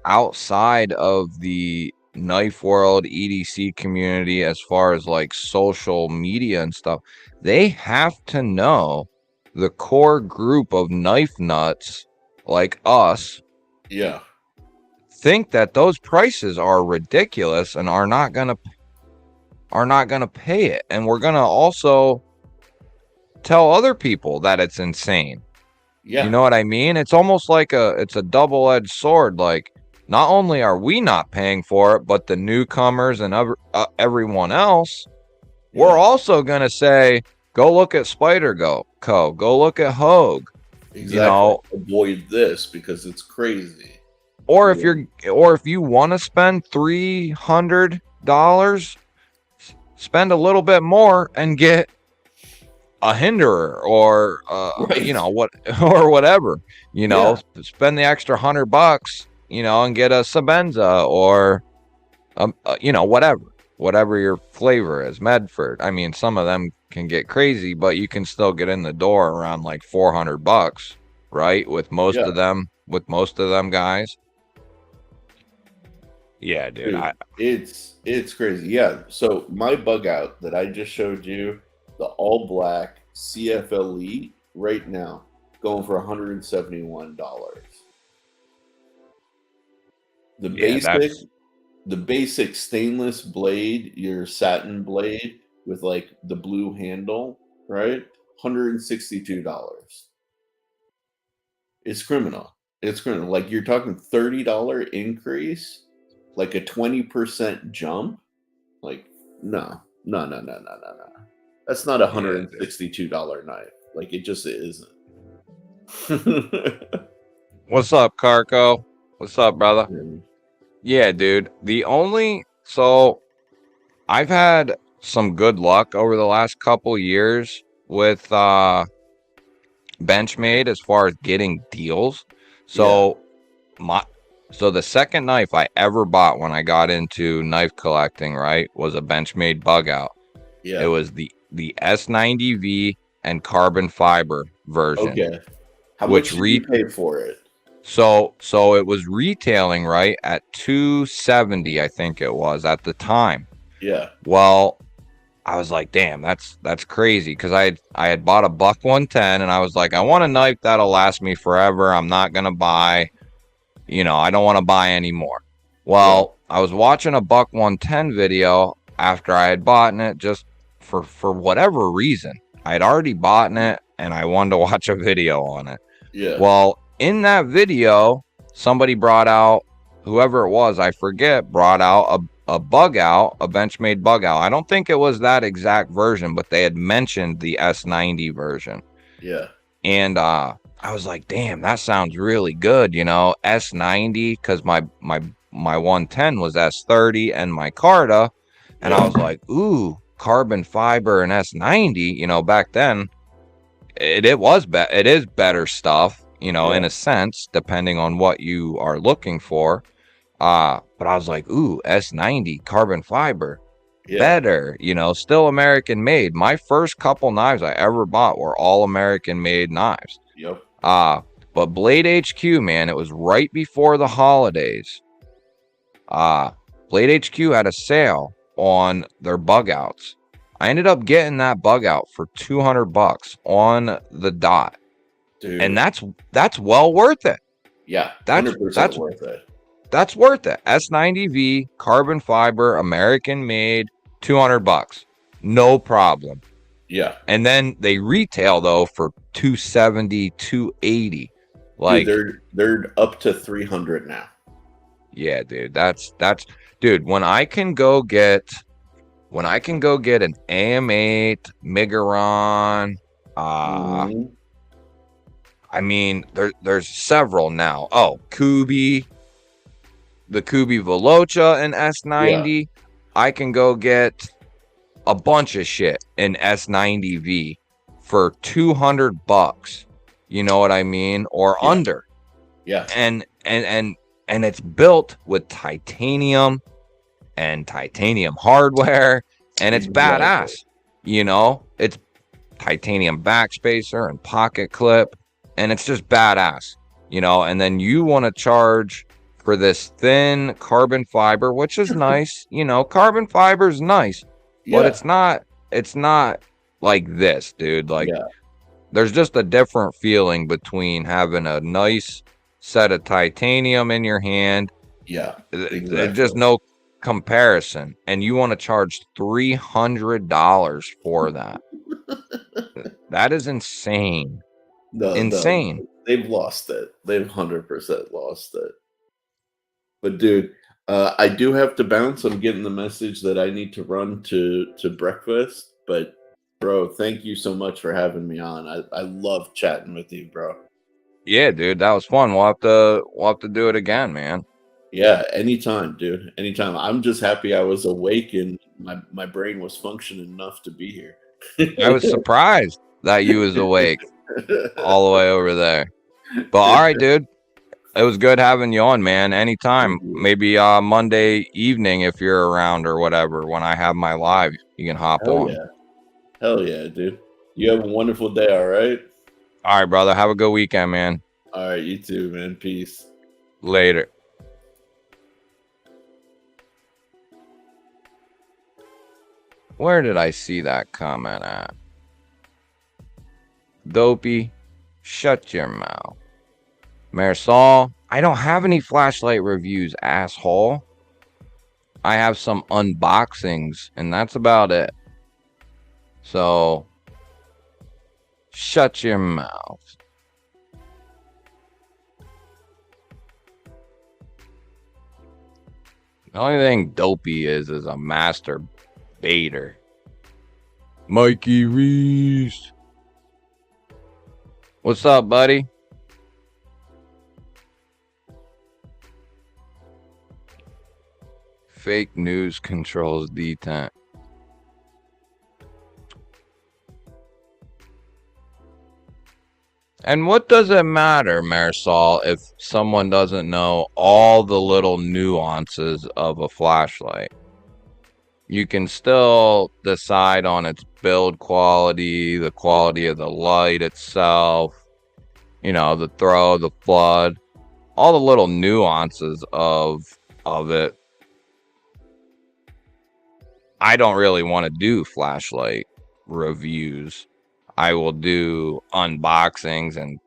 outside of the knife world EDC community as far as like social media and stuff. They have to know the core group of knife nuts like us Yeah. think that those prices are ridiculous and are not gonna pay it, and we're gonna also tell other people that it's insane. You Yeah. know what I mean? It's almost like it's a double-edged sword. Like, not only are we not paying for it, but the newcomers and everyone else, we're Yeah. also gonna say, go look at Go look at Hogue. You Exactly. know, Avoid this because it's crazy. or Yeah. if you want to spend $300, spend a little bit more and get a hinderer or Right. what or whatever, Yeah. spend the extra $100, and get a Sabenza or whatever your flavor is. Medford, I mean, some of them can get crazy, but you can still get in the door around like $400, right, with Yeah. most of them guys. Yeah, dude. Dude, it's crazy. Yeah. So my bug out that I just showed you, the all black CF Elite right now, going for $171. The Yeah, basic, that's the basic stainless blade, your satin blade with like the blue handle, right? $162. It's criminal. It's criminal. Like you're talking $30 increase, like a 20% jump. Like, no, no, no, no, no, no, no. That's not a yeah, dude. $162 knife. Like, it just isn't. What's up, Carco? What's up, brother? Yeah, dude. So I've had some good luck over the last couple years with Benchmade as far as getting deals. Yeah. So my so the second knife I ever bought when I got into knife collecting, right, was a Benchmade bug out. It Yeah. was the S90V and carbon fiber version, Okay. How which much did you pay for it? so it was retailing right at 270, I think it was at the time. Yeah. Well, I was like, damn, that's crazy, because I had bought a buck 110 and I was like, I want a knife that'll last me forever. I'm not gonna buy, I don't want to buy anymore. Yeah. Well, I was watching a buck 110 video after I had bought it, just for whatever reason. I had already bought it and I wanted to watch a video on it. Yeah. Well, in that video, somebody brought out, whoever it was, I forget, brought out a bug out, a Benchmade bug out. I don't think it was that exact version, but they had mentioned the S90 version. Yeah. And I was like, damn, that sounds really good, S90, because my 110 was S30 and my Carta. And I was like, ooh, carbon fiber and S90, back then it is better stuff, Yeah. in a sense, depending on what you are looking for. But I was like, ooh, S90 carbon fiber, Yeah. better, still American made. My first couple knives I ever bought were all American made knives. Yep. But Blade HQ, man, it was right before the holidays. Blade HQ had a sale on their bug outs. I ended up getting that bug out for $200 on the dot. Dude. And that's well worth it. Yeah. That's 100% worth it. That's worth it. S90V, carbon fiber, American made, $200. No problem. Yeah. And then they retail though for 270, 280. Like, dude, they're up to 300 now. Yeah, dude. That's dude, when I can go get an AM8 Migueron, I mean, there's several now. Oh, Kubi, the Kubi Veloce in S90. Yeah. I can go get a bunch of shit in S90V for $200. You know what I mean? Or under. Yeah. And it's built with titanium and titanium hardware, and it's badass. It's titanium backspacer and pocket clip, and it's just badass. And then you want to charge for this thin carbon fiber, which is nice. Carbon fiber is nice, but it's not like this, dude. Like, there's just a different feeling between having a nice set of titanium in your hand. Yeah, exactly. There's just no comparison, and you want to charge $300 for that. That is insane. Insane. No, they've lost it. They've 100% lost it. But dude, I do have to bounce. I'm getting the message that I need to run to breakfast. But bro, thank you so much for having me on. I love chatting with you, bro. Yeah, dude, that was fun. We'll have to do it again, man. Yeah, anytime, dude. Anytime. I'm just happy I was awake and my brain was functioning enough to be here. I was surprised that you was awake all the way over there. But all right, dude. It was good having you on, man. Anytime. Maybe Monday evening if you're around or whatever. When I have my live, you can hop on. Yeah. Hell yeah, dude. You have a wonderful day, all right? All right, brother. Have a good weekend, man. All right, you too, man. Peace. Later. Where did I see that comment at? Dopey, shut your mouth. Marisol, I don't have any flashlight reviews, asshole. I have some unboxings, and that's about it. So, shut your mouth. The only thing Dopey is a master baiter. Mikey Reese. What's up, buddy? Fake news controls detent. And what does it matter, Marisol, if someone doesn't know all the little nuances of a flashlight? You can still decide on its build quality, the quality of the light itself, the throw, the flood, all the little nuances of it. I don't really want to do flashlight reviews. I will do unboxings and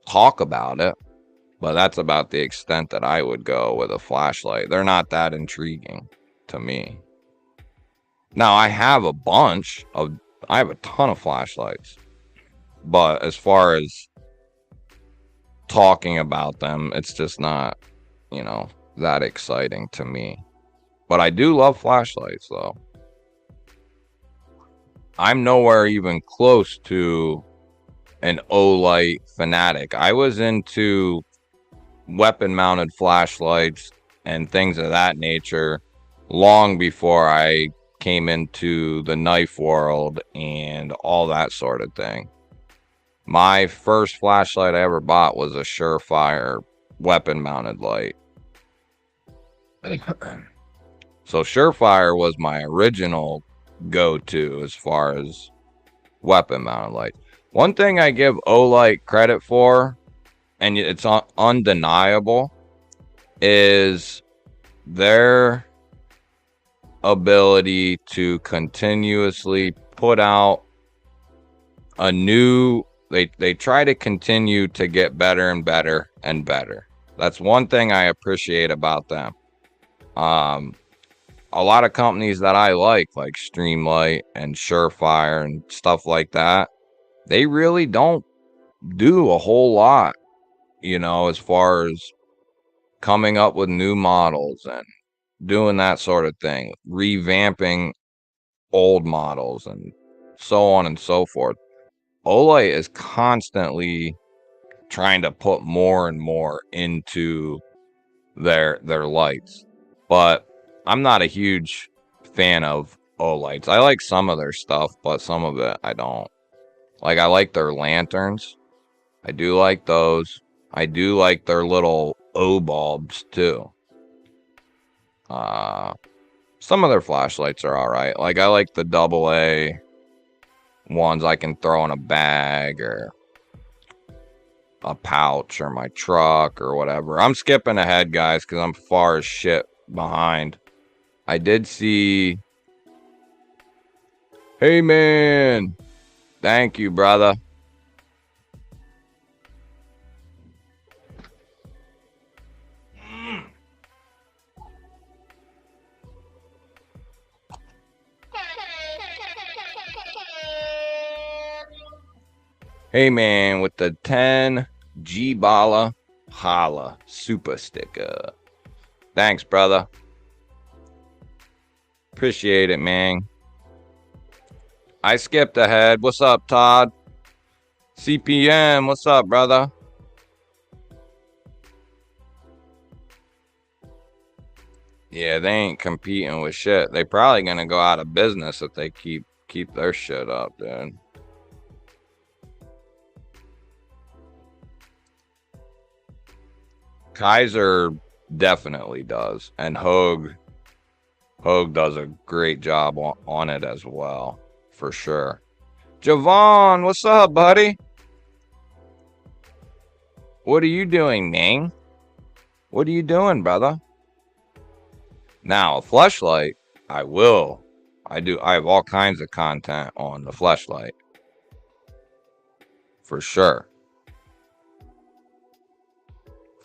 talk about it, but that's about the extent that I would go with a flashlight. They're not that intriguing to me. Now, I have a ton of flashlights, but as far as talking about them, it's just not, that exciting to me. But I do love flashlights, though. I'm nowhere even close to an Olight fanatic. I was into weapon-mounted flashlights and things of that nature long before I came into the knife world and all that sort of thing. My first flashlight I ever bought was a Surefire weapon-mounted light. So Surefire was my original go-to as far as weapon-mounted light. One thing I give Olight credit for, and it's undeniable, is their ability to continuously put out a new... They try to continue to get better and better and better. That's one thing I appreciate about them. A lot of companies that I like Streamlight and Surefire and stuff like that, they really don't do a whole lot, as far as coming up with new models and doing that sort of thing, revamping old models and so on and so forth. Olight is constantly trying to put more and more into their lights, but I'm not a huge fan of Olights. I like some of their stuff, but some of it I don't. I like their lanterns. I do like those. I do like their little O bulbs too. Some of their flashlights are all right. I like the AA ones I can throw in a bag or a pouch or my truck or whatever. I'm skipping ahead, guys, because I'm far as shit behind. I did see... Hey, man. Thank you, brother. Hey, man, with the 10 G-Bala Holla Super Sticker. Thanks, brother. Appreciate it, man. I skipped ahead. What's up, Todd? CPM, what's up, brother? Yeah, they ain't competing with shit. They probably gonna go out of business if they keep their shit up, dude. Kaiser definitely does, and Hogue does a great job on it as well, for sure. Javon, what's up, buddy? What are you doing, man? What are you doing, brother? Now, a fleshlight, I have all kinds of content on the fleshlight, for sure.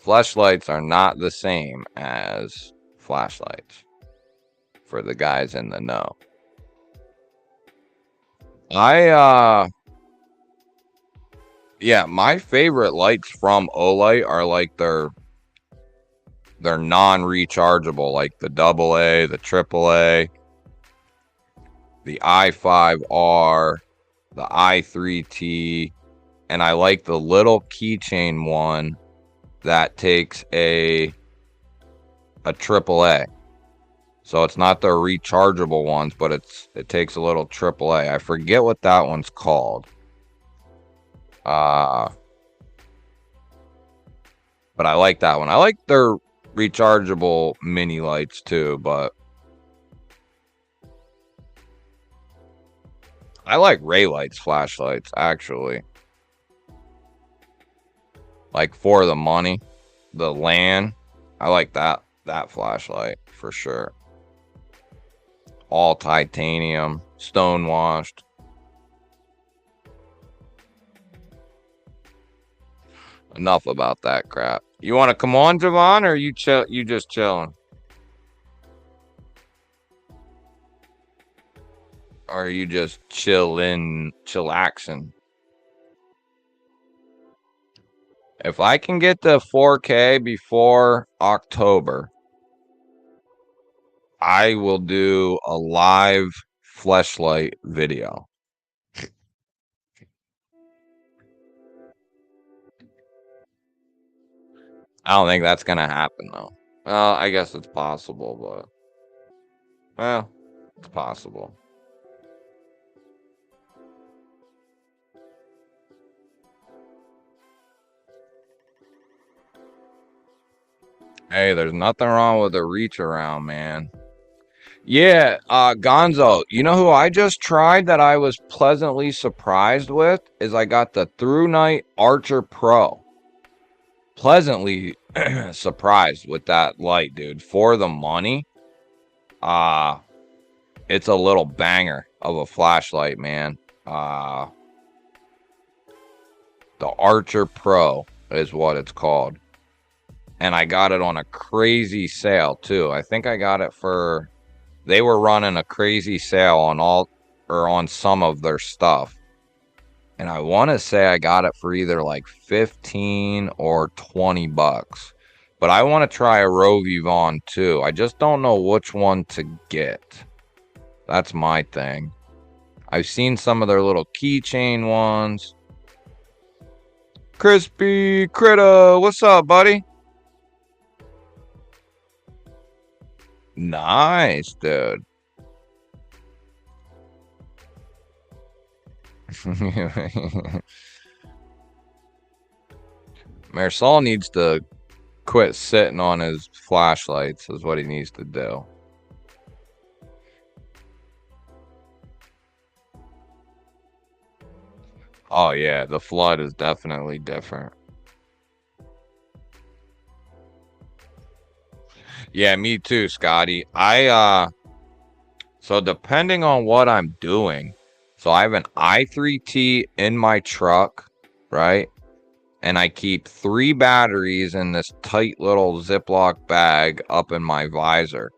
Fleshlights are not the same as flashlights, for the guys in the know. Yeah, my favorite lights from Olight are they're non-rechargeable, like the AA, the AAA, the i5R, the i3T, and I like the little keychain one that takes a a AAA. So it's not the rechargeable ones, but it takes a little AAA. I forget what that one's called. But I like that one. I like their rechargeable mini lights too, but I like Ray Lights flashlights actually. Like for the money, the LAN, I like that flashlight for sure. All titanium, stone washed. Enough about that crap. You want to come on, Javon, or you just chilling? Or are you just chillaxing? If I can get the 4K before October, I will do a live fleshlight video. I don't think that's gonna happen though. Well, I guess it's possible, but well, it's possible. Hey, there's nothing wrong with a reach around, man. Yeah, Gonzo, you know who I just tried that I was pleasantly surprised with? Is I got the Through Night Archer Pro. Pleasantly surprised with that light, dude. For the money, it's a little banger of a flashlight, man. The Archer Pro is what it's called. And I got it on a crazy sale too. I think I got it for, they were running a crazy sale on on some of their stuff. And I want to say I got it for either like 15 or 20 bucks. But I want to try a Rovivon too. I just don't know which one to get. That's my thing. I've seen some of their little keychain ones. Crispy Critta, what's up, buddy? Nice, dude. Marisol needs to quit sitting on his flashlights is what he needs to do. Oh yeah, the flood is definitely different. Yeah, me too, Scotty. So depending on what I'm doing, so I have an i3T in my truck, right? And I keep 3 batteries in this tight little Ziploc bag up in my visor.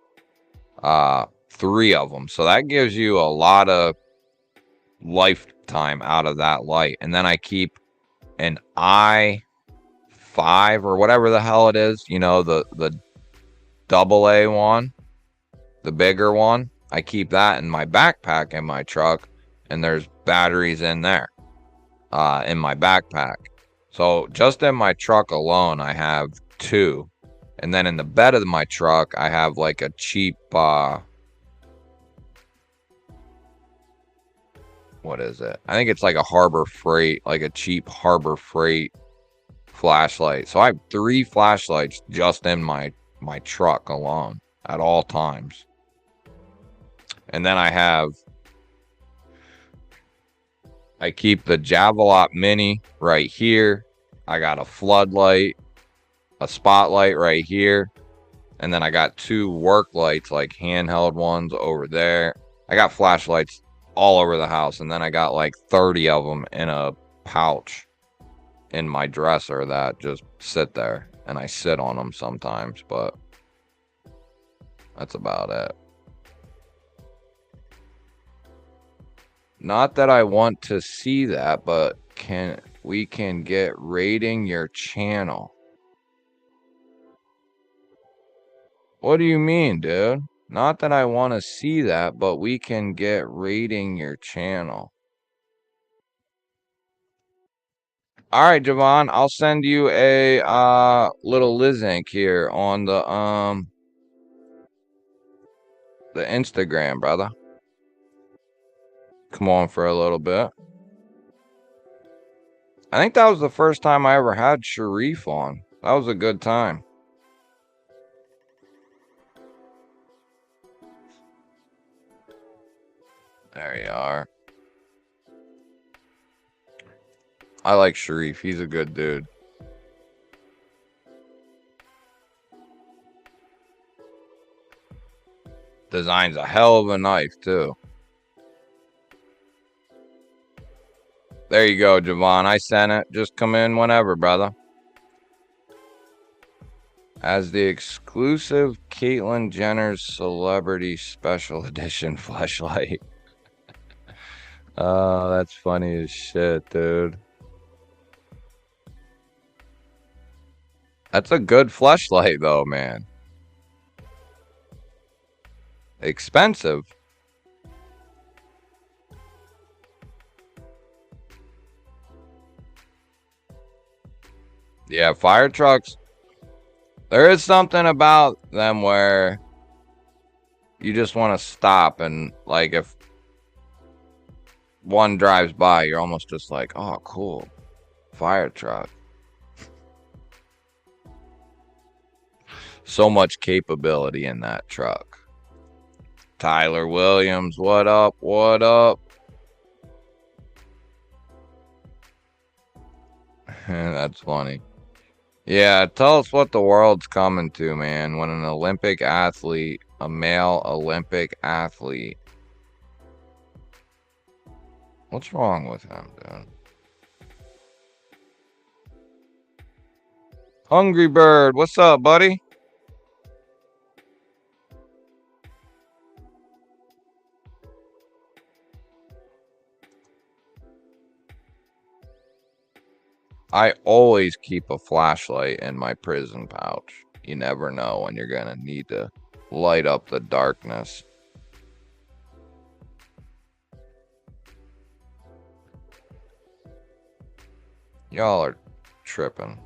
3 of them. So that gives you a lot of lifetime out of that light. And then I keep an i5 or whatever the hell it is, you know, the AA one, the bigger one. I keep that in my backpack in my truck, and there's batteries in there in my backpack. So just in my truck alone, I have 2. And then in the bed of my truck, I have like a cheap, what is it? I think it's like a Harbor Freight, like a cheap Harbor Freight flashlight. So I have 3 flashlights just in my truck alone at all times. And then I keep the Javelot Mini right here. I got a floodlight, a spotlight right here. And then I got 2 work lights, like handheld ones over there. I got flashlights all over the house. And then I got like 30 of them in a pouch in my dresser that just sit there. And I sit on them sometimes, but that's about it. Not that I want to see that, but we can get rating your channel. What do you mean, dude? Not that I want to see that, but we can get rating your channel. All right, Javon, I'll send you a little link here on the the Instagram, brother. Come on for a little bit. I think that was the first time I ever had Sharif on. That was a good time. There you are. I like Sharif. He's a good dude. Designs a hell of a knife, too. There you go, Javon. I sent it. Just come in whenever, brother. As the exclusive Caitlyn Jenner's Celebrity Special Edition fleshlight. Oh, that's funny as shit, dude. That's a good fleshlight, though, man. Expensive. Yeah, fire trucks. There is something about them where you just want to stop and, like, if one drives by, you're almost just like, oh, cool. Fire truck. So much capability in that truck. Tyler Williams, what up? What up? That's funny. Yeah, tell us what the world's coming to, man. When an Olympic athlete, a male Olympic athlete. What's wrong with him, dude? Hungry Bird, what's up, buddy? I always keep a flashlight in my prison pouch. You never know when you're going to need to light up the darkness. Y'all are tripping.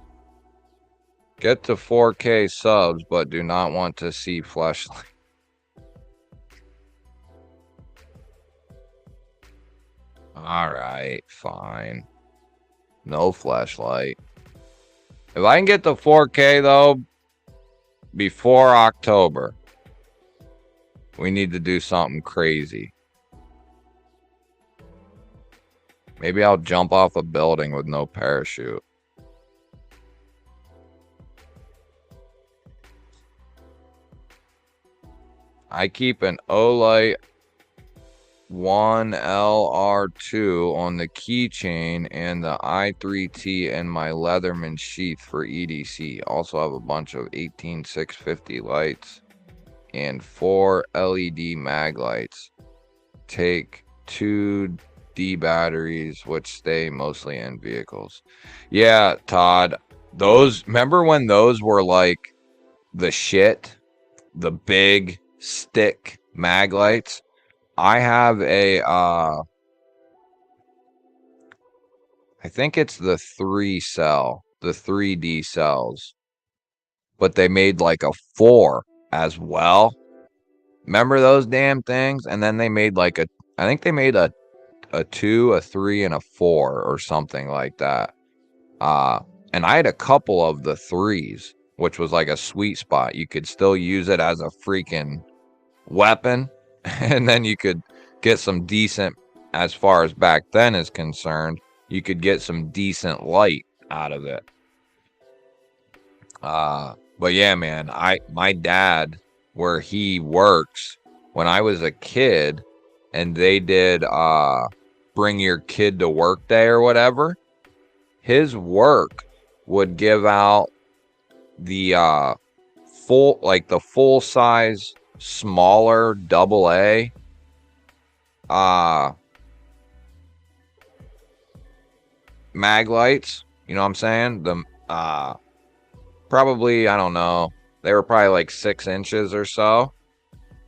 Get to 4K subs, but do not want to see flashlight. Alright, fine. No flashlight. If I can get to 4K, though, before October, we need to do something crazy. Maybe I'll jump off a building with no parachute. I keep an Olight 1LR2 on the keychain and the i3T in my Leatherman sheath for EDC. Also have a bunch of 18650 lights and 4 LED mag lights. Take 2 D batteries, which stay mostly in vehicles. Yeah, Todd. Those, remember when those were like the shit? The big stick mag lights? I have a, I think it's the 3-cell, the 3D cells. But they made like a 4 as well. Remember those damn things? And then they made like a, I think they made a 2, a 3, and a 4 or something like that. And I had a couple of the 3s, which was like a sweet spot. You could still use it as a freaking weapon. And then you could get some decent, as far as back then is concerned, you could get some decent light out of it. But yeah, man, my dad, where he works, when I was a kid and they did bring your kid to work day or whatever, his work would give out the full, like the full size smaller AA mag lights, you know what I'm saying? The probably, I don't know, they were probably like 6 inches or so,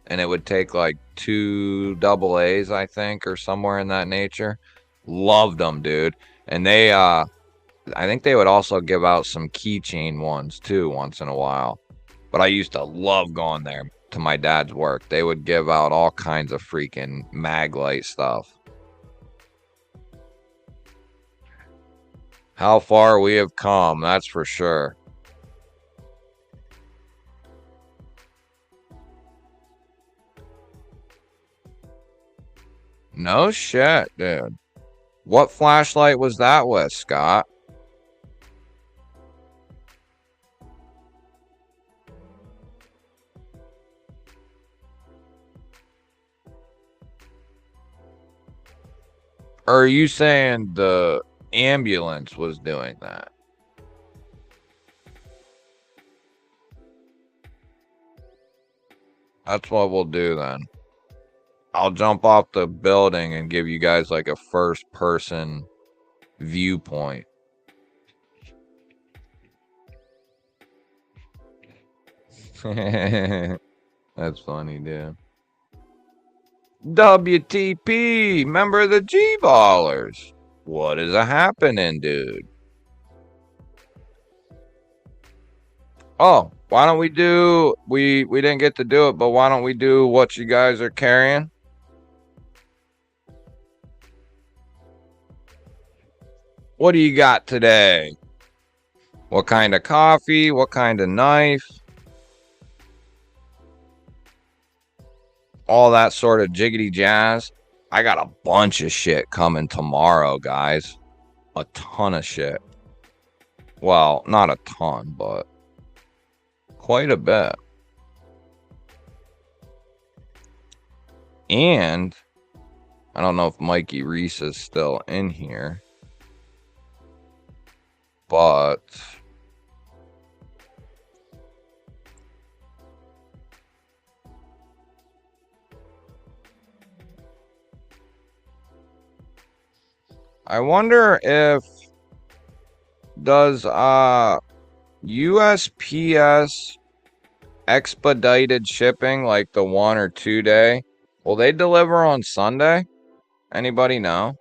and it would take like 2 AA's, I think, or somewhere in that nature. Loved them, dude. And they I think they would also give out some keychain ones too once in a while. But I used to love going there. to my dad's work. They would give out all kinds of freaking mag light stuff. How far we have come, that's for sure. No shit, dude. What flashlight was that with, Scott? Or are you saying the ambulance was doing that? That's what we'll do then. I'll jump off the building and give you guys like a first person viewpoint. That's funny, dude. WTP, member of the G-Ballers. What is a happening, dude? Oh, why don't we do, we didn't get to do it, but why don't we do what you guys are carrying? What do you got today? What kind of coffee? What kind of knife? All that sort of jiggity jazz. I got a bunch of shit coming tomorrow, guys. A ton of shit. Well, not a ton, but quite a bit. And I don't know if Mikey Reese is still in here, but I wonder if does USPS expedited shipping, like the 1 or 2 day, will they deliver on Sunday? Anybody know?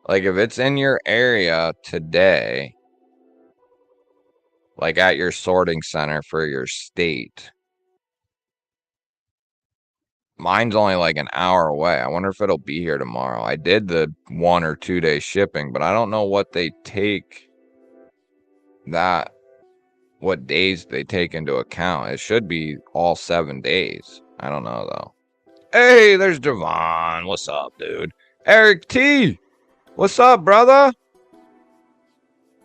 Like if it's in your area today, like at your sorting center for your state. Mine's only like an hour away. I wonder if it'll be here tomorrow. I did the 1 or 2 day shipping, but I don't know what they take that, what days they take into account. It should be all 7 days. I don't know though. Hey, there's Javon. What's up, dude? Eric T. What's up, brother?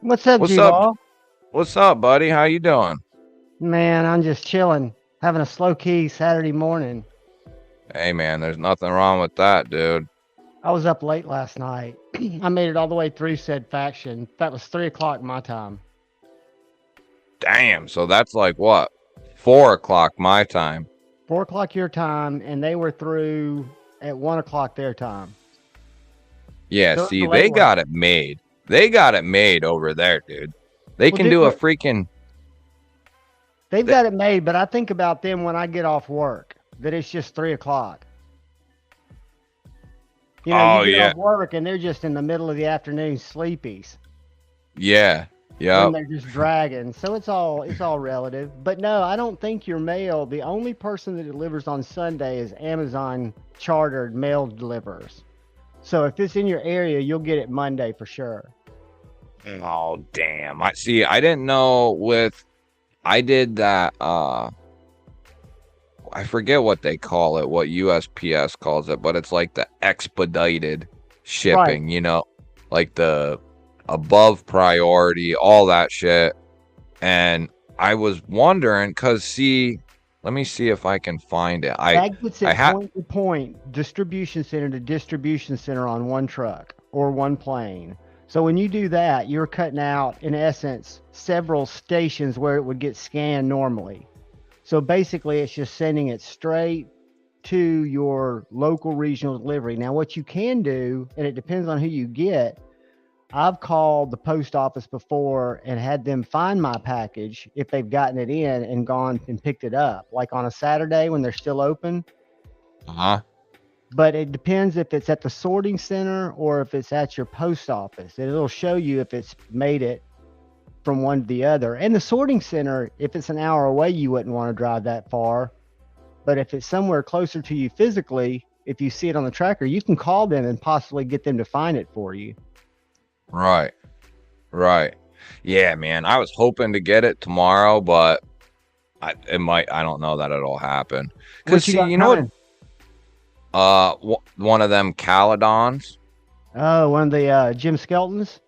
What's up, What's G-Ball? up? What's up, buddy? How you doing? Man, I'm just chilling, having a slow key Saturday morning. Hey, man, there's nothing wrong with that, dude. I was up late last night. I made it all the way through said faction. That was 3 o'clock my time. Damn, so that's like what? 4 o'clock my time. 4 o'clock your time, and they were through at 1 o'clock their time. Yeah, So see, it's a late they one. got it made. They got it made over there, dude. They Well, can do a dude, freaking... They've got it made, but I think about them when I get off work, that it's just 3 o'clock. You know, Oh, you get yeah. off work and they're just in the middle of the afternoon sleepies. Yeah, When yeah. they're just dragging. So it's all relative. But no, I don't think your mail, the only person that delivers on Sunday is Amazon chartered mail deliverers. So if it's in your area, you'll get it Monday for sure. Oh, damn. I see, I didn't know with... I did that, I forget what they call it, what USPS calls it, but it's like the expedited shipping, you know, like the above priority, all that shit. And I was wondering, because see, let me see if I can find it. That gets I it ha- point to point, distribution center to distribution center on one truck or one plane. So when you do that, you're cutting out, in essence, several stations where it would get scanned normally. So basically, it's just sending it straight to your local regional delivery. Now, what you can do, and it depends on who you get, I've called the post office before and had them find my package if they've gotten it in and gone and picked it up, like on a Saturday when they're still open. uh-huh. But it depends if it's at the sorting center or if it's at your post office. It'll show you if it's made it from one to the other. And the sorting center, if it's an hour away, you wouldn't want to drive that far. But if it's somewhere closer to you physically, if you see it on the tracker, you can call them and possibly get them to find it for you. Right. Right. Yeah, man. I was hoping to get it tomorrow, but I don't know that it'll happen. Cause What you see, got you know what? coming? One of them Caledons. Oh, one of the Jim Skeltons.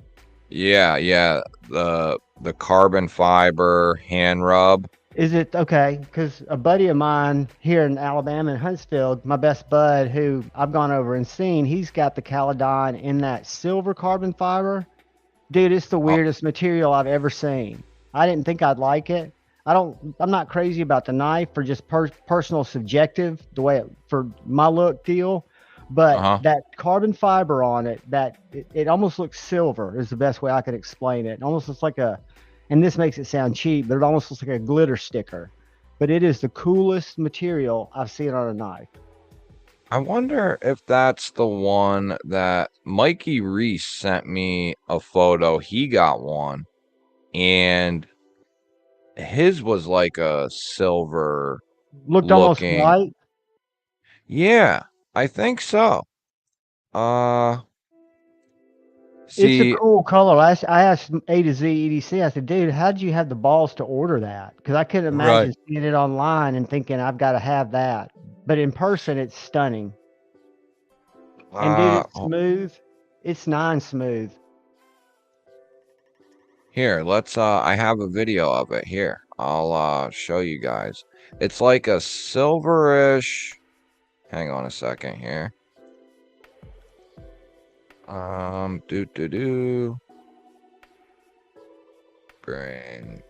Yeah. The carbon fiber hand rub. Is it okay? Because a buddy of mine here in Alabama in Huntsville, my best bud, who I've gone over and seen, he's got the Caledon in that silver carbon fiber. Dude, it's the Oh, weirdest material I've ever seen. I didn't think I'd like it. I'm not crazy about the knife for just personal subjective, the way it, for my look deal. But uh-huh. that carbon fiber on it, it almost looks silver is the best way I could explain it. It almost looks like and this makes it sound cheap, but it almost looks like a glitter sticker. But it is the coolest material I've seen on a knife. I wonder if that's the one that Mikey Reese sent me a photo. He got one, and his was like a silver Looked almost looking. white. Yeah, I think so. Uh, It's a see, cool color. I asked A to Z EDC. I said, dude, how'd you have the balls to order that? Because I couldn't right. imagine seeing it online and thinking I've got to have that. But in person, it's stunning. And dude, it's Oh, smooth. It's nine smooth. here, let's I have a video of it here. I'll show you guys. It's like a silverish. Hang on a second here. Do. Bring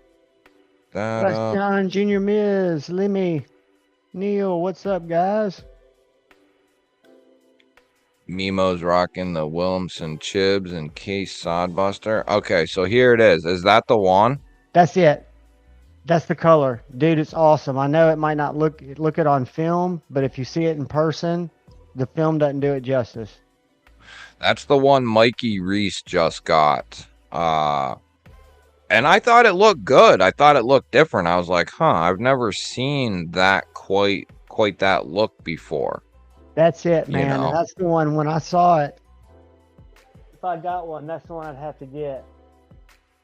that That's up. John, Junior Miz, Lemmy, Neil. What's up, guys? Memo's rocking the Williamson Chibs and Case Sodbuster. Okay, so here it is. Is that the one? That's it. That's the color, dude. It's awesome. I know it might not look it on film, but if you see it in person, the film doesn't do it justice. That's the one Mikey Reese just got. And I thought it looked good. I thought it looked different. I was like, huh, I've never seen that quite that look before. That's it, You man. know? And that's the one when I saw it. If I got one, that's the one I'd have to get.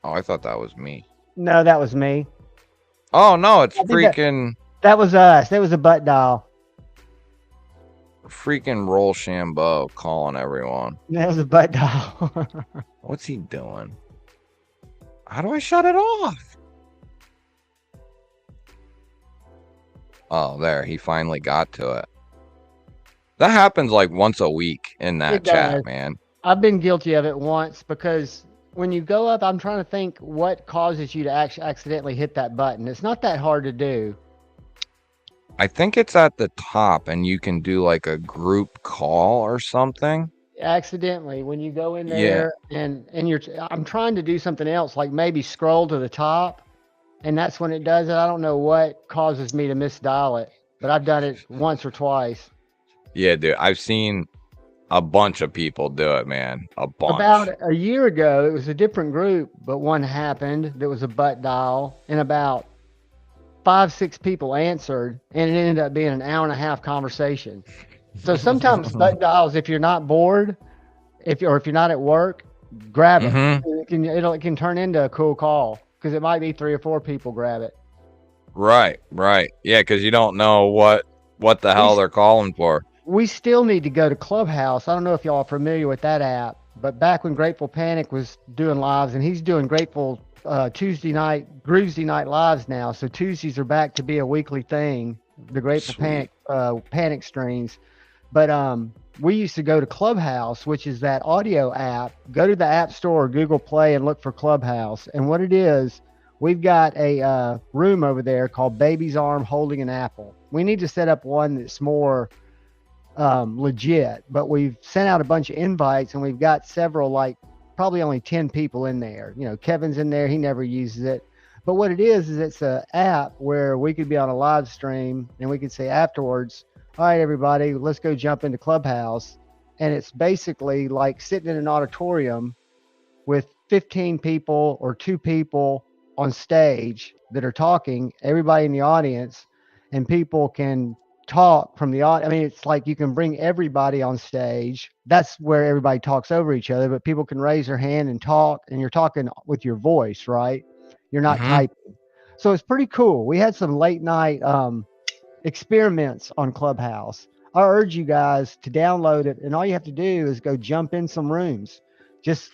Oh, I thought that was me. No, that was me. Oh no, it's I think freaking that was us. That was a butt dial. Rochambeau calling everyone. That was a butt dial. What's he doing? How do I shut it off? Oh, there. He finally got to it. That happens like once a week in that It chat, does. man. I've been guilty of it once because when you go up, I'm trying to think what causes you to actually accidentally hit that button. It's not that hard to do. I think it's at the top and you can do like a group call or something. Accidentally, when you go in Yeah. there and I'm trying to do something else, like maybe scroll to the top, and that's when it does it. I don't know what causes me to misdial it, but I've done it once or twice. Yeah, dude. I've seen a bunch of people do it, man. A bunch. About a year ago, it was a different group, but one happened that was a butt dial, and about 5-6 people answered, and it ended up being an hour and a half conversation. So sometimes butt dials, if you're not bored, if you're not at work, grab it. Mhm. It can turn into a cool call because it might be 3 or 4 people grab it. Right. Yeah, because you don't know what the hell they're calling for. We still need to go to Clubhouse. I don't know if y'all are familiar with that app, but back when Grateful Panic was doing lives, and he's doing Grateful Tuesday night, Groovesy night lives now. So Tuesdays are back to be a weekly thing. The Grateful Sweet. Panic streams. But we used to go to Clubhouse, which is that audio app. Go to the App Store or Google Play and look for Clubhouse. And what it is, we've got a room over there called Baby's Arm Holding an Apple. We need to set up one that's more legit, but we've sent out a bunch of invites and we've got several, like probably only 10 people in there. You know, Kevin's in there. He never uses it. But what it is it's an app where we could be on a live stream and we could say afterwards, all right, everybody, let's go jump into Clubhouse. And it's basically like sitting in an auditorium with 15 people or 2 people on stage that are talking, everybody in the audience, and people can talk from the audience. I mean, it's like you can bring everybody on stage. That's where everybody talks over each other, but people can raise their hand and talk, and you're talking with your voice, right? You're not Mm-hmm. typing. So it's pretty cool. We had some late night experiments on Clubhouse. I urge you guys to download it, and all you have to do is go jump in some rooms. Just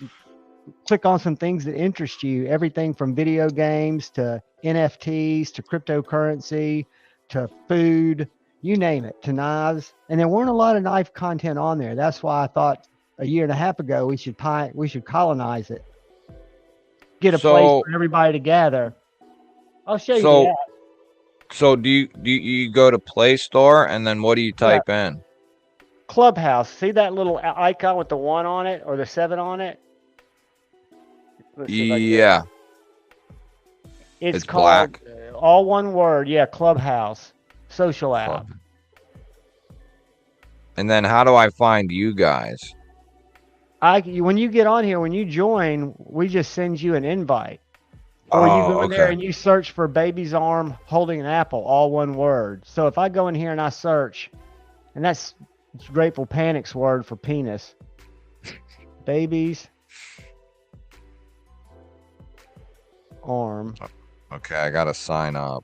click on some things that interest you, everything from video games to NFTs to cryptocurrency to food, you name it, to knives. And there weren't a lot of knife content on there. That's why I thought a year and a half ago we should colonize it. Get a place So for everybody to gather. I'll show you the so app. so do you go to Play Store and then what do you Yeah. type in? Clubhouse. See that little icon with the 1 on it or the 7 on it? Let's see if I can get it. Yeah, It's it's called black. all one word. Yeah, Clubhouse, social app. Club. And then how do I find you guys? When you get on here, when you join, we just send you an invite, or you go in there Okay. and you search for baby's arm holding an apple, all one word. So if I go in here and I search, and that's Grateful Panic's word for penis, baby's arm. Okay, I gotta sign up.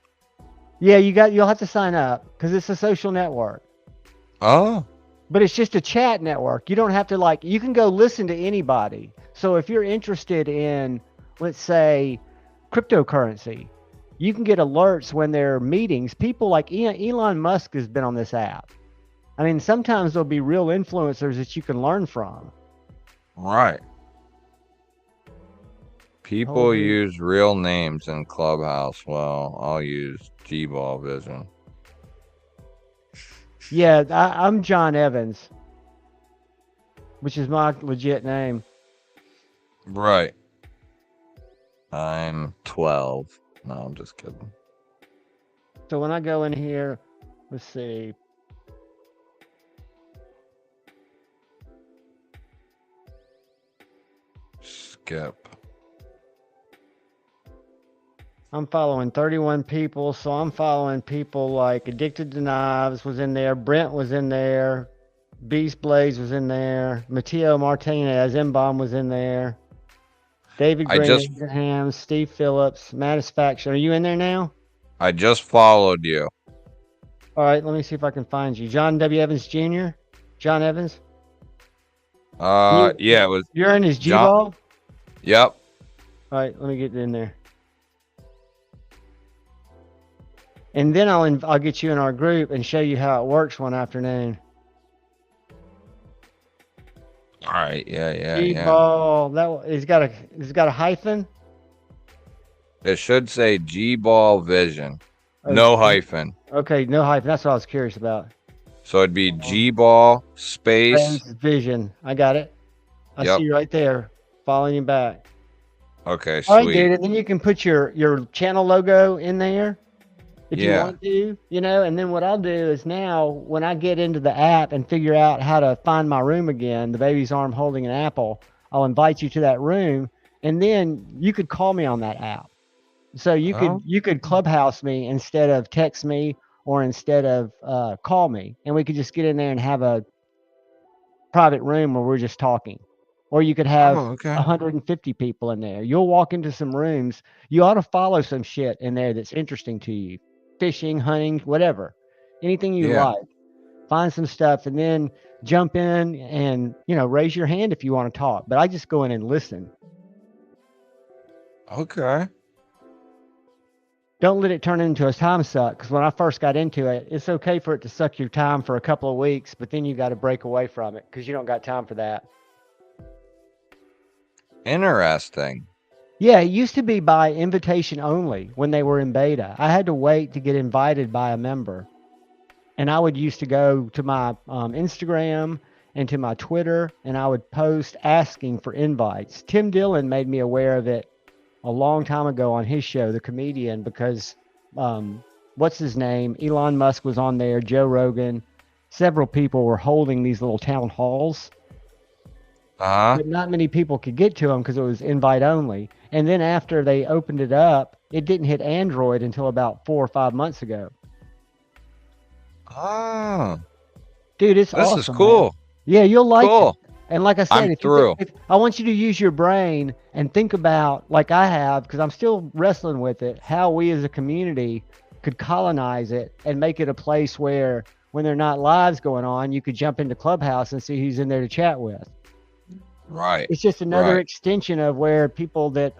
Yeah, you'll have to sign up because it's a social network. Oh, But it's just a chat network. You don't have to you can go listen to anybody. So if you're interested in, let's say, cryptocurrency, you can get alerts when there are meetings. People like Elon Musk has been on this app. I mean, sometimes there'll be real influencers that you can learn from. right. People Holy- use real names in Clubhouse. Well, I'll use G-Ball Vision. Yeah, I'm John Evans, which is my legit name. Right. I'm 12. No, I'm just kidding. So when I go in here, let's see. Skip. I'm following 31 people, so I'm following people like Addicted to Knives was in there, Brent was in there, Beast Blaze was in there, Mateo Martinez, M-Bomb was in there, David I just- Graham, Steve Phillips, Matisfaction. Are you in there now? I just followed you. All right, let me see if I can find you. John W. Evans Jr.? John Evans? Yeah, it was. You're in his John- G-Ball? Yep. All right, let me get in there. And then I'll get you in our group and show you how it works one afternoon. All right. Yeah. G-Ball. It's got a hyphen. It should say G-Ball Vision. No hyphen. Okay, no hyphen. That's what I was curious about. So it'd be G-Ball space. Vision. I got it. I Yep. see you right there. Following you back. Okay, All right, sweet. dude. And then you can put your channel logo in there if you Yeah. want to, and then what I'll do is now when I get into the app and figure out how to find my room again, the baby's arm holding an apple, I'll invite you to that room, and then you could call me on that app. So you could Clubhouse me instead of text me or instead of call me, and we could just get in there and have a private room where we're just talking. Or you could have okay. 150 people in there. You'll walk into some rooms. You ought to follow some shit in there that's interesting to you. Fishing, hunting, whatever. Anything you Yeah. like. Find some stuff and then jump in and, raise your hand if you want to talk. But I just go in and listen. Okay. Don't let it turn into a time suck. Because when I first got into it, it's okay for it to suck your time for a couple of weeks, but then you got to break away from it because you don't got time for that. Interesting. Yeah, it used to be by invitation only when they were in beta. I had to wait to get invited by a member. And I would used to go to my Instagram and to my Twitter, and I would post asking for invites. Tim Dillon made me aware of it a long time ago on his show, The Comedian, because what's his name? Elon Musk was on there, Joe Rogan. Several people were holding these little town halls. But not many people could get to them because it was invite only. And then after they opened it up, it didn't hit Android until about 4 or 5 months ago. Ah, Dude, it's this is awesome, man. cool. Yeah, you'll like it. Cool. And like I I'm said, if you through. if I want you to use your brain and think about, like I have, because I'm still wrestling with it, how we as a community could colonize it and make it a place where when there are not lives going on, you could jump into Clubhouse and see who's in there to chat with. Right. It's just another Right. extension of where people that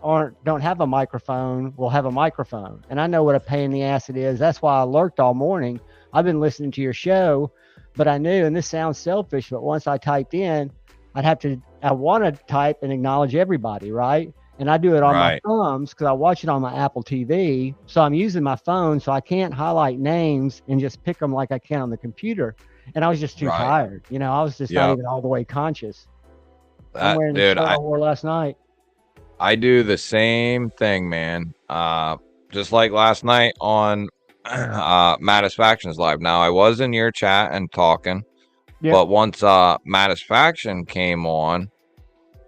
don't have a microphone will have a microphone. And I know what a pain in the ass it is. That's why I lurked all morning. I've been listening to your show, but I knew, and this sounds selfish, but once I typed in, I want to type and acknowledge everybody, right? And I do it on my Right. thumbs because I watch it on my Apple TV. So I'm using my phone, so I can't highlight names and just pick them like I can on the computer. And I was just too Right. tired. I was just not Yep. even all the way conscious. I'm That wearing the dude, shirt I wore last night. I do the same thing, man. Just like last night on Matisfactions Live. Now I was in your chat and talking, Yep. but once Matisfaction came on,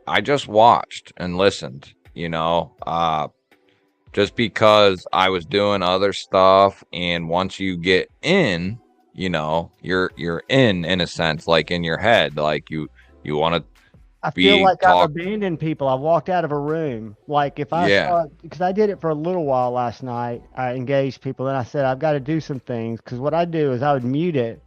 I just watched and listened, just because I was doing other stuff, and once you get in, you're in a sense, like in your head, like you want to I feel be like I've talk. abandoned people. I've walked out of a room. Like if I Yeah. start, because I did it for a little while last night, I engaged people. Then I said, I've got to do some things. Because what I do is I would mute it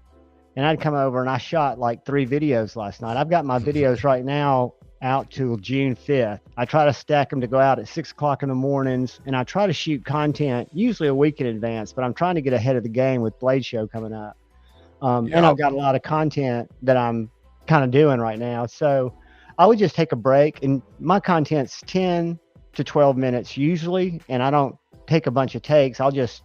and I'd come over and I shot like 3 videos last night. I've got my videos right now out till June 5th. I try to stack them to go out at 6 o'clock in the mornings, and I try to shoot content usually a week in advance, but I'm trying to get ahead of the game with Blade Show coming up. And I've Yep. got a lot of content that I'm kind of doing right now. So I would just take a break, and my content's 10 to 12 minutes usually, and I don't take a bunch of takes. I'll just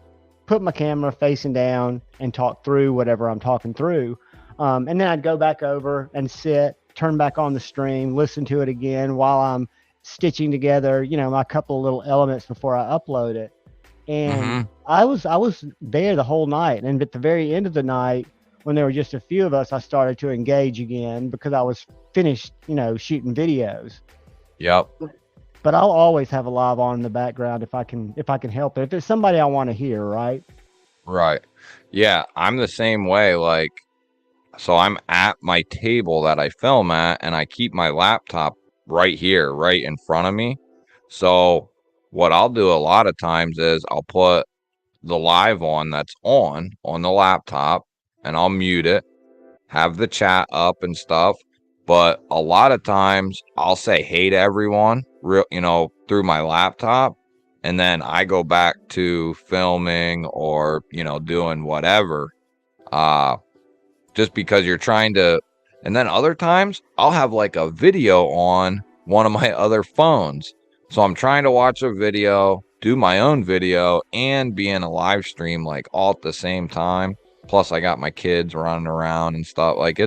put my camera facing down and talk through whatever I'm talking through. And then I'd go back over and sit, turn back on the stream, listen to it again while I'm stitching together, my couple of little elements before I upload it. And Hmm. I was there the whole night. And at the very end of the night, when there were just a few of us, I started to engage again because I was finished, shooting videos. Yep. But I'll always have a live on in the background if I can help it. If it's somebody I want to hear, right? Right. Yeah, I'm the same way. Like, so I'm at my table that I film at, and I keep my laptop right here, right in front of me. So what I'll do a lot of times is I'll put the live on that's on the laptop, and I'll mute it, have the chat up and stuff. But a lot of times I'll say hey to everyone, through my laptop, and then I go back to filming or, doing whatever. Uh, just because you're trying to, and then other times I'll have like a video on one of my other phones. So I'm trying to watch a video, do my own video, and be in a live stream like all at the same time. Plus I got my kids running around and stuff. Like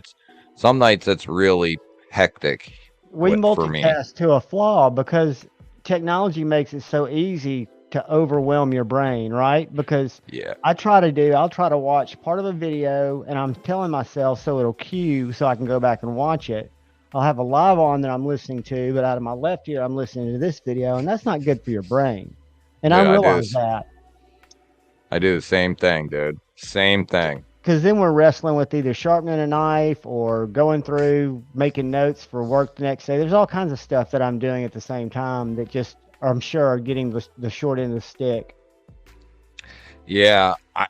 some nights it's really hectic We for me. multitask to a flaw because technology makes it so easy to overwhelm your brain, right? Because Yeah. I'll try to watch part of a video and I'm telling myself so it'll cue so I can go back and watch it. I'll have a live on that I'm listening to, but out of my left ear, I'm listening to this video, and that's not good for your brain. And I Dude, realize that I do the same thing, dude. Same thing. because then we're wrestling with either sharpening a knife or going through making notes for work the next day. There's all kinds of stuff that I'm doing at the same time that just I'm sure are getting the short end of the stick. Yeah. I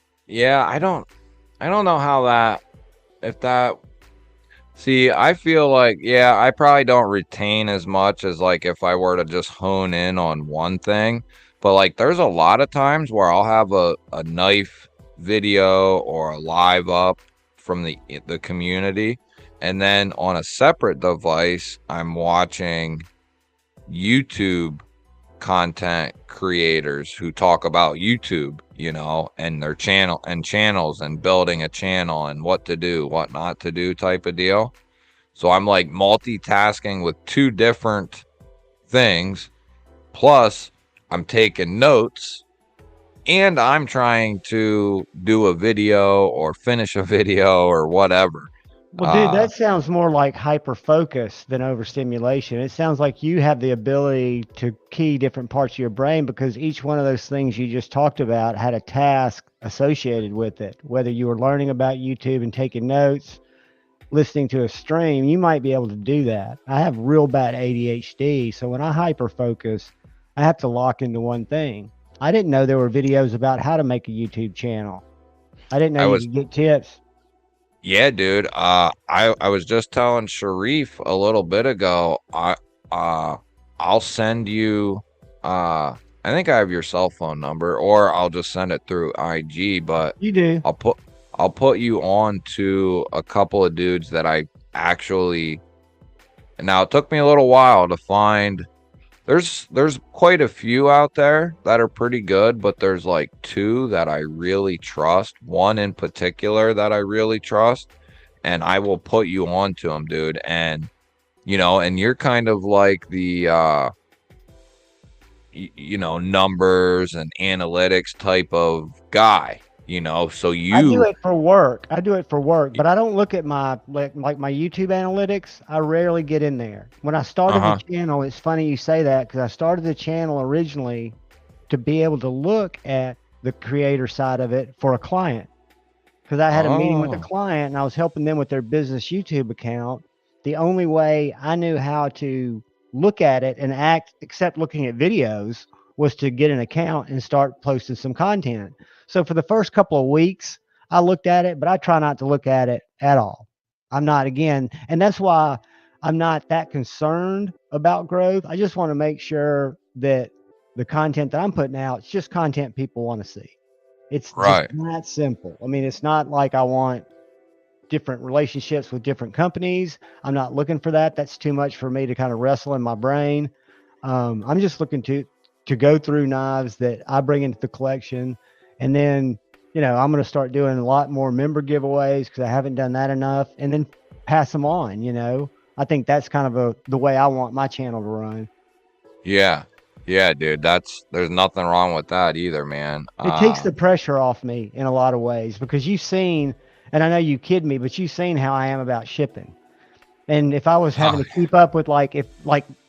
don't know how if that see, I feel like, yeah, I probably don't retain as much as like if I were to just hone in on one thing. But like there's a lot of times where I'll have a knife video or a live up from the community, and then on a separate device I'm watching YouTube content creators who talk about YouTube, and their channels and building a channel and what to do, what not to do type of deal. So I'm like multitasking with two different things. Plus, I'm taking notes and I'm trying to do a video or finish a video or whatever. Well, dude, that sounds more like hyper focus than overstimulation. It sounds like you have the ability to key different parts of your brain because each one of those things you just talked about had a task associated with it. Whether you were learning about YouTube and taking notes, listening to a stream, you might be able to do that. I have real bad ADHD, so when I hyper focus, I have to lock into one thing. I didn't know there were videos about how to make a YouTube channel. I didn't know I you was could get tips. Yeah, dude. I was just telling Sharif a little bit ago. Uh I'll send you I think I have your cell phone number, or I'll just send it through IG, but You do. I'll put I'll put you on to a couple of dudes that I actually. Now it took me a little while to find. There's quite a few out there that are pretty good, but there's like two that I really trust. One in particular that I really trust, and I will put you on to them, dude. And and you're kind of like the numbers and analytics type of guy, so I do you. it for work. I do it for work, but I don't look at my like my YouTube analytics. I rarely get in there. When I started the Uh-huh. channel, it's funny you say that because I started the channel originally to be able to look at the creator side of it for a client. Because I had a meeting with a Oh, client and I was helping them with their business YouTube account. The only way I knew how to look at it and act, except looking at videos, was to get an account and start posting some content. So for the first couple of weeks, I looked at it, but I try not to look at it at all. I'm not, again, and that's why I'm not that concerned about growth. I just want to make sure that the content that I'm putting out, it's just content people want to see. It's just right. that simple. I mean, it's not like I want different relationships with different companies. I'm not looking for that. That's too much for me to kind of wrestle in my brain. I'm just looking to go through knives that I bring into the collection, and then I'm going to start doing a lot more member giveaways because I haven't done that enough, and then pass them on. I think that's kind of the way I want my channel to run. Yeah. Yeah, dude. There's nothing wrong with that either, man. It takes the pressure off me in a lot of ways because you've seen, and I know you kid me, but you've seen how I am about shipping. And if I was having Oh, to keep up with like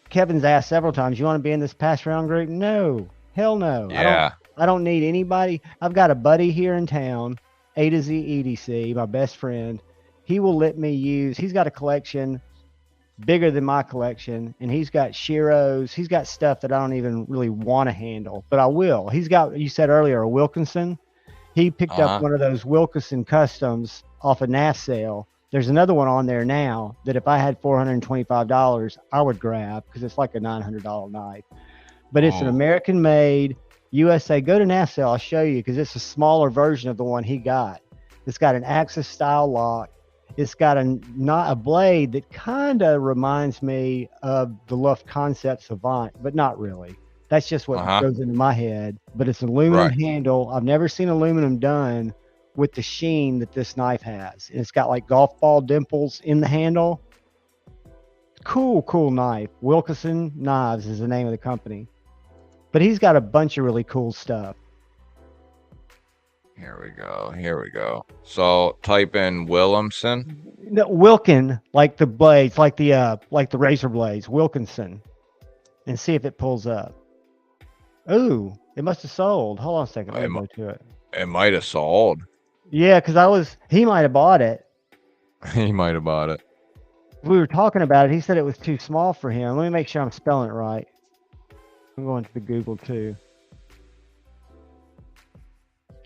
Kevin's asked several times, you want to be in this pass around group? No, hell no. yeah. I don't need anybody. I've got a buddy here in town, A to Z EDC, my best friend. He will let me use, he's got a collection bigger than my collection, and he's got Shiros. He's got stuff that I don't even really want to handle, but I will. He's got, you said earlier, a Wilkinson. He picked up Uh-huh. one of those Wilkinson customs off a NAF sale. There's another one on there now that if I had $425, I would grab because it's like a $900 knife. But it's an Oh. American made USA. Go to NAF sale. I'll show you because it's a smaller version of the one he got. It's got an Axis style lock. It's got not a blade that kind of reminds me of the Luft Concept Savant, but not really. That's just what Uh-huh. goes into my head. But it's an aluminum Right. handle. I've never seen aluminum done with the sheen that this knife has. And it's got like golf ball dimples in the handle. Cool knife. Wilkinson Knives is the name of the company. But he's got a bunch of really cool stuff. Here we go. Here we go. So type in Williamson. No, Wilkin, like the blades, like the razor blades, Wilkinson, and see if it pulls up. Ooh, it must have sold. Hold on a second. Let It, me mi- go to it. it might have sold. Yeah, because he might have bought it. He might have bought it. We were talking about it. He said it was too small for him. Let me make sure I'm spelling it right. I'm going to the Google too.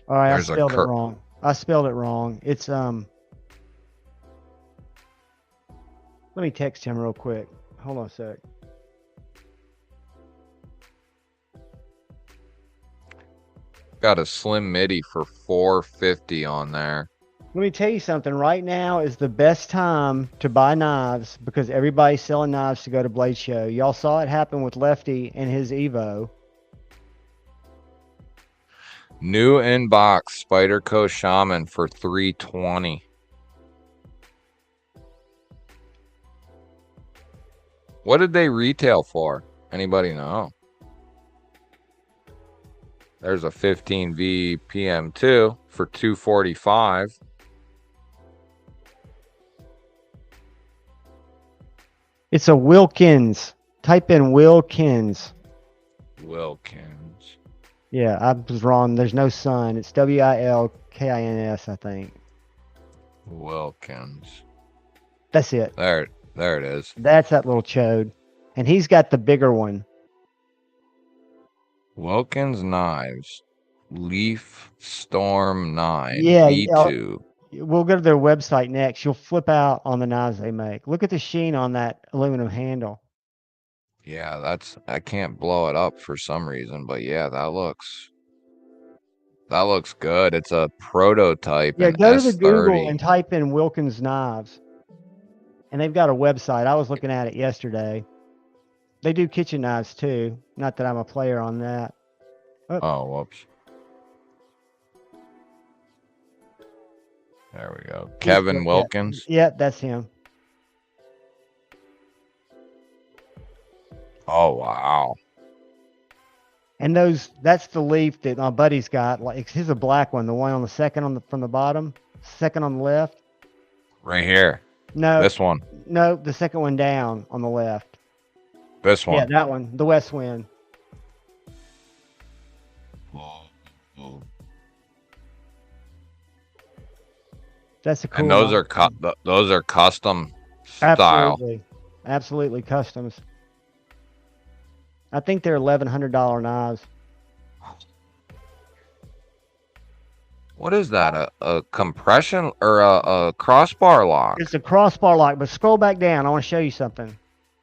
All right, There's I a spelled it wrong. I spelled it wrong. It's Let me text him real quick. Hold on a sec. Got a slim midi for 450 on there. Let me tell you something. Right now is the best time to buy knives because everybody's selling knives to go to Blade Show. Y'all saw it happen with Lefty and his Evo. New inbox Spyderco Shaman for 320. What did they retail for? Anybody know? There's a 15V PM2 for 245. It's a Wilkins. Type in Wilkins. Wilkins. Yeah, I was wrong. There's no sun. It's Wilkins, I think. Wilkins. That's it. There it is. That's that little chode. And he's got the bigger one. Wilkins knives. Leaf Storm 9. Yeah, V2. we'll go to their website next. You'll flip out on the knives they make. Look at the sheen on that aluminum handle. Yeah, I can't blow it up for some reason, but yeah, that looks good. It's a prototype Yeah, in go to the Google S30. and type in Wilkins knives. And they've got a website. I was looking at it yesterday. They do kitchen knives too. Not that I'm a player on that. Oh, whoops. There we go. Kevin Wilkins. Yeah, that's him. Oh, wow. And that's the leaf that my buddy's got. Like here's a black one, the one on the second from the bottom, second on the left. Right here. No, This one. no, the second one down on the left. This one. Yeah, that one, the West Wind. That's a cool. And those one. are those are custom style. Absolutely customs. I think they're $1,100 knives. What is that? A compression or a crossbar lock? It's a crossbar lock, but scroll back down. I want to show you something.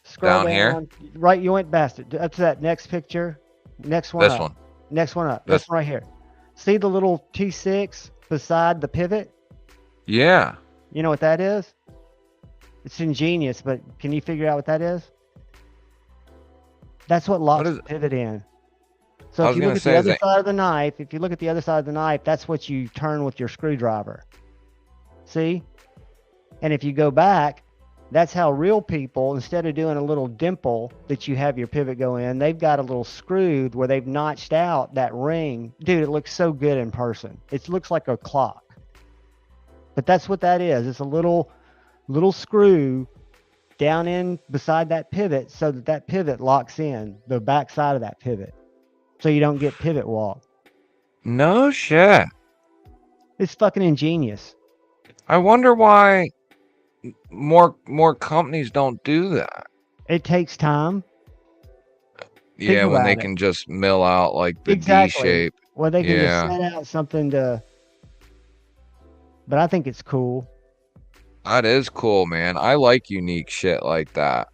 Scroll Down here? Right, you went past it. Up to that next picture. Next one This up. one. Next one up. This- This one right here. See the little T6 beside the pivot? Yeah. You know what that is? It's ingenious, but can you figure out what that is? That's what locks is the it? pivot in. So I if was you gonna look at say, the is other it- side of the knife, if you look at the other side of the knife, that's what you turn with your screwdriver. See? And if you go back, that's how real people, instead of doing a little dimple that you have your pivot go in, they've got a little screwed where they've notched out that ring. Dude, it looks so good in person. It looks like a clock. But that's what that is. It's a little screw down in beside that pivot so that pivot locks in the back side of that pivot. So you don't get pivot walk. No shit. It's fucking ingenious. I wonder why more companies don't do that. It takes time. Yeah, when they about it. can just mill out like the Exactly. D shape. Well, they can Yeah. just set out something to. But I think it's cool. That is cool, man. I like unique shit like that.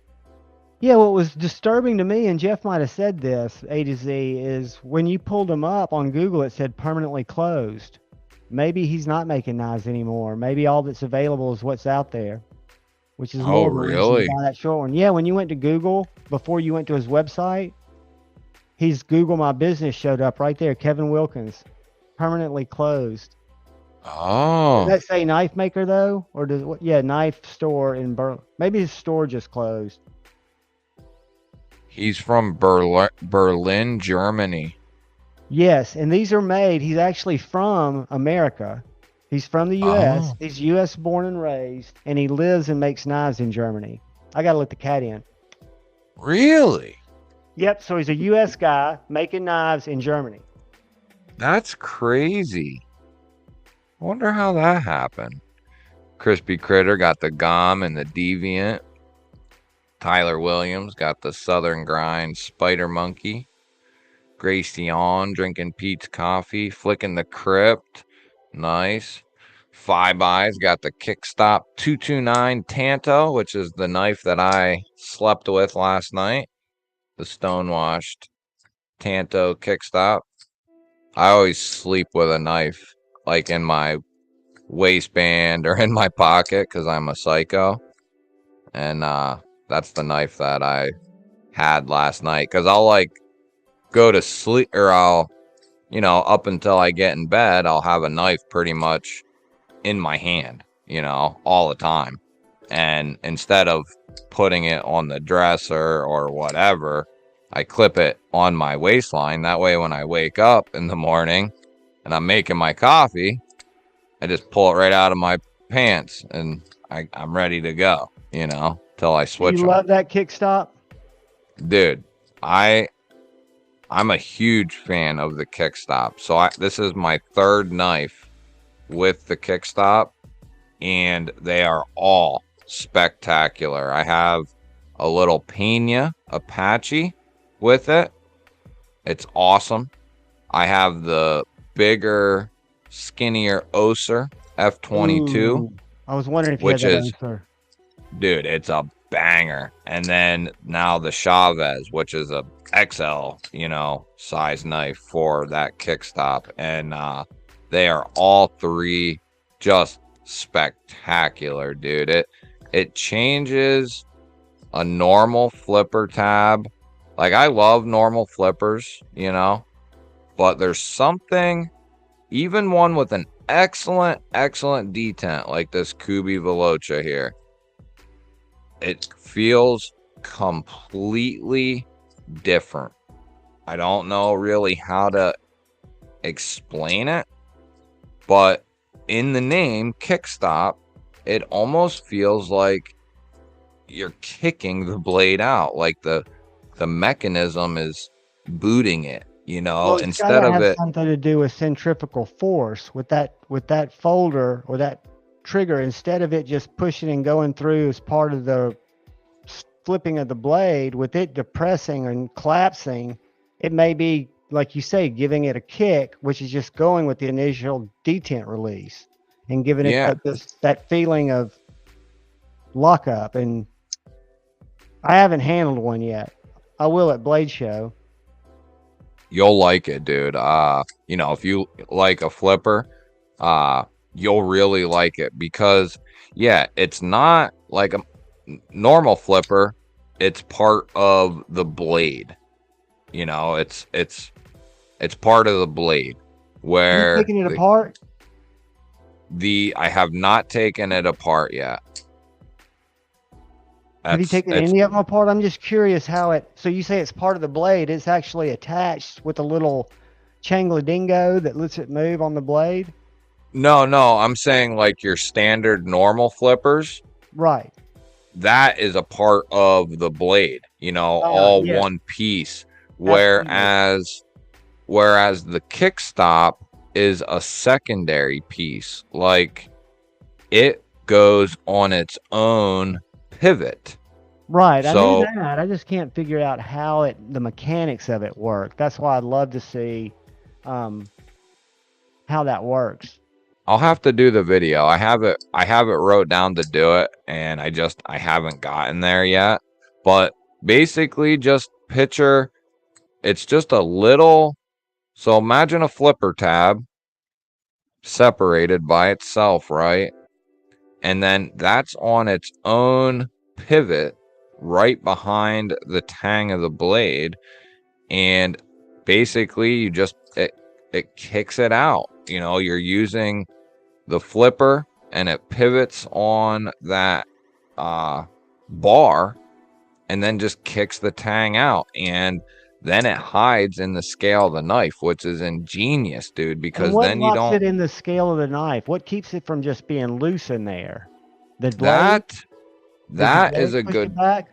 Yeah, what was disturbing to me, and Jeff might have said this, A to Z, is when you pulled him up on Google, it said permanently closed. Maybe he's not making knives anymore. Maybe all that's available is what's out there, which is Oh, more of a reason to really? buy that short one. Yeah, when you went to Google, before you went to his website, his Google My Business showed up right there. Kevin Wilkins, permanently closed. Oh. Does that say knife maker though, or does what? Yeah, knife store in Berlin. Maybe his store just closed. He's from Berlin, Germany. Yes, and these are made. He's actually from America. He's from the U.S. Oh. He's U.S. born and raised, and he lives and makes knives in Germany. I gotta let the cat in. Really? Yep. So he's a U.S. guy making knives in Germany. That's crazy. I wonder how that happened. Crispy Critter got the Gom and the Deviant. Tyler Williams got the Southern Grind Spider Monkey. Gracian drinking Pete's coffee. Flicking the Crypt. Nice. Five Eyes got the Kickstop 229 Tanto, which is the knife that I slept with last night. The stonewashed Tanto Kickstop. I always sleep with a knife like in my waistband or in my pocket because I'm a psycho. And that's the knife that I had last night because I'll like go to sleep or I'll, up until I get in bed, I'll have a knife pretty much in my hand, all the time. And instead of putting it on the dresser or whatever, I clip it on my waistline. That way, when I wake up in the morning and I'm making my coffee, I just pull it right out of my pants and I'm ready to go, to till I switch You them. love that kick stop? Dude, I'm a huge fan of the kick stop. So this is my third knife with the kick stop, and they are all spectacular. I have a little Pena Apache with it. It's awesome. I have the bigger, skinnier Oser F22, Ooh, I was wondering if you had which that is, answer. dude, it's a banger. And then now the Chavez, which is a XL, size knife for that kick stop. And they are all three just spectacular, dude. It changes a normal flipper tab. Like, I love normal flippers, but there's something, even one with an excellent detent like this Kubi Veloce here, it feels completely different. I don't know really how to explain it, but in the name Kickstop, it almost feels like you're kicking the blade out, like the mechanism is booting it, Well, it's got instead to of have it. something to do with centrifugal force with that folder or that trigger. Instead of it just pushing and going through as part of the flipping of the blade, with it depressing and collapsing, it may be, like you say, giving it a kick, which is just going with the initial detent release and giving it Yeah, that feeling of lockup. And I haven't handled one yet. I will at Blade Show. you'll like it, dude. If you like a flipper, you'll really like it, because it's not like a normal flipper. It's part of the blade. It's part of the blade, Are you where taking it apart? I have not taken it apart yet. Have you taken any of them apart? I'm just curious how it. So you say it's part of the blade. It's actually attached with a little changladingo that lets it move on the blade. No, I'm saying like your standard normal flippers. Right. That is a part of the blade, all Yeah. one piece. Absolutely. Whereas the kick stop is a secondary piece. Like, it goes on its own pivot. Right. I So knew that. I just can't figure out how the mechanics of it work. That's why I'd love to see how that works. I'll have to do the video. I have it wrote down to do it, and I haven't gotten there yet. But basically, just picture, it's just a little, so imagine a flipper tab separated by itself, right? And then that's on its own pivot right behind the tang of the blade, and basically it kicks it out. You're using the flipper, and it pivots on that bar, and then just kicks the tang out, and then it hides in the scale of the knife, which is ingenious, dude, And because what then you locks don't. it in the scale of the knife? What keeps it from just being loose in there? The blade? That Does the that is blade a push it good back?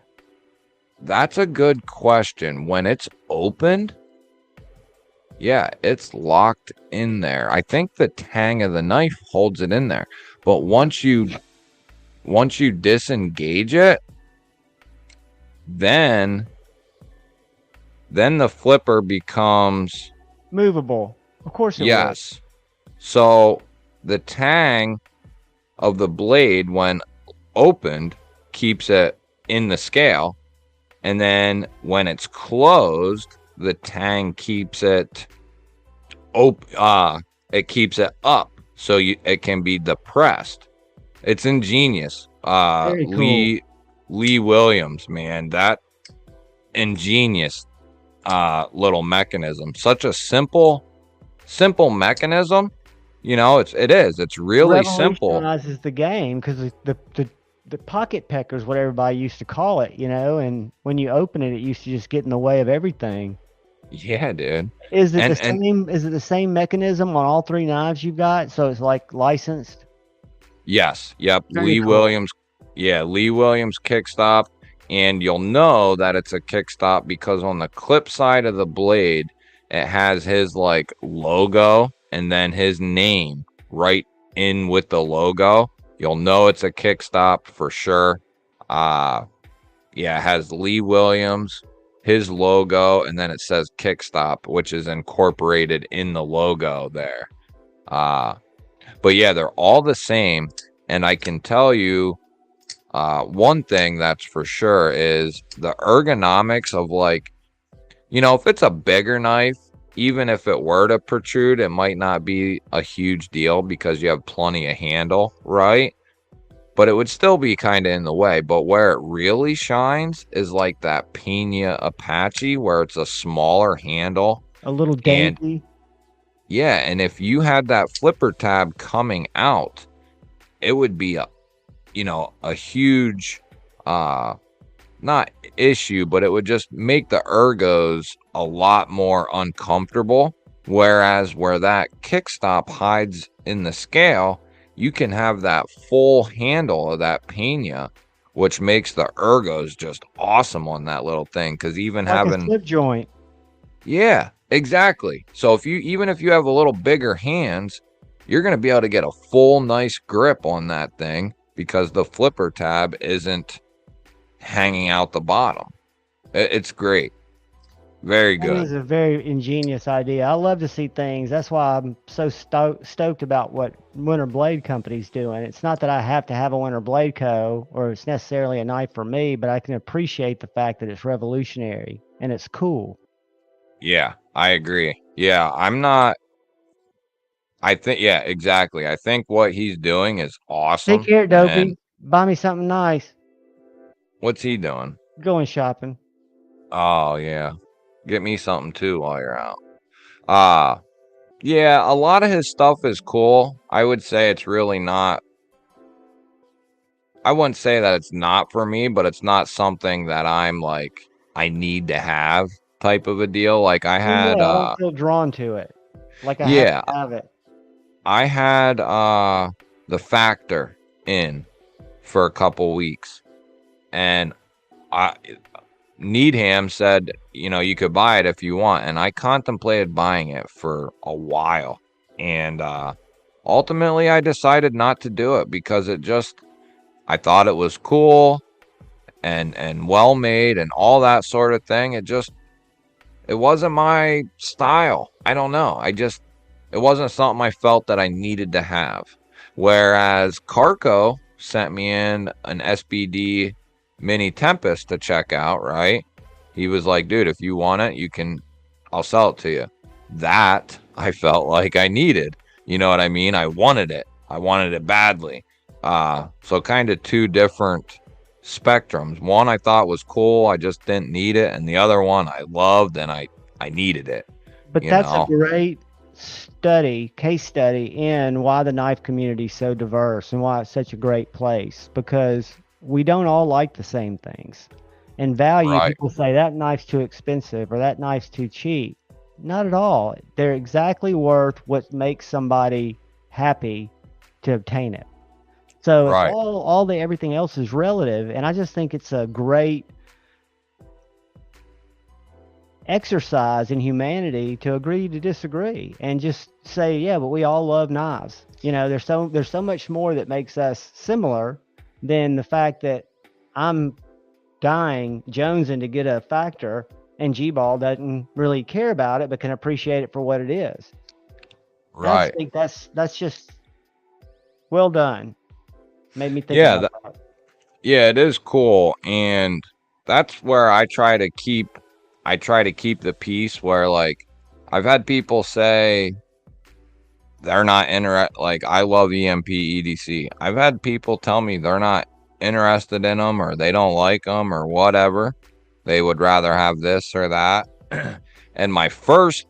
that's a good question. When it's opened, it's locked in there. I think the tang of the knife holds it in there. But once you disengage it, then the flipper becomes Movable. Of course it would. yes. So the tang of the blade, when opened, keeps it in the scale, and then when it's closed, the tang keeps it it keeps it up, so it can be depressed. It's ingenious. Very cool. Lee Williams, man, that ingenious little mechanism. Such a simple mechanism. It's really simple. Revolutionizes the game, because the pocket pecker is what everybody used to call it, and when you open it, it used to just get in the way of everything. Yeah, dude. Is it And the same mechanism on all three knives you've got? So it's like licensed? yes, yep. Very cool. Yeah, Lee Williams kickstop, and you'll know that it's a kickstop because on the clip side of the blade, it has his like logo and then his name right in with the logo. You'll know it's a kickstop for sure. Yeah, it has Lee Williams, his logo, and then it says kickstop, which is incorporated in the logo there. But yeah, they're all the same, and I can tell you one thing that's for sure is the ergonomics of like, if it's a bigger knife, even if it were to protrude, it might not be a huge deal because you have plenty of handle, right? But it would still be kind of in the way. But where it really shines is like that Pena Apache, where it's a smaller handle. A little And dainty. yeah, and if you had that flipper tab coming out, it would be a huge not issue, but it would just make the ergos a lot more uncomfortable. Whereas where that kickstop hides in the scale, you can have that full handle of that Pena, which makes the ergos just awesome on that little thing. Because even Like a having, slip joint. yeah, exactly. So even if you have a little bigger hands, you're going to be able to get a full nice grip on that thing because the flipper tab isn't hanging out the bottom. It's great. Very That is good. a very ingenious idea. I love to see things. That's why I'm so stoked about what Winter Blade Company's doing. It's not that I have to have a Winter Blade Co. or it's necessarily a knife for me, but I can appreciate the fact that it's revolutionary and it's cool. Yeah, I agree. Yeah, I'm not. I think, yeah, exactly. I think what he's doing is Take awesome. care, And Dopey. Buy me something nice. what's he doing? Going shopping. Oh, yeah. Get me something too while you're out. Uh, yeah, a lot of his stuff is cool. I would say it's really not. I wouldn't say that it's not for me, but it's not something that I'm like, I need to have type of a deal. Like I Same way, had, I don't feel drawn to it. Like I have yeah, to have it. I had the Factor in for a couple weeks, and I Needham said, you could buy it if you want, and I contemplated buying it for a while, and ultimately I decided not to do it because I thought it was cool and well made and all that sort of thing. It wasn't my style. I don't know. It wasn't something I felt that I needed to have. Whereas Carco sent me in an SBD Mini Tempest to check out, right? He was like, dude, if you want it, I'll sell it to you. That I felt like I needed. You know what I mean? I wanted it. I wanted it badly. So kind of two different spectrums. One I thought was cool, I just didn't need it, and the other one I loved and I needed it. But You that's a know, great case study in why the knife community is so diverse and why it's such a great place, because we don't all like the same things. And value, right, people say that knife's too expensive or that knife's too cheap. Not at all. They're exactly worth what makes somebody happy to obtain it. So it's right. everything else is relative, and I just think it's a great exercise in humanity to agree to disagree and just say, yeah, but we all love knives. There's so much more that makes us similar than the fact that I'm dying jonesing to get a Factor and G-Ball doesn't really care about it but can appreciate it for what it is. I Right. think that's just well done. Made me think Yeah, about that. yeah, it is cool, and that's where I try to keep the peace where like I've had people say they're not interested. Like I love EMP EDC. I've had people tell me they're not interested in them or they don't like them or whatever. They would rather have this or that. And my first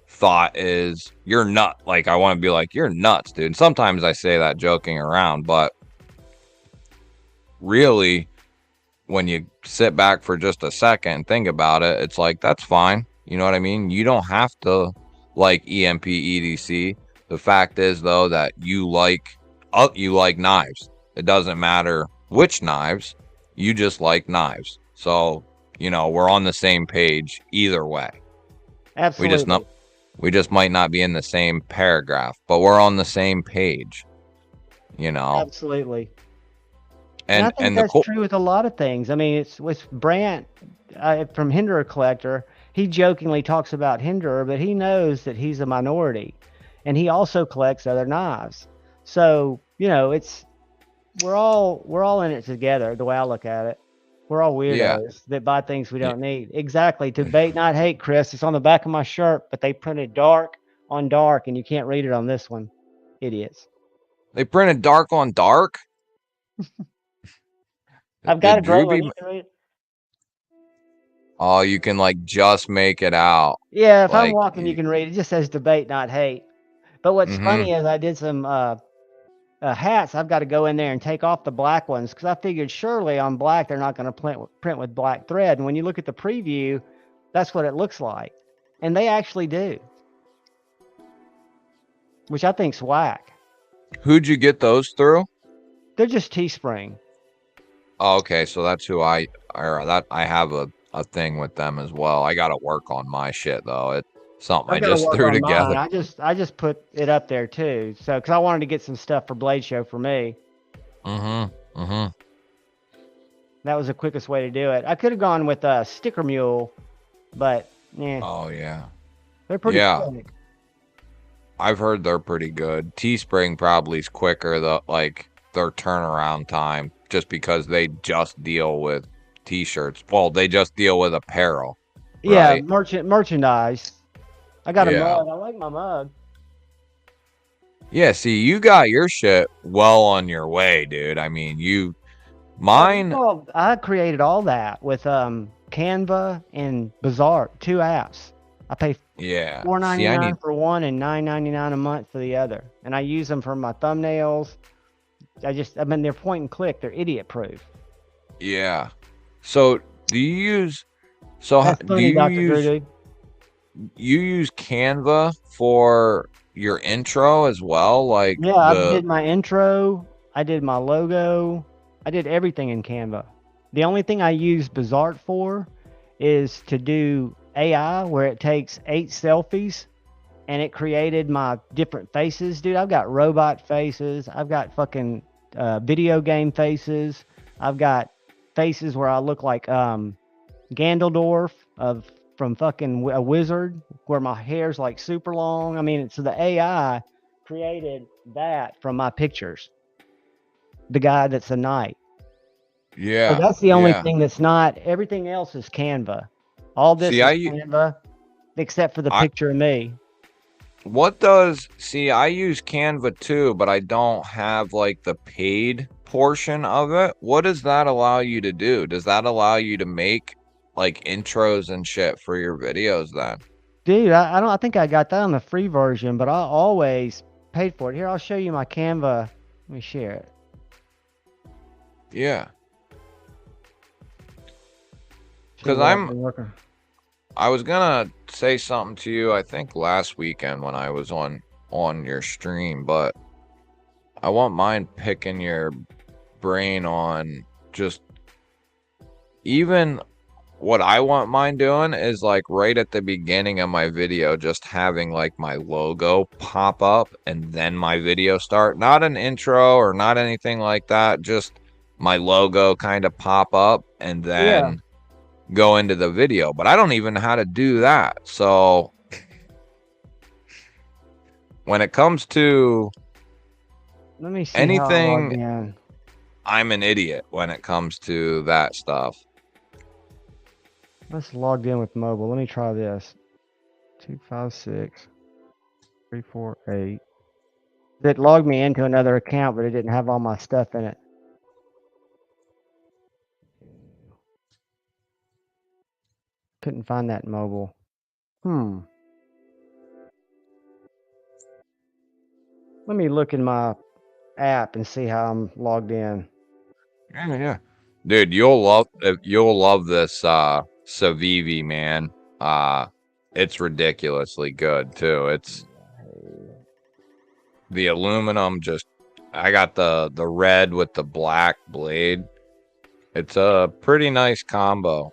thought is you're nut. Like I want to be like, you're nuts, dude. And sometimes I say that joking around, but really when you sit back for just a second and think about it, it's like that's fine. You know what I mean? You don't have to like EMP EDC. The fact is though that you like knives. It doesn't matter which knives. You just like knives. So, we're on the same page either way. We just Absolutely. not we just might not be in the same paragraph, but we're on the same page, Absolutely. And I And think the that's cool true with a lot of things. I mean, it's with Brant from Hinderer Collector. He jokingly talks about Hinderer, but he knows that he's a minority, and he also collects other knives. So it's we're all in it together. The way I look at it, we're all yeah. weirdos that buy things we y- don't need. Exactly. To bait, not hate, Chris. It's on the back of my shirt, but they printed dark on dark, and you can't read it on this one. Idiots. They printed dark on dark. I've got a Did gray Drew one. be You can read it. Oh, you can like just make it out. Yeah, if I'm Like walking, you can read. It just says debate, not hate. But what's mm-hmm. funny is I did some hats. I've got to go in there and take off the black ones because I figured surely on black they're not going to print with black thread. And when you look at the preview, that's what it looks like, and they actually do, which I think's whack. Who'd you get those through? They're just Teespring. Oh, okay, so that's who I have a thing with them as well. I gotta work on my shit though. It's something I I've got to just work threw on mine. together. I just put it up there too, so because I wanted to get some stuff for Blade Show for me. Mm-hmm. Mm-hmm. That was the quickest way to do it. I could have gone with a Sticker Mule, but yeah, Oh yeah. they're pretty Yeah. quick. I've heard they're pretty good. Teespring probably is quicker like their turnaround time just because they just deal with t-shirts. Well, they just deal with apparel. Yeah, Right? merchandise. I got a Yeah. mug. I like my mug. Yeah, see, you got your shit well on your way, dude. I mean, mine, I created all that with Canva and Bazaar, two apps. I pay yeah. See, $4.99 for one and $9.99 a month for the other, and I use them for my thumbnails. I mean, they're point and click. They're idiot proof. yeah. So, do you use, so That's do funny, Dr. Drew. you use Canva for your intro as well? Like Yeah, I did my intro. I did my logo. I did everything in Canva. The only thing I use Bizart for is to do AI, where it takes 8 selfies and it created my different faces. Dude, I've got robot faces. I've got fucking video game faces. I've got faces where I look like Gandalf from fucking a wizard, where my hair's like super long. I mean, so the AI created that from my pictures. The guy that's a knight. So yeah, that's the only yeah. thing that's not. Everything else is Canva. All this See, is Canva, except for the I picture of me. see, I use Canva too, but I don't have like the paid portion of it. What does that allow you to do? Does that allow you to make like intros and shit for your videos then? Dude, I don't. I think I got that on the free version, but I always paid for it. Here, I'll show you my Canva. Let me share it. Yeah. See Because what I've been working. I was gonna say something to you, I think last weekend when I was on your stream, but I won't mind picking your brain on just even what I want mine doing is like right at the beginning of my video, just having like my logo pop up and then my video start. Not an intro or not anything like that, just my logo kind of pop up and Yeah. then go into the video. But I don't even know how to do that. So when it comes to Let me see how I log anything, in. I'm an idiot when it comes to that stuff. Let's log in with mobile. Let me try this. 256 348. It logged me into another account, but it didn't have all my stuff in it. Couldn't find that mobile. Let me look in my app and see how I'm logged in. Yeah, yeah. Dude, you'll love this Savivi, man. It's ridiculously good too. It's the aluminum just I got the red with the black blade. It's a pretty nice combo.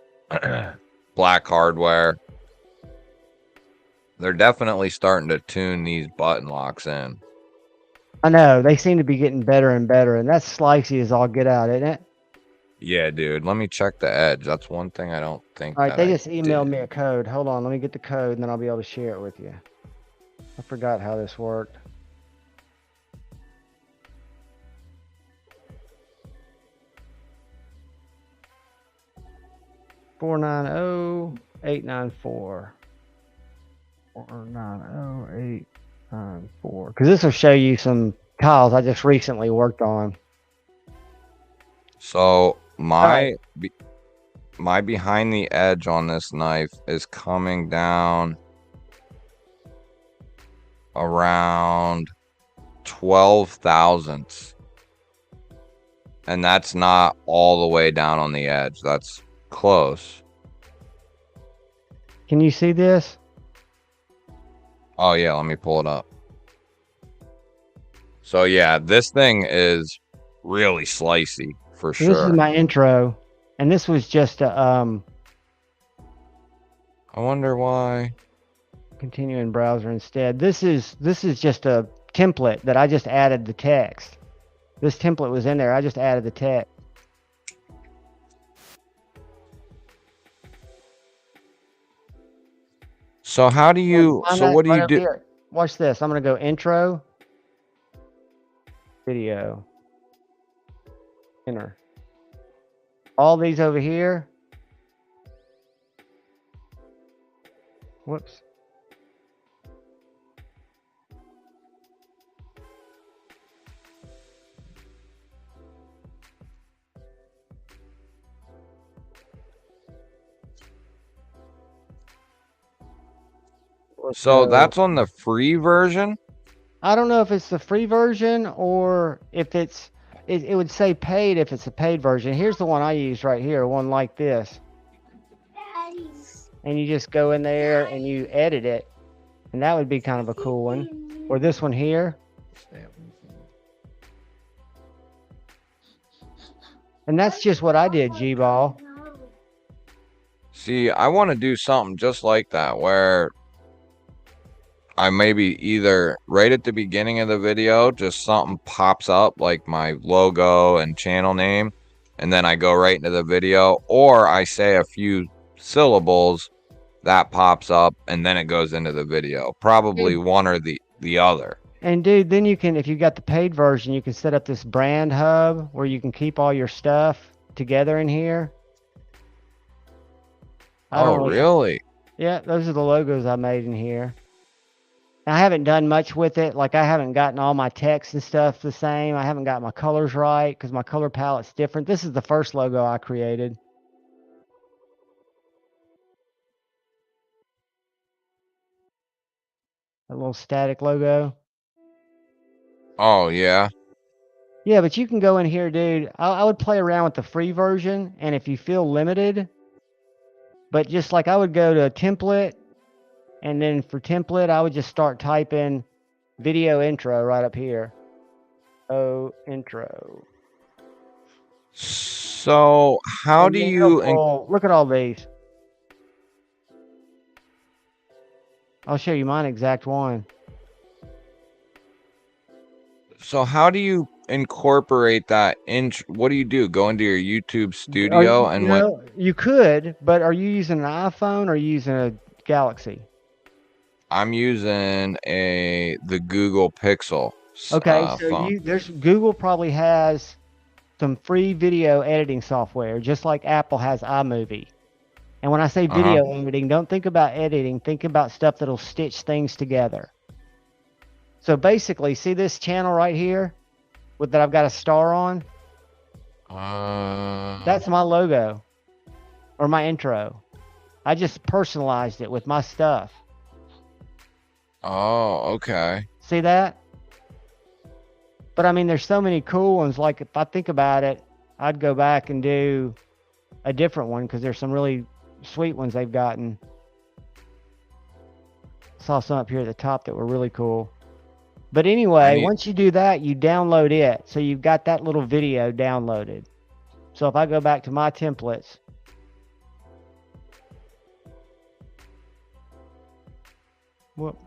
Black hardware. They're definitely starting to tune these button locks in. I know they seem to be getting better and better, and that's slicey as all get out, isn't it? Yeah, dude. Let me check the edge. That's one thing I don't think All right, that they I just emailed did. me a code. Hold on, let me get the code, and then I'll be able to share it with you. I forgot how this worked. $490-894. 490-894. Because this will show you some tiles I just recently worked on. So Right. my behind the edge on this knife is coming down around 12 thousandths. And that's not all the way down on the edge. That's close. Can you see this? Oh yeah, let me pull it up. So yeah, this thing is really slicey for So this is sure. my intro, and this was just a I wonder why. continue in browser instead. This is just a template that I just added the text. This template was in there. I just added the text. So how do you Find so that what do right you over do? here. Watch this. I'm gonna go intro, video, enter. All these over here. Whoops. So that's on the free version? I don't know if it's the free version or if it's it would say paid if it's a paid version. Here's the one I use right here, one like this. And you just go in there and you edit it. And that would be kind of a cool one. Or this one here. And that's just what I did, G-Ball. See, I want to do something just like that where I maybe either right at the beginning of the video, just something pops up like my logo and channel name, and then I go right into the video, or I say a few syllables that pops up and then it goes into the video. Probably one or the other. And dude, then you can, if you got the paid version, you can set up this brand hub where you can keep all your stuff together in here. Oh, really? Yeah, those are the logos I made in here. I haven't done much with it. Like I haven't gotten all my text and stuff the same. I haven't got my colors right because my color palette's different. This is the first logo I created. A little static logo. Oh, yeah. Yeah, but you can go in here, dude. I would play around with the free version, and if you feel limited, but just like I would go to template, and then for template, I would just start typing video intro right up here. Oh, intro. So how do you look at all these. I'll show you mine exact one. So how do you incorporate that in? What do you do? Go into your YouTube studio and when You could, but are you using an iPhone or are you using a Galaxy? I'm using the Google Pixel Okay, so phone. Google probably has some free video editing software, just like Apple has iMovie. And when I say video editing, don't think about editing. Think about stuff that'll stitch things together. So basically, see this channel right here that I've got a star on? That's my logo or my intro. I just personalized it with my stuff. Oh, okay. See that? But I mean, there's so many cool ones. Like if I think about it, I'd go back and do a different one because there's some really sweet ones they've gotten. Saw some up here at the top that were really cool. But I anyway, need. once you do that, you download it. So you've got that little video downloaded. So if I go back to my templates, whoop,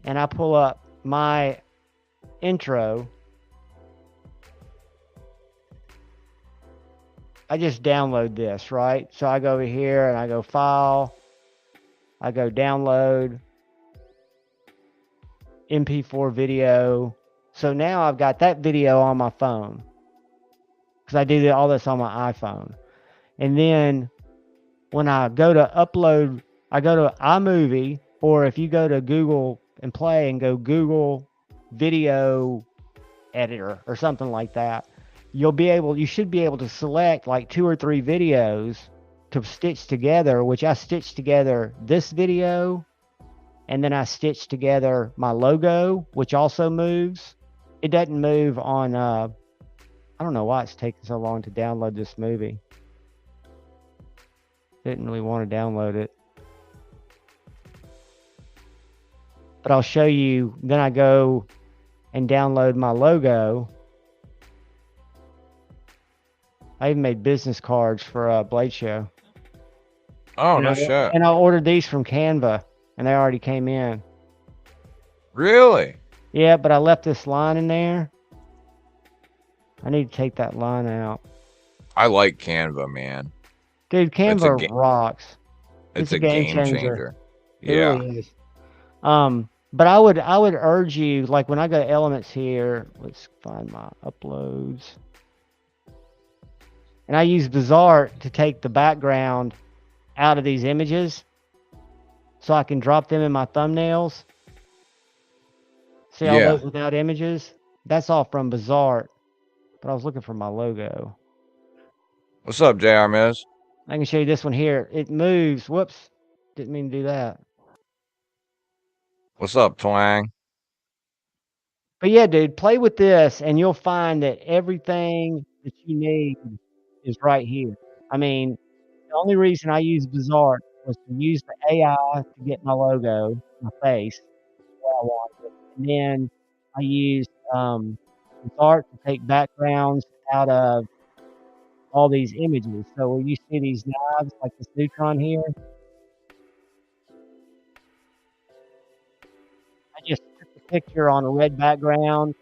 and I pull up my intro, I just download this, right? So I go over here and I go File, I go Download, MP4 video. So now I've got that video on my phone because I do all this on my iPhone. And then when I go to upload, I go to iMovie, or if you go to Google and Play and go Google Video Editor or something like that, you should be able to select like 2 or 3 videos to stitch together, which I stitched together this video, and then I stitched together my logo, which also moves. It doesn't move on, I don't know why it's taking so long to download this movie. Didn't really want to download it. But I'll show you, then I go and download my logo. I even made business cards for a Blade Show. Oh, no shit. And I ordered these from Canva, and they already came in. Really? Yeah, but I left this line in there. I need to take that line out. I like Canva, man. Dude, Canva rocks. It's a game changer. It Yeah. really is. But I would urge you, like when I go to Elements here, let's find my uploads. And I use Bizarre to take the background out of these images so I can drop them in my thumbnails. See all those without images? That's all from Bizarre. But I was looking for my logo. What's up, JR Miz? I can show you this one here. It moves. Whoops. Didn't mean to do that. What's up, Twang? But yeah, dude, play with this and you'll find that everything that you need is right here. I mean, the only reason I used Bizarre was to use the AI to get my logo, my face, where I wanted it. And then I used Bizarre to take backgrounds out of all these images. So when you see these knives, like this neutron here, I just took the picture on a red background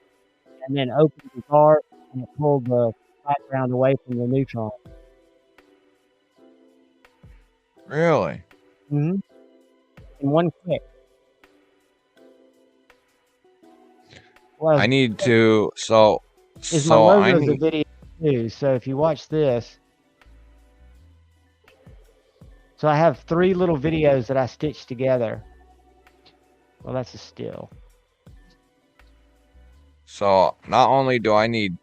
and then opened Bizarre and it pulled the background away from the neutron. Really? Mm-hmm. In one click. Well, I need to. So my logo's I a need. video too. So if you watch this, so I have 3 little videos that I stitched together. Well, that's a still. So not only do I need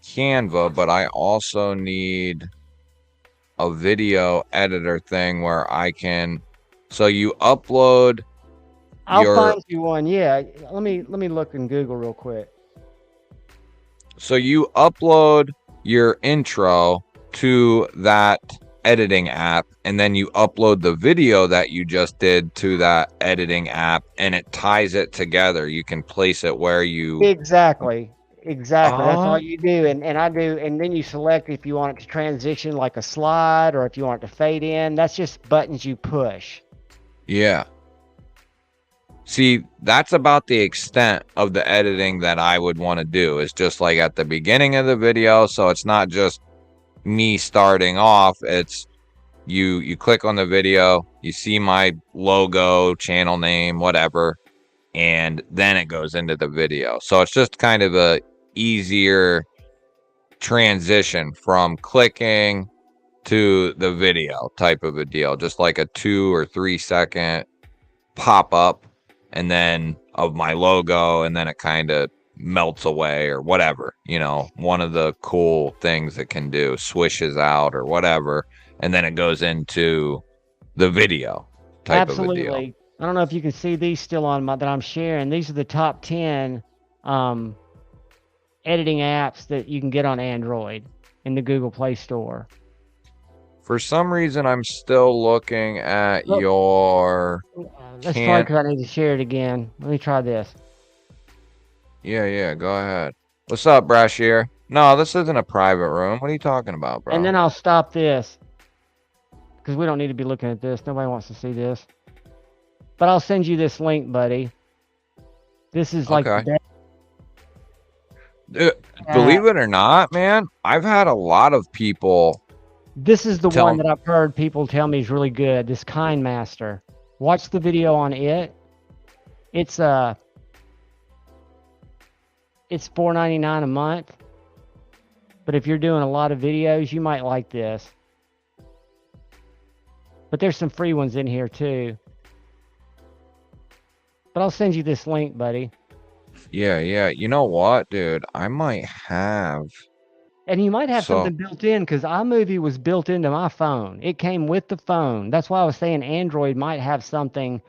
Canva, but I also need a video editor thing where I can. So you upload. I'll find you one. Yeah, let me look in Google real quick. So you upload your intro to that editing app, and then you upload the video that you just did to that editing app, and it ties it together. You can place it where you exactly. That's all you do, and I do, and then you select if you want it to transition like a slide or if you want it to fade in. That's just buttons you push. Yeah. See, that's about the extent of the editing that I would want to do. It's just like at the beginning of the video, so it's not just me starting off. It's you click on the video, you see my logo, channel name, whatever, and then it goes into the video. So it's just kind of a easier transition from clicking to the video type of a deal. Just like a 2 or 3 second pop up and then of my logo, and then it kind of melts away or whatever, you know, one of the cool things it can do, swishes out or whatever, and then it goes into the video type of a deal. I don't know if you can see these still on that I'm sharing. These are the top 10 editing apps that you can get on Android in the Google Play Store. For some reason, I'm still looking at Look, your that's probably can. because I need to share it again. Let me try this. Yeah, go ahead. What's up, Brashear? No, this isn't a private room. What are you talking about, And bro? then I'll stop this because we don't need to be looking at this. Nobody wants to see this. But I'll send you this link, buddy. This is like the Okay. best. Believe it or not, man, I've had a lot of people This is the one tell. that I've heard people tell me is really good. This Kind Master. Watch the video on it. It's it's $4.99 a month. But if you're doing a lot of videos, you might like this. But there's some free ones in here too. But I'll send you this link, buddy. Yeah. You know what, dude? I might have. And you might have So something built in because iMovie was built into my phone. It came with the phone. That's why I was saying Android might have something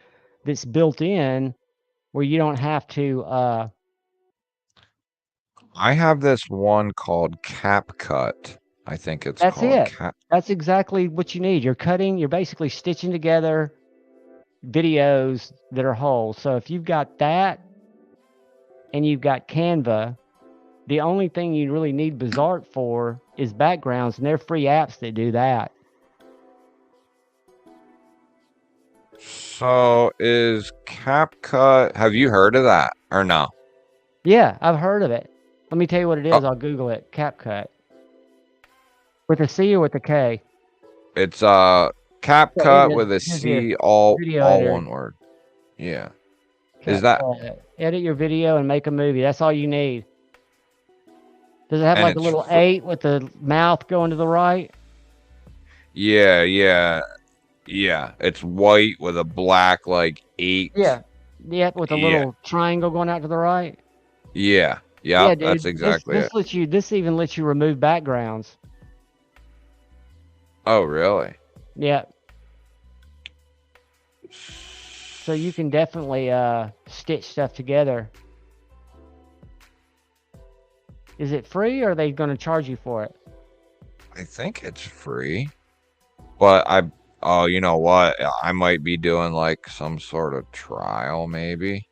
that's built in where you don't have to. I have this one called CapCut. I think it's That's called it. Cap. That's exactly what you need. You're basically stitching together videos that are whole. So if you've got that and you've got Canva, the only thing you really need Bizarre for is backgrounds, and they're free apps that do that. So is CapCut? Have you heard of that or no? Yeah, I've heard of it. Let me tell you what it Oh, is. I'll Google it. CapCut. With a C or with a K? it's So CapCut with a here's the C, video all editor. one word. Yeah. Is that CapCut. Edit your video and make a movie. That's all you need. Does it have and like a it's little 8 with the mouth going to the right? yeah. It's white with a black like 8. Yeah. Yeah, with a Yeah. little triangle going out to the right. Yeah. Yeah, Yep, that's dude. This exactly it. this lets you. This even lets you remove backgrounds. Oh, really? Yeah. So you can definitely stitch stuff together. Is it free or are they going to charge you for it? I think it's free. But oh, you know what? I might be doing like some sort of trial maybe.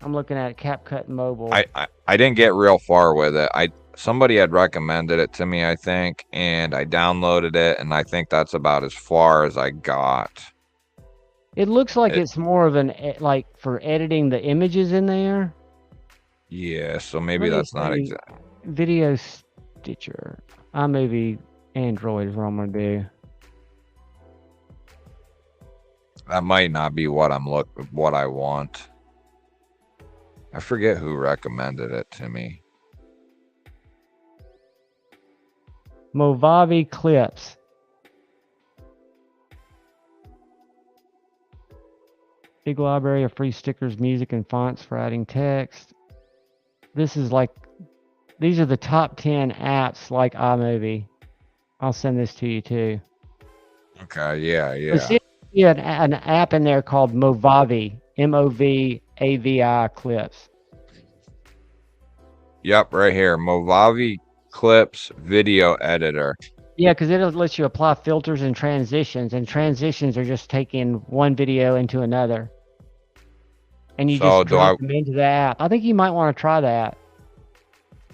I'm looking at CapCut Mobile. I didn't get real far with it. Somebody had recommended it to me, I think, and I downloaded it, and I think that's about as far as I got. It looks like It, it's more of an like for editing the images in there. yeah, so maybe Let me that's not see. exact. Video Stitcher. iMovie Android is what I'm gonna do. That might not be what what I want. I forget who recommended it to me. Movavi Clips. Big library of free stickers, music, and fonts for adding text. This is like, these are the top 10 apps like iMovie. I'll send this to you too. Okay, yeah. See an app in there called Movavi, Movavi Clips. Yep, right here. Movavi Clips Video Editor. Yeah, because it'll let you apply filters and transitions are just taking one video into another. And you So just drop them into the app. I think you might want to try that.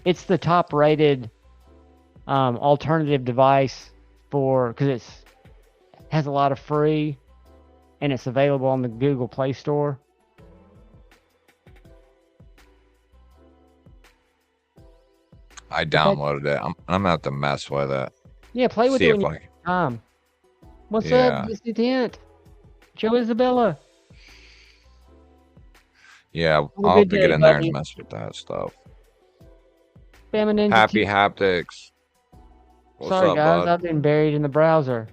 It's the top rated alternative device because it has a lot of free and it's available on the Google Play Store. I downloaded it. I'm gonna have to mess with it. Yeah, play with See it if when you I have time. What's Yeah. up, Disney Tent? Joe Isabella. Yeah, Have a I'll have good to get day, in there buddy. and mess with that stuff. Spam Ninja Happy T. haptics. What's Sorry, up, guys. bud? I've been buried in the browser.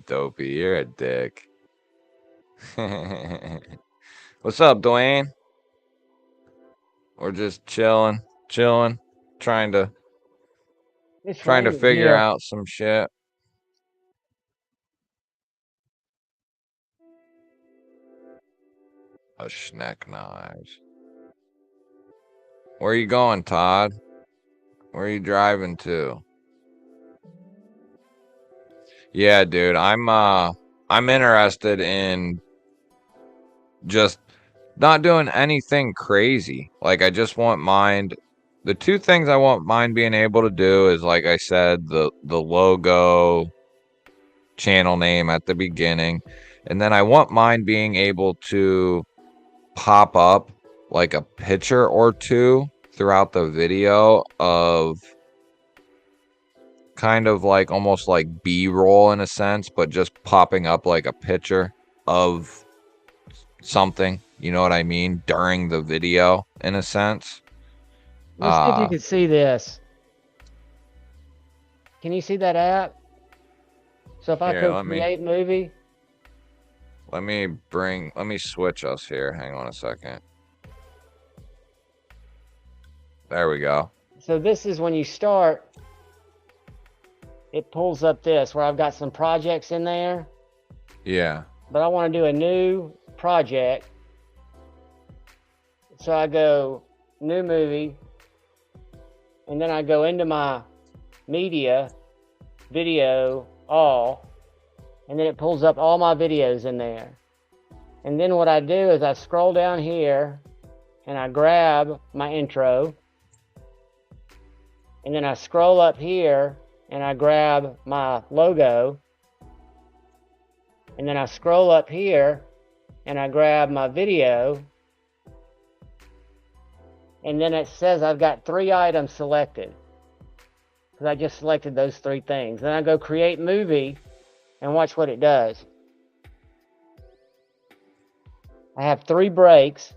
Dopey, you're a dick. What's up, Dwayne? We're just chilling, trying to It's trying to raining figure here. out some shit. A schneck knives. Where are you going, Todd? Where are you driving to? Yeah, dude, I'm interested in just not doing anything crazy. Like I just want mind. The two things I want mind being able to do is, like I said, the logo, channel name at the beginning, and then I want mine being able to pop up like a picture or two throughout the video of kind of like almost like B-roll in a sense, but just popping up like a picture of something, you know what I mean, during the video in a sense. Let's see if you can see this. Can you see that app? So if I Here, go create movie. Let me switch us here. Hang on a second. There we go. So this is when you start, it pulls up this where I've got some projects in there. Yeah. But I want to do a new project. So I go new movie, and then I go into my media, video, all, and then it pulls up all my videos in there. And then what I do is I scroll down here and I grab my intro, and then I scroll up here and I grab my logo, and then I scroll up here and I grab my video, and then it says I've got 3 items selected because I just selected those 3 things. Then I go create movie and watch what it does. I have 3 breaks.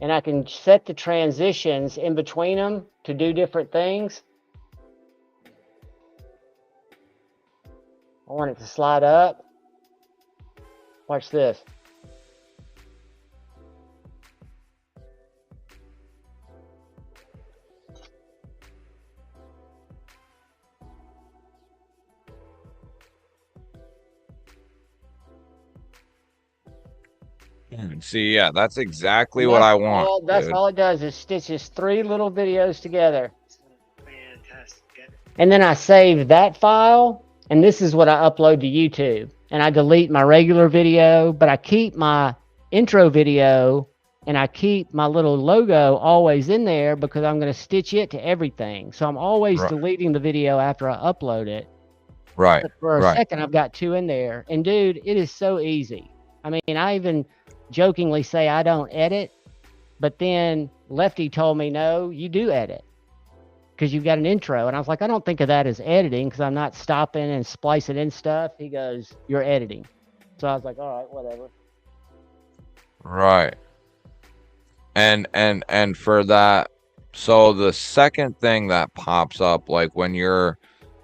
And I can set the transitions in between them to do different things. I want it to slide up. Watch this. See, yeah, that's exactly what I want. That's all it does is stitches 3 little videos together. Fantastic. And then I save that file, and this is what I upload to YouTube. And I delete my regular video, but I keep my intro video and I keep my little logo always in there because I'm going to stitch it to everything. So I'm always deleting the video after I upload it. Right. But for a second, I've got 2 in there. And dude, it is so easy. I mean, I even jokingly say I don't edit, but then Lefty told me, no, you do edit because you've got an intro. And I was like, I don't think of that as editing because I'm not stopping and splicing in stuff. He goes, you're editing. So I was like, all right, whatever. Right. And for that, so the second thing that pops up, like when your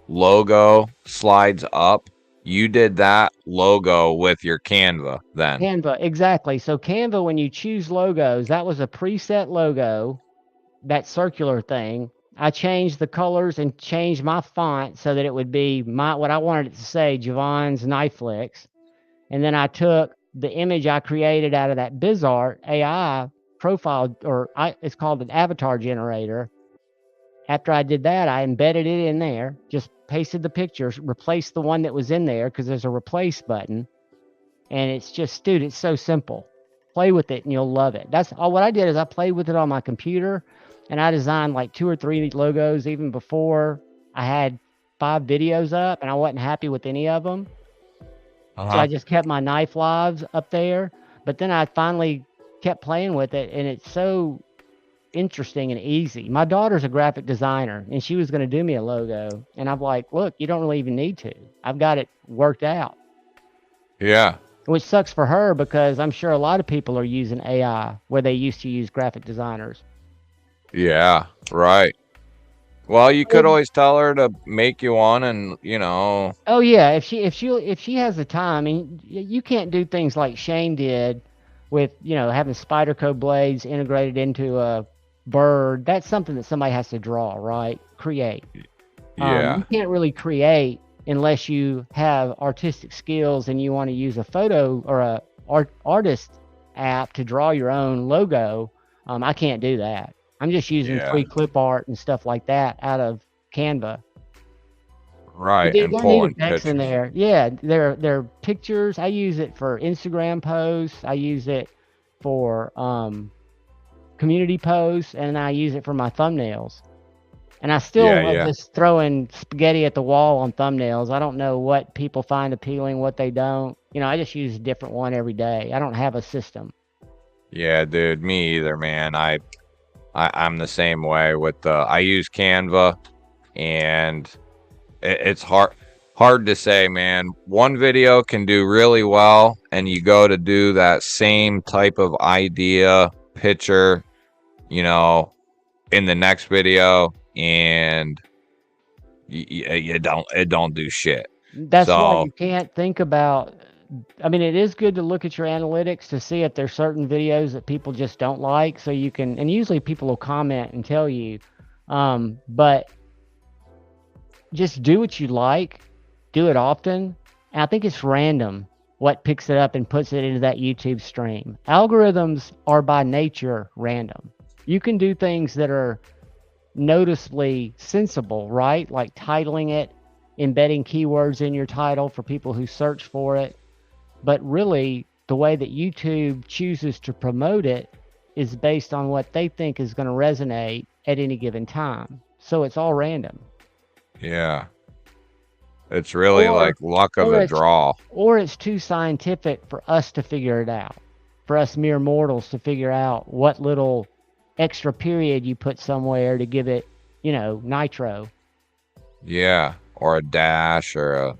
logo slides up, you did that logo with your Canva then. Canva, exactly. So Canva, when you choose logos, that was a preset logo, that circular thing. I changed the colors and changed my font so that it would be what I wanted it to say, Javon's Knife Flicks. And then I took the image I created out of that BizArt AI profile, it's called an avatar generator. After I did that, I embedded it in there, just pasted the pictures, replaced the one that was in there because there's a replace button. And it's just, dude, it's so simple. Play with it and you'll love it. That's all. What I did is I played with it on my computer, and I designed like 2 or 3 logos even before I had 5 videos up, and I wasn't happy with any of them. So I just kept my knife lives up there. But then I finally kept playing with it, and it's so interesting and easy. My daughter's a graphic designer, and she was going to do me a logo. And I'm like, look, you don't really even need to. I've got it worked out. Yeah. Which sucks for her because I'm sure a lot of people are using AI where they used to use graphic designers. Yeah, right. Well, you could always tell her to make you one, and you know. Oh yeah, if she has the time, and you can't do things like Shane did with, having Spyderco blades integrated into a bird. That's something that somebody has to draw, right? Create. Yeah. You can't really create unless you have artistic skills and you want to use a photo or a artist app to draw your own logo. I can't do that. I'm just using Yeah. free clip art and stuff like that out of Canva. But Right. dude, And there need pulling effects in pictures. there. Yeah, they're pictures. I use it for Instagram posts. I use it for community posts, and I use it for my thumbnails. And I Yeah. still am Yeah. just throwing spaghetti at the wall on thumbnails. I don't know what people find appealing, what they don't. I just use a different one every day. I don't have a system. Yeah, dude. Me either, man. I'm the same way with I use Canva, and it's hard to say, man. One video can do really well, and you go to do that same type of idea picture, in the next video, and you don't it don't do shit. That's why So you can't think about. I mean, it is good to look at your analytics to see if there's certain videos that people just don't like. So you can, and usually people will comment and tell you, but just do what you like, do it often. And I think it's random what picks it up and puts it into that YouTube stream. Algorithms are by nature random. You can do things that are noticeably sensible, right? Like titling it, embedding keywords in your title for people who search for it. But really, the way that YouTube chooses to promote it is based on what they think is going to resonate at any given time. So it's all random. yeah, it's really like luck of the draw. Or it's too scientific for us to figure it out. For us mere mortals to figure out what little extra period you put somewhere to give it, nitro. Yeah, or a dash or a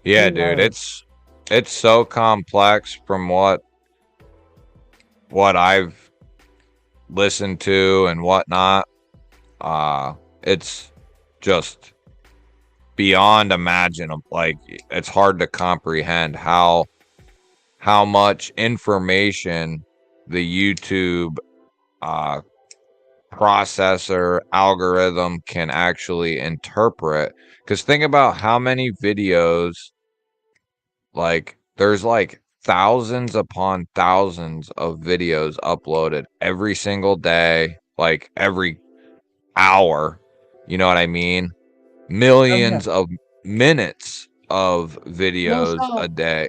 yeah, Who dude. knows? It's so complex from what I've listened to and whatnot. It's just beyond imaginable. Like, it's hard to comprehend how much information the YouTube processor algorithm can actually interpret. Because think about how many videos, like, there's like thousands upon thousands of videos uploaded every single day, like every hour. You know what I mean? Oh yeah. Millions of minutes of Well, videos a so day.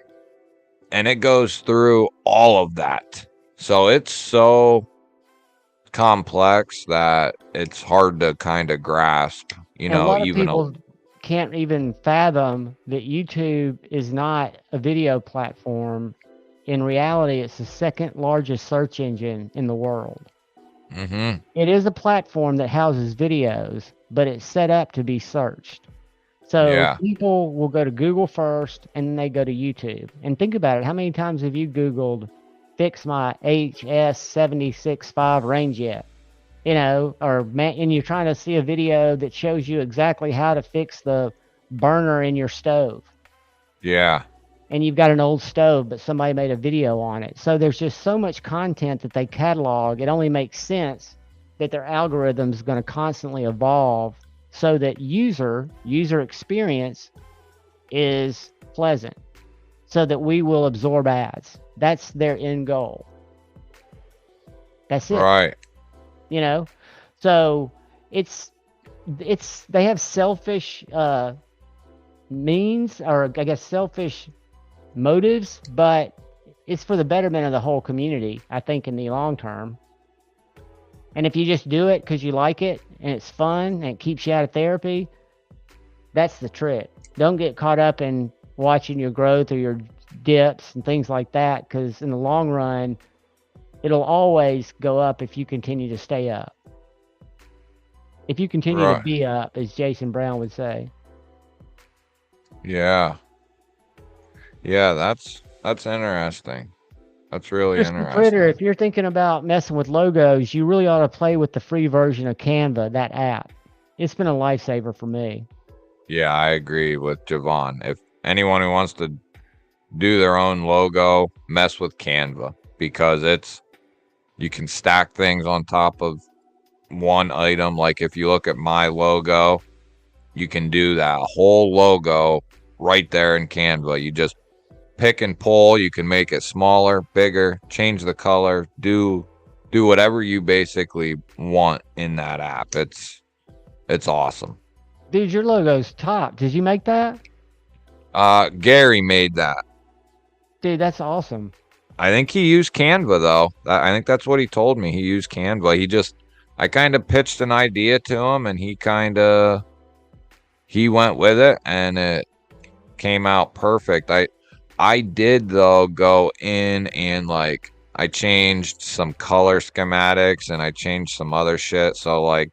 And it goes through all of that. So it's so complex that it's hard to kind of grasp, and a lot of even a people can't even fathom that YouTube is not a video platform. In reality, it's the second largest search engine in the world. mm-hmm. It is a platform that houses videos, but it's set up to be searched. So Yeah. people will go to Google first and then they go to YouTube. And think about it. How many times have you Googled fix my HS765 range yet? And you're trying to see a video that shows you exactly how to fix the burner in your stove. Yeah. And you've got an old stove, but somebody made a video on it. So there's just so much content that they catalog. It only makes sense that their algorithm is going to constantly evolve so that user experience is pleasant, so that we will absorb ads. That's their end goal. That's it. Right. So it's they have selfish means, or I guess selfish motives, but it's for the betterment of the whole community, I think, in the long term. And if you just do it because you like it and it's fun and it keeps you out of therapy, that's the trick. Don't get caught up in watching your growth or your dips and things like that, because in the long run, it'll always go up if you continue to stay up. If you continue to be up, as Jason Brown would say. Yeah. Yeah, that's interesting. That's really Just interesting. Twitter, if you're thinking about messing with logos, you really ought to play with the free version of Canva, that app. It's been a lifesaver for me. Yeah, I agree with Javon. If anyone who wants to do their own logo, mess with Canva, because you can stack things on top of one item. Like if you look at my logo, you can do that whole logo right there in Canva. You just pick and pull. You can make it smaller, bigger, change the color, do whatever you basically want in that app. It's awesome. Dude, your logo's top. Did you make that? Gary made that. Dude, that's awesome. I think he used Canva though. I think that's what he told me. He used Canva. I kind of pitched an idea to him, and he went with it, and it came out perfect. I did though go in and like I changed some color schematics and I changed some other shit. So like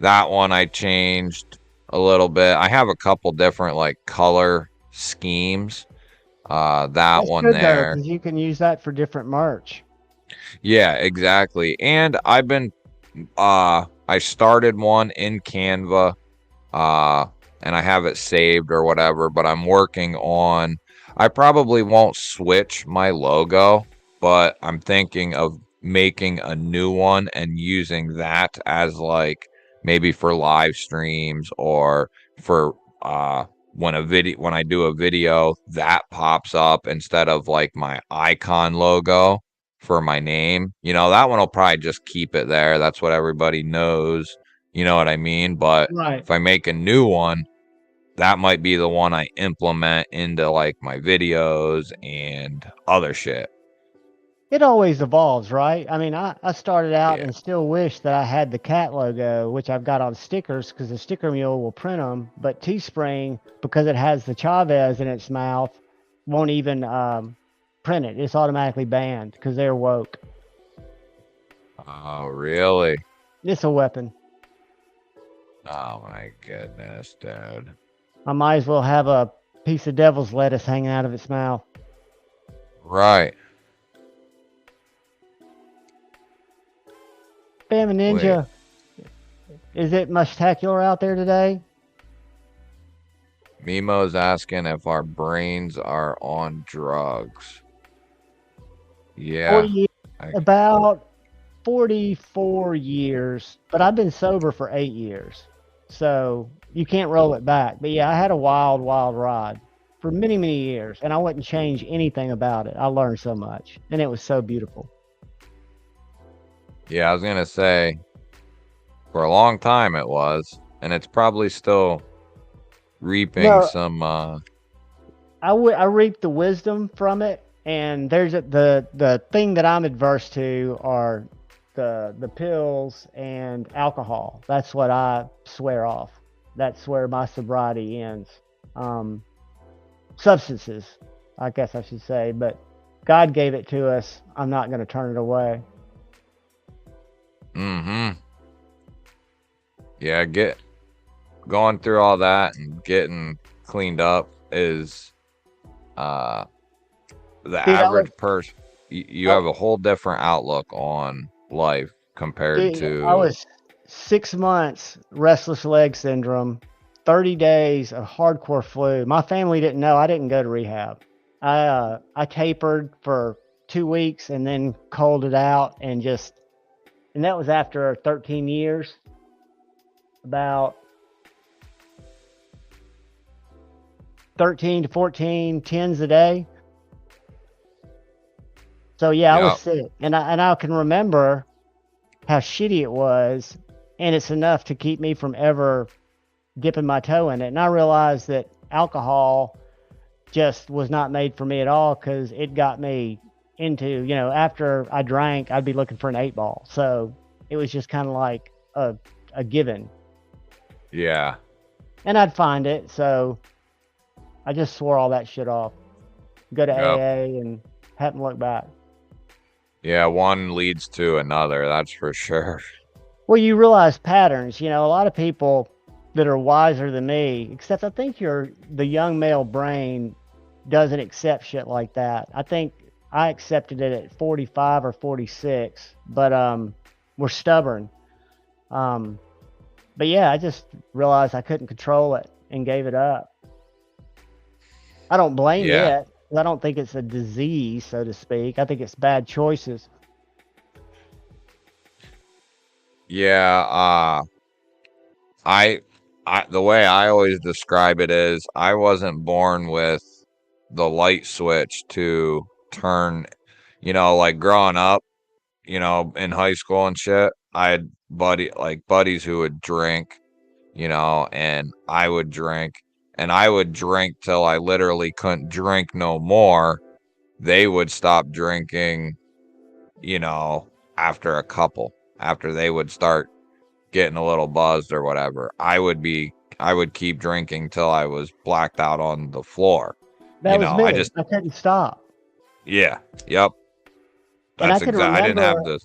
that one I changed a little bit. I have a couple different like color schemes. That That's one good though, there. because you can use that for different merch. Yeah, exactly. And I started one in Canva, and I have it saved or whatever, but I probably won't switch my logo, but I'm thinking of making a new one and using that as like maybe for live streams or for when I do a video that pops up instead of like my icon logo for my name. That one will probably just keep it there. That's what everybody knows. You know what I mean? But Right. if I make a new one, that might be the one I implement into like my videos and other shit. It always evolves, right? I mean, I started out Yeah. and still wish that I had the cat logo, which I've got on stickers because the sticker mule will print them. But Teespring, because it has the Chavez in its mouth, won't even print it. It's automatically banned because they're woke. Oh, really? It's a weapon. Oh my goodness, dude. I might as well have a piece of devil's lettuce hanging out of its mouth. Right. Bama Ninja, is it mustacular out there today? Mimo's asking if our brains are on drugs. Yeah. 40 years, about 44 years, but I've been sober for 8 years. So you can't roll it back. But yeah, I had a wild, wild ride for many, many years, and I wouldn't change anything about it. I learned so much, and it was so beautiful. Yeah, I was gonna say for a long time it was, and it's probably still reaping some. I reaped the wisdom from it, and there's the thing that I'm adverse to are the pills and alcohol. That's what I swear off. That's where my sobriety ends. Substances, I guess I should say, but God gave it to us. I'm not going to turn it away. Yeah, going through all that and getting cleaned up is the average person. You have a whole different outlook on life compared to. I was 6 months restless leg syndrome, 30 days of hardcore flu. My family didn't know. I didn't go to rehab. I tapered for 2 weeks and then cold it out and that was after 13 years. About 13 to 14 tens a day. So yeah, I was sick, and I can remember how shitty it was, and it's enough to keep me from ever dipping my toe in it. And I realized that alcohol just was not made for me at all because it got me into, after I drank, I'd be looking for an 8-ball. So it was just kind of like a given. Yeah. And I'd find it, so I just swore all that shit off. Go to AA and haven't looked back. Yeah, one leads to another, that's for sure. Well, you realize patterns. A lot of people that are wiser than me, except I think the young male brain doesn't accept shit like that. I think I accepted it at 45 or 46, but we're stubborn. But yeah, I just realized I couldn't control it and gave it up. I don't blame it. I don't think it's a disease, so to speak. I think it's bad choices. Yeah, I, the way I always describe it is I wasn't born with the light switch to turn, like growing up, in high school and shit. I had buddies who would drink, and I would drink till I literally couldn't drink no more. They would stop drinking, you know, after they would start getting a little buzzed or whatever. I would keep drinking till I was blacked out on the floor. That was me. I couldn't stop. Yeah, yep. And I That's can exact. I didn't have remember, the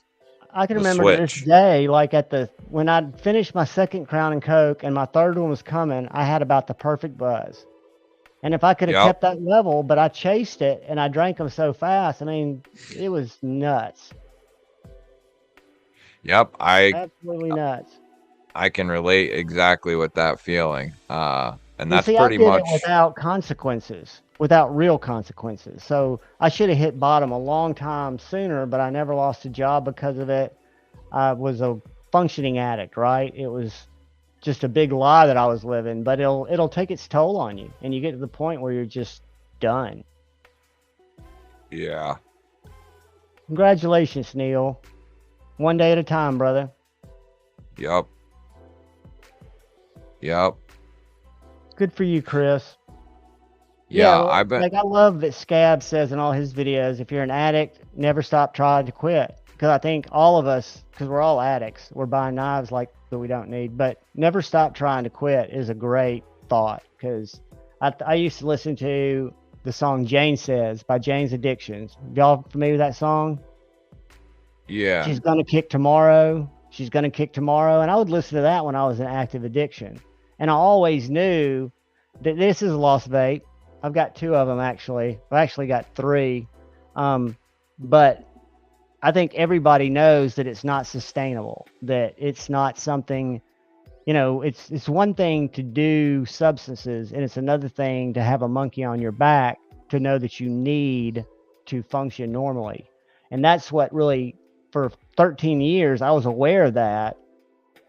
I can the remember to this switch. day, like when I finished my second Crown and Coke and my third one was coming, I had about the perfect buzz. And if I could have Yep, kept that level, but I chased it and I drank them so fast, I mean, it was nuts. yep. Absolutely nuts. I can relate exactly with that feeling. And And that's see, I pretty did it much. without consequences, without real consequences. So I should have hit bottom a long time sooner, but I never lost a job because of it. I was a functioning addict, right? It was just a big lie that I was living, but it'll take its toll on you, and you get to the point where you're just done. Yeah. Congratulations, Neil. One day at a time, brother. Yep. Yep. Good for you, Chris. Yeah. Yeah, I've been. like I love that Scab says in all his videos, if you're an addict, never stop trying to quit. Because I think all of us, because we're all addicts, we're buying knives like that we don't need, but never stop trying to quit is a great thought. Because I used to listen to the song Jane Says by Jane's Addictions. Y'all familiar with that song? Yeah. She's gonna kick tomorrow. She's gonna kick tomorrow. And I would listen to that when I was in active addiction. And I always knew that this is a lost vape. I've got two of them actually. I've actually got three. But I think everybody knows that it's not sustainable, that it's not something, it's one thing to do substances and it's another thing to have a monkey on your back to know that you need to function normally. And that's what really, for 13 years, I was aware of that,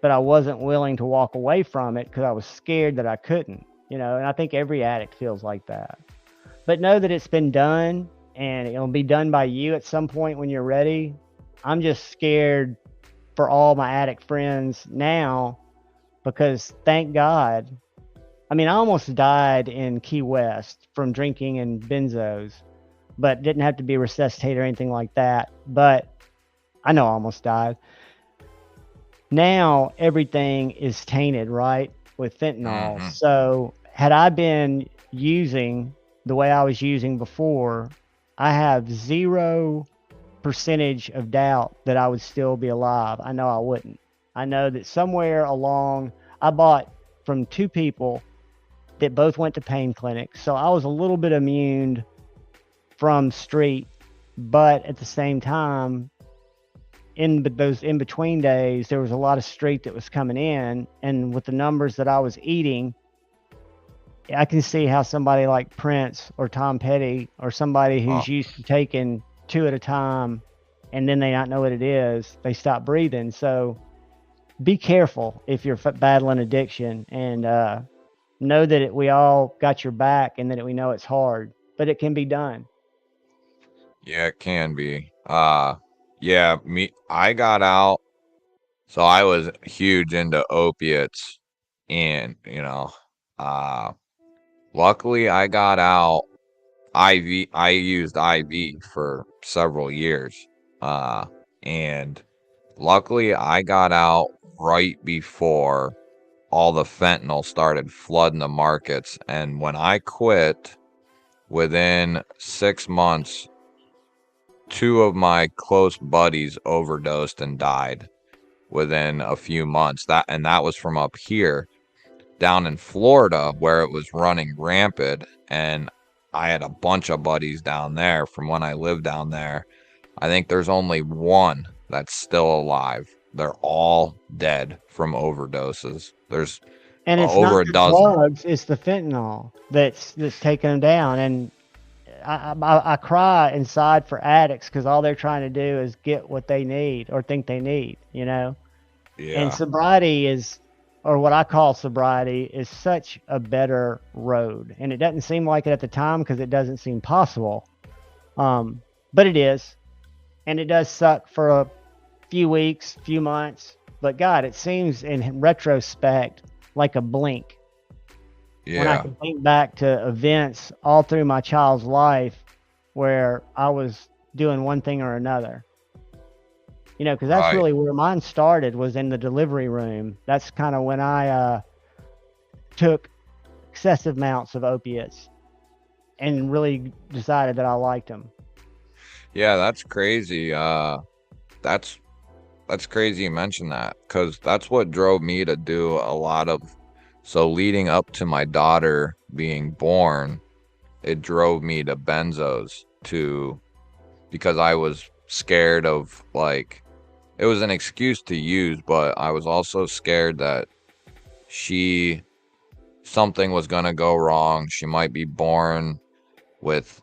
but I wasn't willing to walk away from it because I was scared that I couldn't, and I think every addict feels like that. But know that it's been done and it'll be done by you at some point when you're ready. I'm just scared for all my addict friends now because thank God. I mean, I almost died in Key West from drinking and benzos, but didn't have to be resuscitated or anything like that. But I know I almost died. Now everything is tainted, right, with fentanyl. Hmm. So had I been using the way I was using before, I have 0% of doubt that I would still be alive. I know I wouldn't. I know that somewhere along, I bought from two people that both went to pain clinics. So I was a little bit immune from street, but at the same time, in those in between days, there was a lot of street that was coming in, and with the numbers that I was eating, I can see how somebody like Prince or Tom Petty or somebody Oh, who's used to taking two at a time and then they not know what it is, they stop breathing. So be careful if you're battling addiction, and know that we all got your back and that we know it's hard, but it can be done. yeah, it can be. Yeah, I got out, so I was huge into opiates, and uh, luckily I got out. I used IV for several years, uh, and luckily I got out right before all the fentanyl started flooding the markets, and when I quit, within 6 months, two of my close buddies overdosed and died within a few months. That was from up here. Down in Florida, where it was running rampant, and I had a bunch of buddies down there from when I lived down there. I think there's only one that's still alive. They're all dead from overdoses. There's And it's over not a the dozen. drugs, it's the fentanyl that's taking them down. And I cry inside for addicts because all they're trying to do is get what they need or think they need, And Yeah. sobriety is, or what I call sobriety, is such a better road. And it doesn't seem like it at the time because it doesn't seem possible. But it is. And it does suck for a few weeks, few months. But God, it seems in retrospect like a blink. When I Yeah. can think back to events all through my child's life where I was doing one thing or another. Because that's Right. really where mine started, was in the delivery room. That's kind of when I took excessive amounts of opiates and really decided that I liked them. Yeah, that's crazy. That's crazy you mentioned that, because that's what drove me to do a lot of. So leading up to my daughter being born, it drove me to benzos because I was scared of, like, it was an excuse to use, but I was also scared that she something was gonna go wrong. She might be born with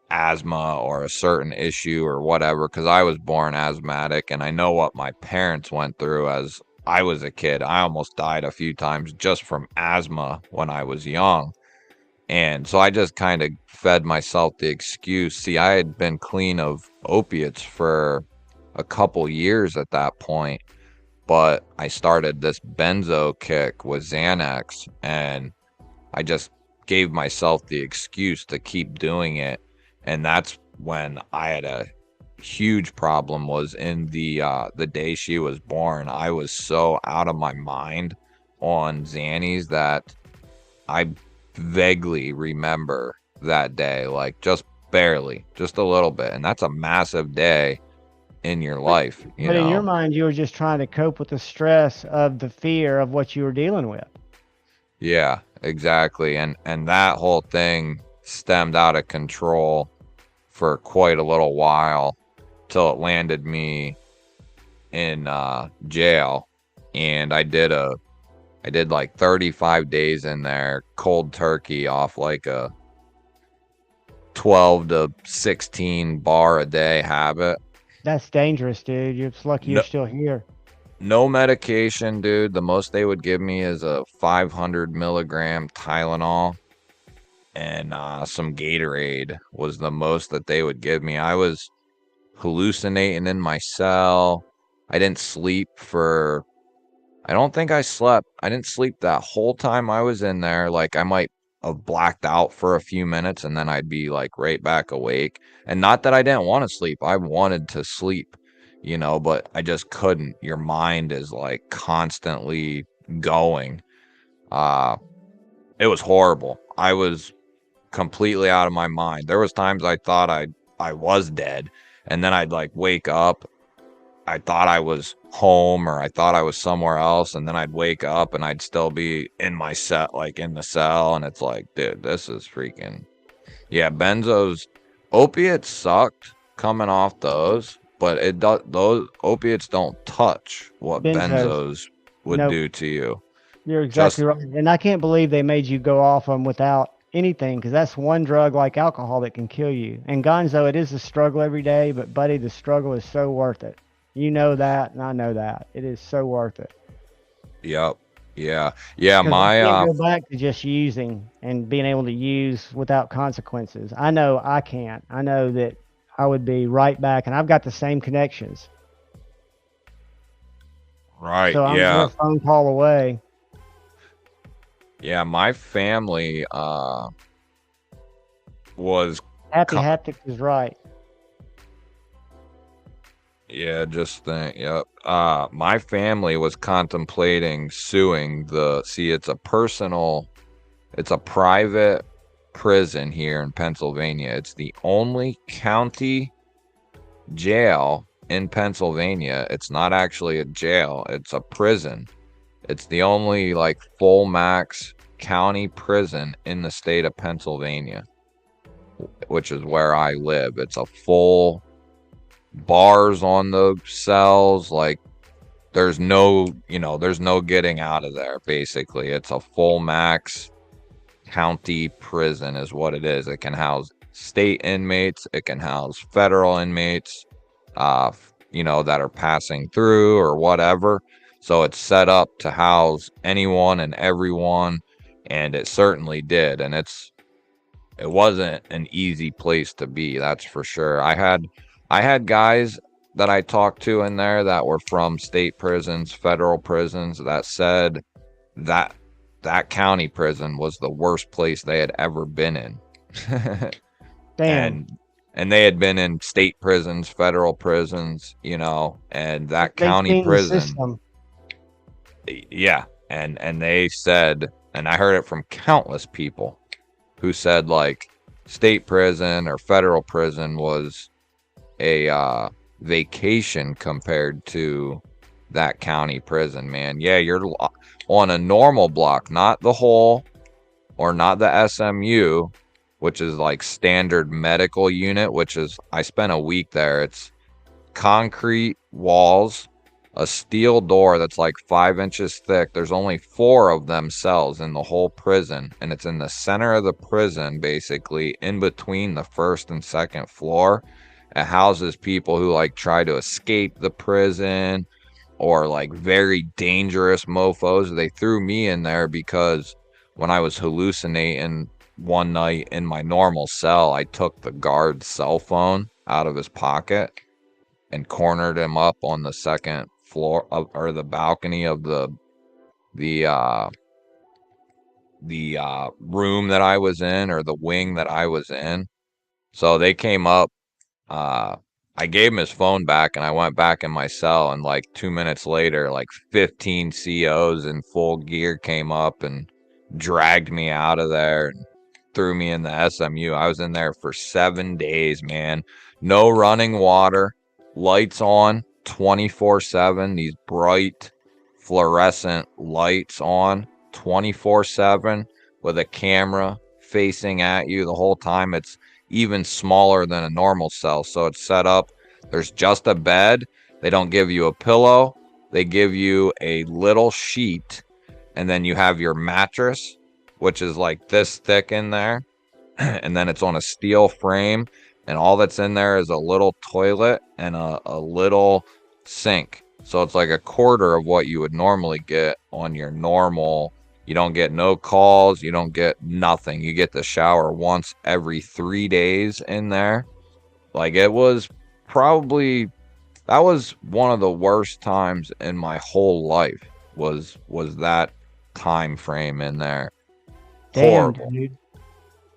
asthma or a certain issue or whatever, because I was born asthmatic, and I know what my parents went through as I was a kid. I almost died a few times just from asthma when I was young. And so I just kind of fed myself the excuse. See, I had been clean of opiates for a couple years at that point, but I started this benzo kick with Xanax, and I just gave myself the excuse to keep doing it. And that's when I had a huge problem, was in the day she was born. I was so out of my mind on Xannies that I vaguely remember that day, like just barely, just a little bit. And that's a massive day in your But, life, you but in your know? mind, you were just trying to cope with the stress of the fear of what you were dealing with. Yeah, exactly. And that whole thing stemmed out of control for quite a little while till it landed me in jail. And I did like 35 days in there, cold turkey, off like a 12 to 16 bar a day habit. That's dangerous, dude. You're just lucky you're No, still here. no medication, dude. The most they would give me is a 500 milligram Tylenol, and some Gatorade was the most that they would give me. I was hallucinating in my cell. I didn't sleep for I don't think I slept. I didn't sleep that whole time I was in there. Like, I might have blacked out for a few minutes and then I'd be like right back awake. And not that I didn't want to sleep. I wanted to sleep, but I just couldn't. Your mind is like constantly going. Uh it was horrible. I was completely out of my mind. There was times I thought I was dead, and then I'd like wake up. I thought I was home, or I thought I was somewhere else, and then I'd wake up and I'd still be in my set, like in the cell, and it's like, dude, this is freaking, yeah. Benzos, opiates sucked coming off those, but those opiates don't touch what Benzos. benzos would Nope. do to you. You're Just exactly right. And I can't believe they made you go off them without anything, because that's one drug like alcohol that can kill you. And Gonzo, it is a struggle every day, but buddy, the struggle is so worth it. You know that, and I know that. It is so worth it. yep, yeah, yeah. Because I My can't go back to just using and being able to use without consequences. I know I can't. I know that I would be right back, and I've got the same connections. right, So we're yeah. a phone call away. Yeah, my family was Happy co- Haptics is right. yeah, just think, yep. My family was contemplating suing it's a private prison here in Pennsylvania. It's the only county jail in Pennsylvania. It's not actually a jail, it's a prison. It's the only like full max county prison in the state of Pennsylvania, which is where I live. It's a full bars on the cells. Like, there's no getting out of there. Basically, it's a full max county prison is what it is. It can house state inmates, it can house federal inmates, that are passing through or whatever. So it's set up to house anyone and everyone, and it certainly did. And it wasn't an easy place to be, that's for sure. I had guys that I talked to in there that were from state prisons, federal prisons, that said that that county prison was the worst place they had ever been in. Damn. and they had been in state prisons, federal prisons, and that They've county seen the prison, system. yeah. And they said, and I heard it from countless people who said like state prison or federal prison was a vacation compared to that county prison, man. Yeah, you're on a normal block, not the whole or not the SMU, which is like standard medical unit, which is, I spent a week there. It's concrete walls, a steel door that's like 5 inches thick. There's only 4 of them cells in the whole prison, and it's in the center of the prison, basically in between the first and second floor. It houses people who like try to escape the prison, or like very dangerous mofos. They threw me in there because when I was hallucinating one night in my normal cell, I took the guard's cell phone out of his pocket and cornered him up on the second floor or the balcony of the room that I was in, or the wing that I was in. So they came up. I gave him his phone back, and I went back in my cell, and like 2 minutes later, like 15 COs in full gear came up and dragged me out of there and threw me in the SMU. I was in there for 7 days, man. No running water, lights on 24/7, these bright fluorescent lights on 24/7 with a camera facing at you the whole time. It's even smaller than a normal cell, so it's set up. There's just a bed. They don't give you a pillow. They give you a little sheet, and then you have your mattress, which is like this thick in there, and then it's on a steel frame, and all that's in there is a little toilet and a little sink. So it's like a quarter of what you would normally get on your normal. You don't get no calls. You don't get nothing. You get the shower once every 3 days in there. Like, it was probably, that was one of the worst times in my whole life, was that time frame in there. Damn, Horrible. dude.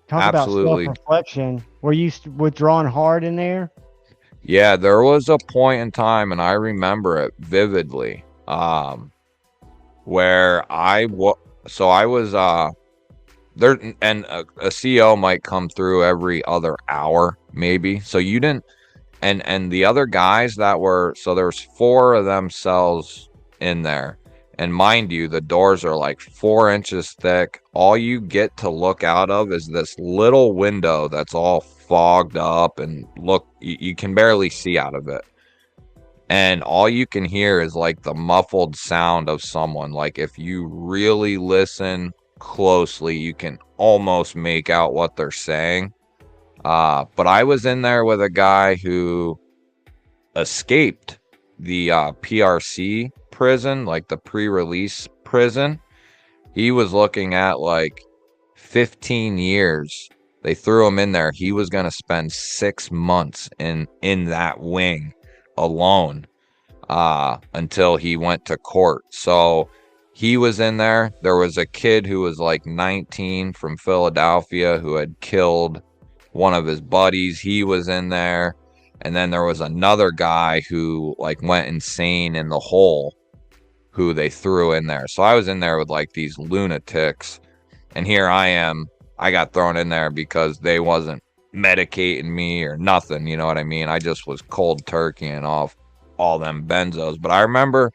Talk Absolutely. about self-reflection. Were you withdrawing hard in there? Yeah, there was a point in time, and I remember it vividly, where I was there, and a CO might come through every other hour, maybe. So you didn't, and the other guys that were, so there's 4 of them cells in there, and mind you, the doors are like 4 inches thick. All you get to look out of is this little window that's all fogged up, and look, you can barely see out of it. And all you can hear is like the muffled sound of someone. Like, if you really listen closely, you can almost make out what they're saying. But I was in there with a guy who escaped the PRC prison, like the pre-release prison. He was looking at like 15 years. They threw him in there. He was going to spend 6 months in that wing alone until he went to court. So he was in there. There was a kid who was like 19 from Philadelphia who had killed one of his buddies. He was in there. And then there was another guy who like went insane in the hole, who they threw in there. So I was in there with like these lunatics, and here I am. I got thrown in there because they wasn't medicating me or nothing, you know what I mean? I just was cold turkey and off all them benzos. But I remember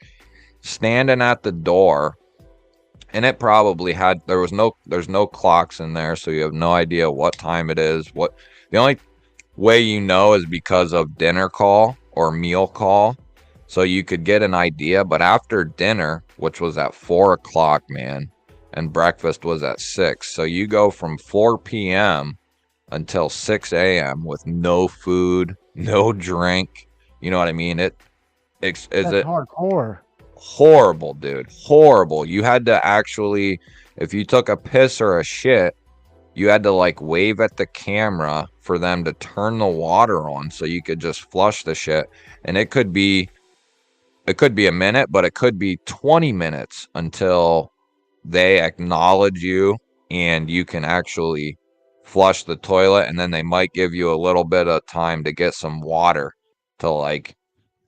standing at the door, and it probably had, there's no clocks in there, so you have no idea what time it is. What the only way you know is because of dinner call or meal call, so you could get an idea. But after dinner, which was at 4 o'clock, man, and breakfast was at 6, so you go from 4 p.m. until 6 a.m. with no food, no drink. You know what I mean? Is That's it hardcore. horrible, dude. Horrible. You had to actually, if you took a piss or a shit, you had to like wave at the camera for them to turn the water on so you could just flush the shit. And it could be a minute, but it could be 20 minutes until they acknowledge you and you can actually flush the toilet. And then they might give you a little bit of time to get some water to like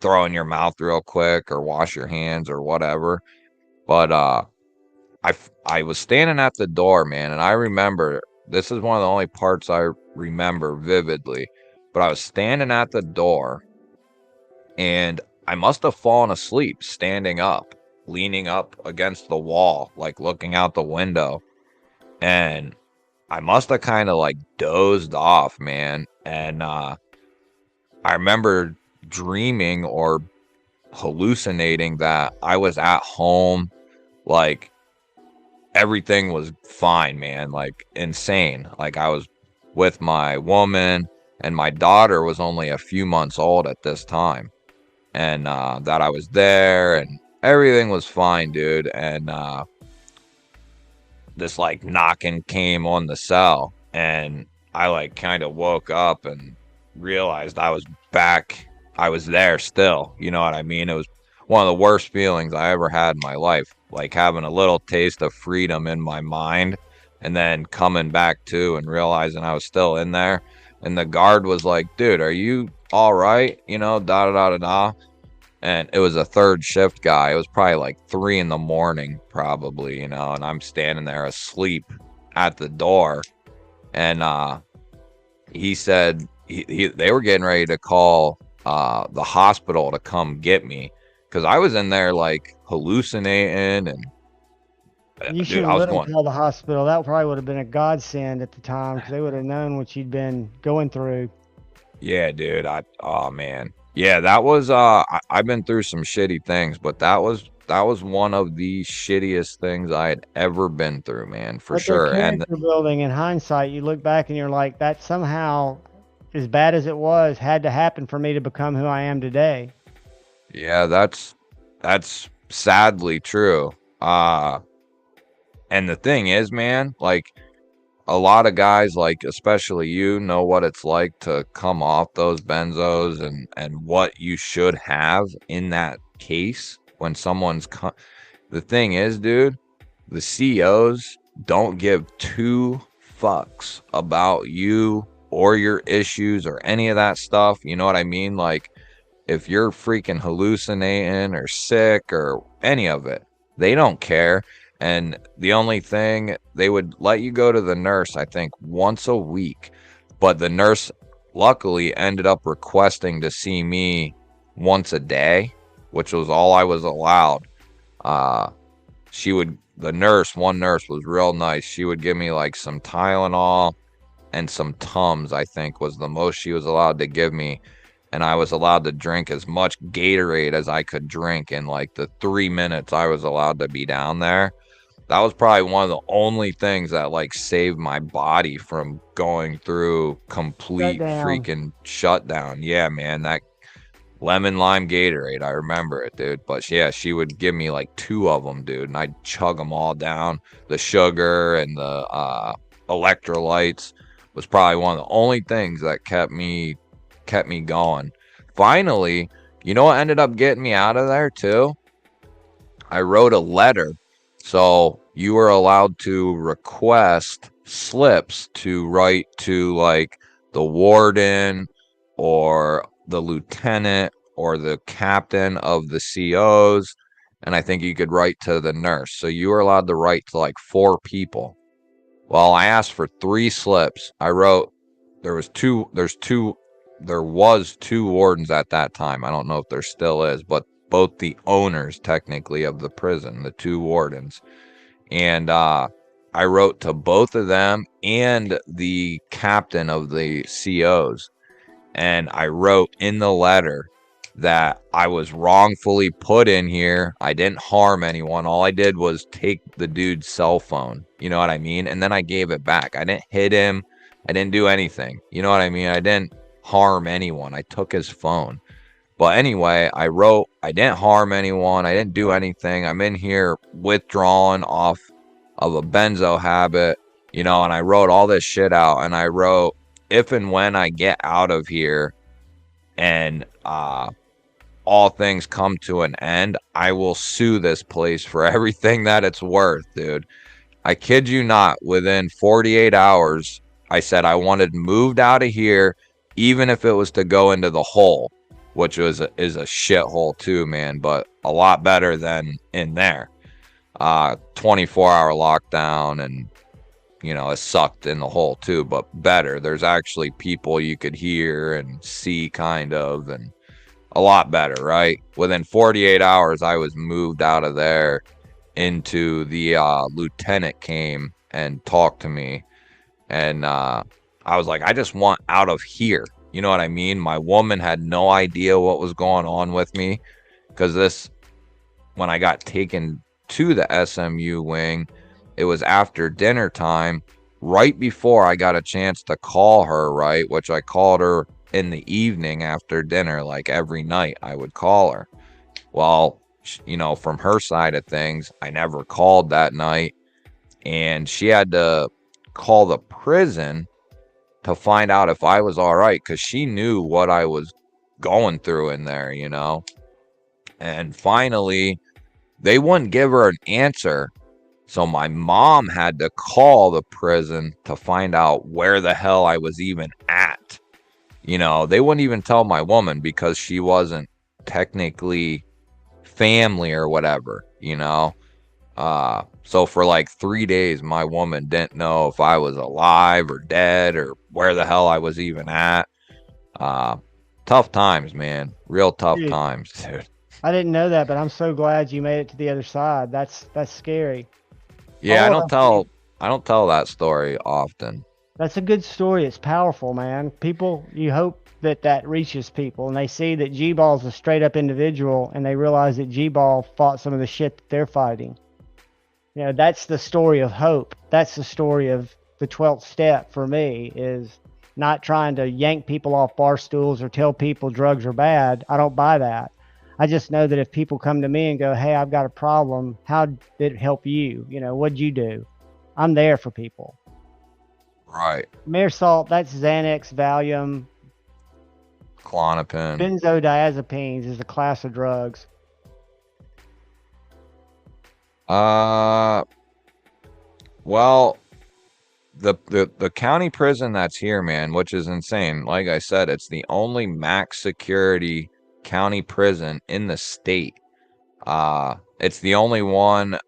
throw in your mouth real quick or wash your hands or whatever. But I was standing at the door, man, and I remember this is one of the only parts I remember vividly. But I was standing at the door, and I must have fallen asleep standing up, leaning up against the wall, like looking out the window. And I must have kind of like dozed off, man. And I remember dreaming or hallucinating that I was at home, like everything was fine, man, like insane. Like I was with my woman, and my daughter was only a few months old at this time. And that I was there and everything was fine, dude. And this like knocking came on the cell, and I like kind of woke up and realized I was back. I was there still. You know what I mean? It was one of the worst feelings I ever had in my life, like having a little taste of freedom in my mind and then coming back to and realizing I was still in there. And the guard was like, dude, are you all right? You know, da da da da da. And it was a third shift guy. It was probably like 3 a.m, probably, you know, and I'm standing there asleep at the door. And he said they were getting ready to call the hospital to come get me because I was in there like hallucinating. And You should dude, I have was let them going, call the hospital. That probably would have been a godsend at the time because they would have known what you'd been going through. yeah, dude. Oh man. Yeah, that was I've been through some shitty things, but that was one of the shittiest things I had ever been through, man, for But their sure. And character building, in hindsight, you look back and you're like, that somehow, as bad as it was, had to happen for me to become who I am today. yeah, that's sadly true. And the thing is, man, like a lot of guys, like especially you, know what it's like to come off those benzos and what you should have in that case when the thing is, dude, the COs don't give two fucks about you or your issues or any of that stuff. You know what I mean? Like if you're freaking hallucinating or sick or any of it, they don't care. And the only thing, they would let you go to the nurse, I think, once a week. But the nurse luckily ended up requesting to see me once a day, which was all I was allowed. Uh, one nurse was real nice. She would give me like some Tylenol and some Tums, I think was the most she was allowed to give me. And I was allowed to drink as much Gatorade as I could drink in like the 3 minutes I was allowed to be down there. That was probably one of the only things that like saved my body from going through Shut complete down. freaking shutdown. Yeah, man, that lemon lime Gatorade, I remember it, dude. But yeah, she would give me like 2 of them, dude, and I'd chug them all down. The sugar and the electrolytes was probably one of the only things that kept me going. Finally, you know what ended up getting me out of there too? I wrote a letter. So you were allowed to request slips to write to like the warden or the lieutenant or the captain of the COs. And I think you could write to the nurse. So you were allowed to write to like 4 people. Well, I asked for 3 slips. I wrote, there was 2 wardens at that time. I don't know if there still is, but both the owners technically of the prison, the 2 wardens. And I wrote to both of them and the captain of the COs. And I wrote in the letter that I was wrongfully put in here. I didn't harm anyone. All I did was take the dude's cell phone. You know what I mean? And then I gave it back. I didn't hit him. I didn't do anything. You know what I mean? I didn't harm anyone. I took his phone. But anyway, I didn't harm anyone. I didn't do anything. I'm in here withdrawing off of a benzo habit, and I wrote all this shit out. And I wrote, if and when I get out of here and all things come to an end, I will sue this place for everything that it's worth, dude. I kid you not, within 48 hours, I said I wanted moved out of here, even if it was to go into the hole, which is a shithole too, man, but a lot better than in there. 24-hour lockdown, and it sucked in the hole too, but better. There's actually people you could hear and see, kind of, and a lot better, right? Within 48 hours, I was moved out of there into the lieutenant came and talked to me, and I was like, I just want out of here. You know what I mean? My woman had no idea what was going on with me, because when I got taken to the SMU wing, it was after dinner time, right before I got a chance to call her, right? Which I called her in the evening after dinner, like every night I would call her. Well, from her side of things, I never called that night, and she had to call the prison to find out if I was all right, because she knew what I was going through in there, And finally, they wouldn't give her an answer. So my mom had to call the prison to find out where the hell I was even at. They wouldn't even tell my woman, because she wasn't technically family or whatever, so for like 3 days, my woman didn't know if I was alive or dead or where the hell I was even at. Tough times, man. Real tough times, dude. I didn't know that, but I'm so glad you made it to the other side. That's scary. Yeah, I don't tell that story often. That's a good story. It's powerful, man. People, you hope that reaches people, and they see that G-Ball's a straight up individual, and they realize that G-Ball fought some of the shit that they're fighting. That's the story of hope. That's the story of the 12th step for me, is not trying to yank people off bar stools or tell people drugs are bad. I don't buy that. I just know that if people come to me and go, hey, I've got a problem, how did it help you? What'd you do? I'm there for people. Right. Mersalt, that's Xanax, Valium, Klonopin. Benzodiazepines is a class of drugs. Well, the county prison that's here, man, which is insane. Like I said, it's the only max security county prison in the state. It's the only one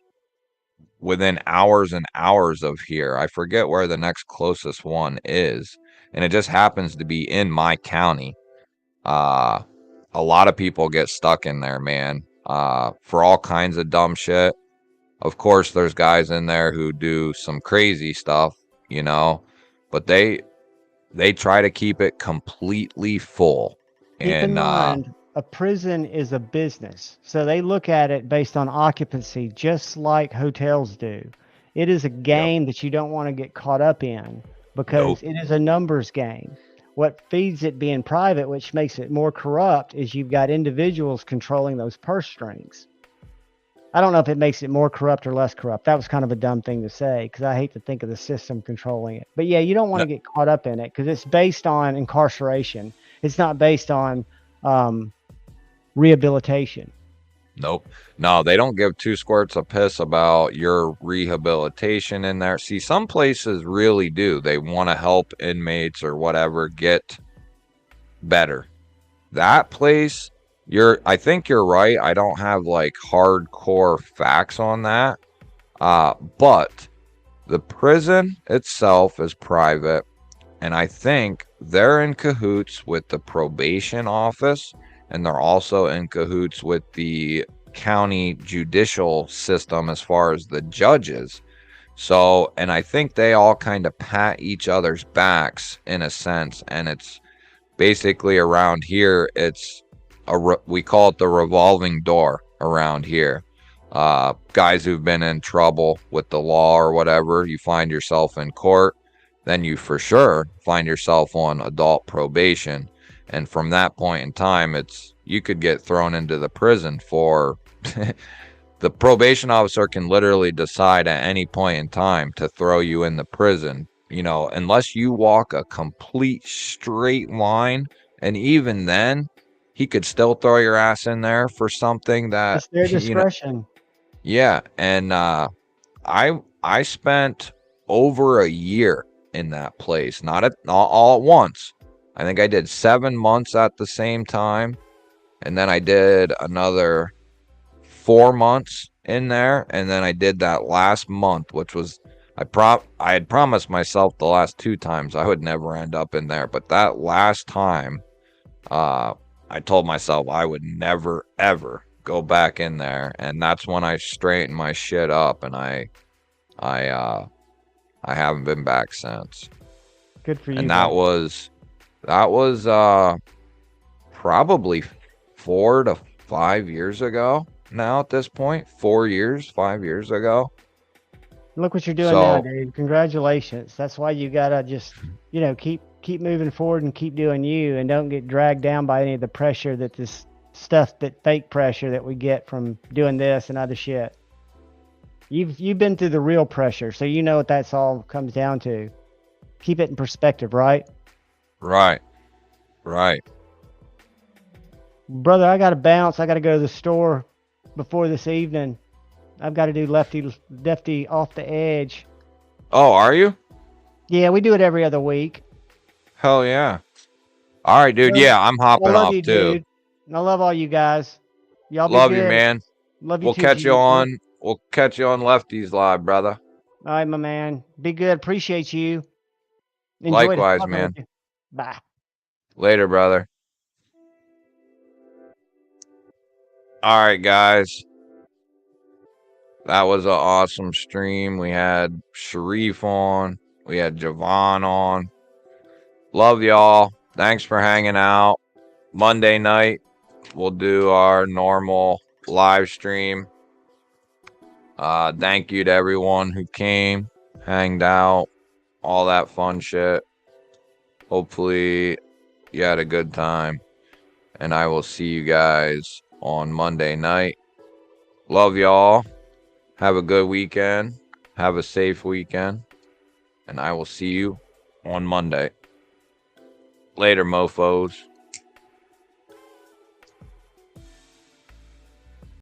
within hours and hours of here. I forget where the next closest one is, and it just happens to be in my county. A lot of people get stuck in there, man, for all kinds of dumb shit. Of course, there's guys in there who do some crazy stuff, but they try to keep it completely full. Keep in mind, a prison is a business, so they look at it based on occupancy, just like hotels do. It is a game that you don't want to get caught up in, because it is a numbers game. What feeds it being private, which makes it more corrupt, is you've got individuals controlling those purse strings. I don't know if it makes it more corrupt or less corrupt. That was kind of a dumb thing to say, because I hate to think of the system controlling it. But yeah, you don't want to get caught up in it, because it's based on incarceration. It's not based on rehabilitation. Nope. No, they don't give two squirts of piss about your rehabilitation in there. See, some places really do. They want to help inmates or whatever get better. That place, I think you're right. I don't have like hardcore facts on that. But the prison itself is private, and I think they're in cahoots with the probation office, and they're also in cahoots with the county judicial system as far as the judges. So, and I think they all kind of pat each other's backs in a sense, and it's basically around here, we call it the revolving door around here. Guys who've been in trouble with the law or whatever, you find yourself in court, then you for sure find yourself on adult probation. And from that point in time, it's you could get thrown into the prison for the probation officer can literally decide at any point in time to throw you in the prison, unless you walk a complete straight line. And even then, he could still throw your ass in there for something that, It's their discretion. yeah. And I spent over a year in that place, not all at once. I think I did 7 months at the same time, and then I did another 4 months in there, and then I did that last month, which was I had promised myself the last 2 times I would never end up in there, but that last time, I told myself I would never ever go back in there, and that's when I straightened my shit up, and I haven't been back since. Good for you. And that was probably 4 to 5 years ago now at this point. 4 years, 5 years ago. Look what you're doing now, dude. Congratulations. That's why you gotta just, keep moving forward and keep doing you, and don't get dragged down by any of the pressure that this stuff, that fake pressure that we get from doing this and other shit. You've been through the real pressure, so you know what that's all comes down to. Keep it in perspective, right? Right. Brother, I gotta bounce. I gotta go to the store before this evening. I've got to do lefty off the edge. Oh, are you? Yeah, we do it every other week. Hell yeah. All right, dude. Yeah, I'm hopping off you, too. Dude. And I love all you guys. Y'all be love good. you, man. Love you We'll too, catch you GSpot. on Lefties Live, brother. All right, my man. Be good. Appreciate you. Likewise, talking man. with you. Bye. Later, brother. All right, guys. That was an awesome stream. We had Sharif on. We had Javon on. Love y'all. Thanks for hanging out. Monday night, we'll do our normal live stream. Thank you to everyone who came, hanged out, all that fun shit. Hopefully you had a good time. And I will see you guys on Monday night. Love y'all. Have a good weekend. Have a safe weekend. And I will see you on Monday. Later, mofos.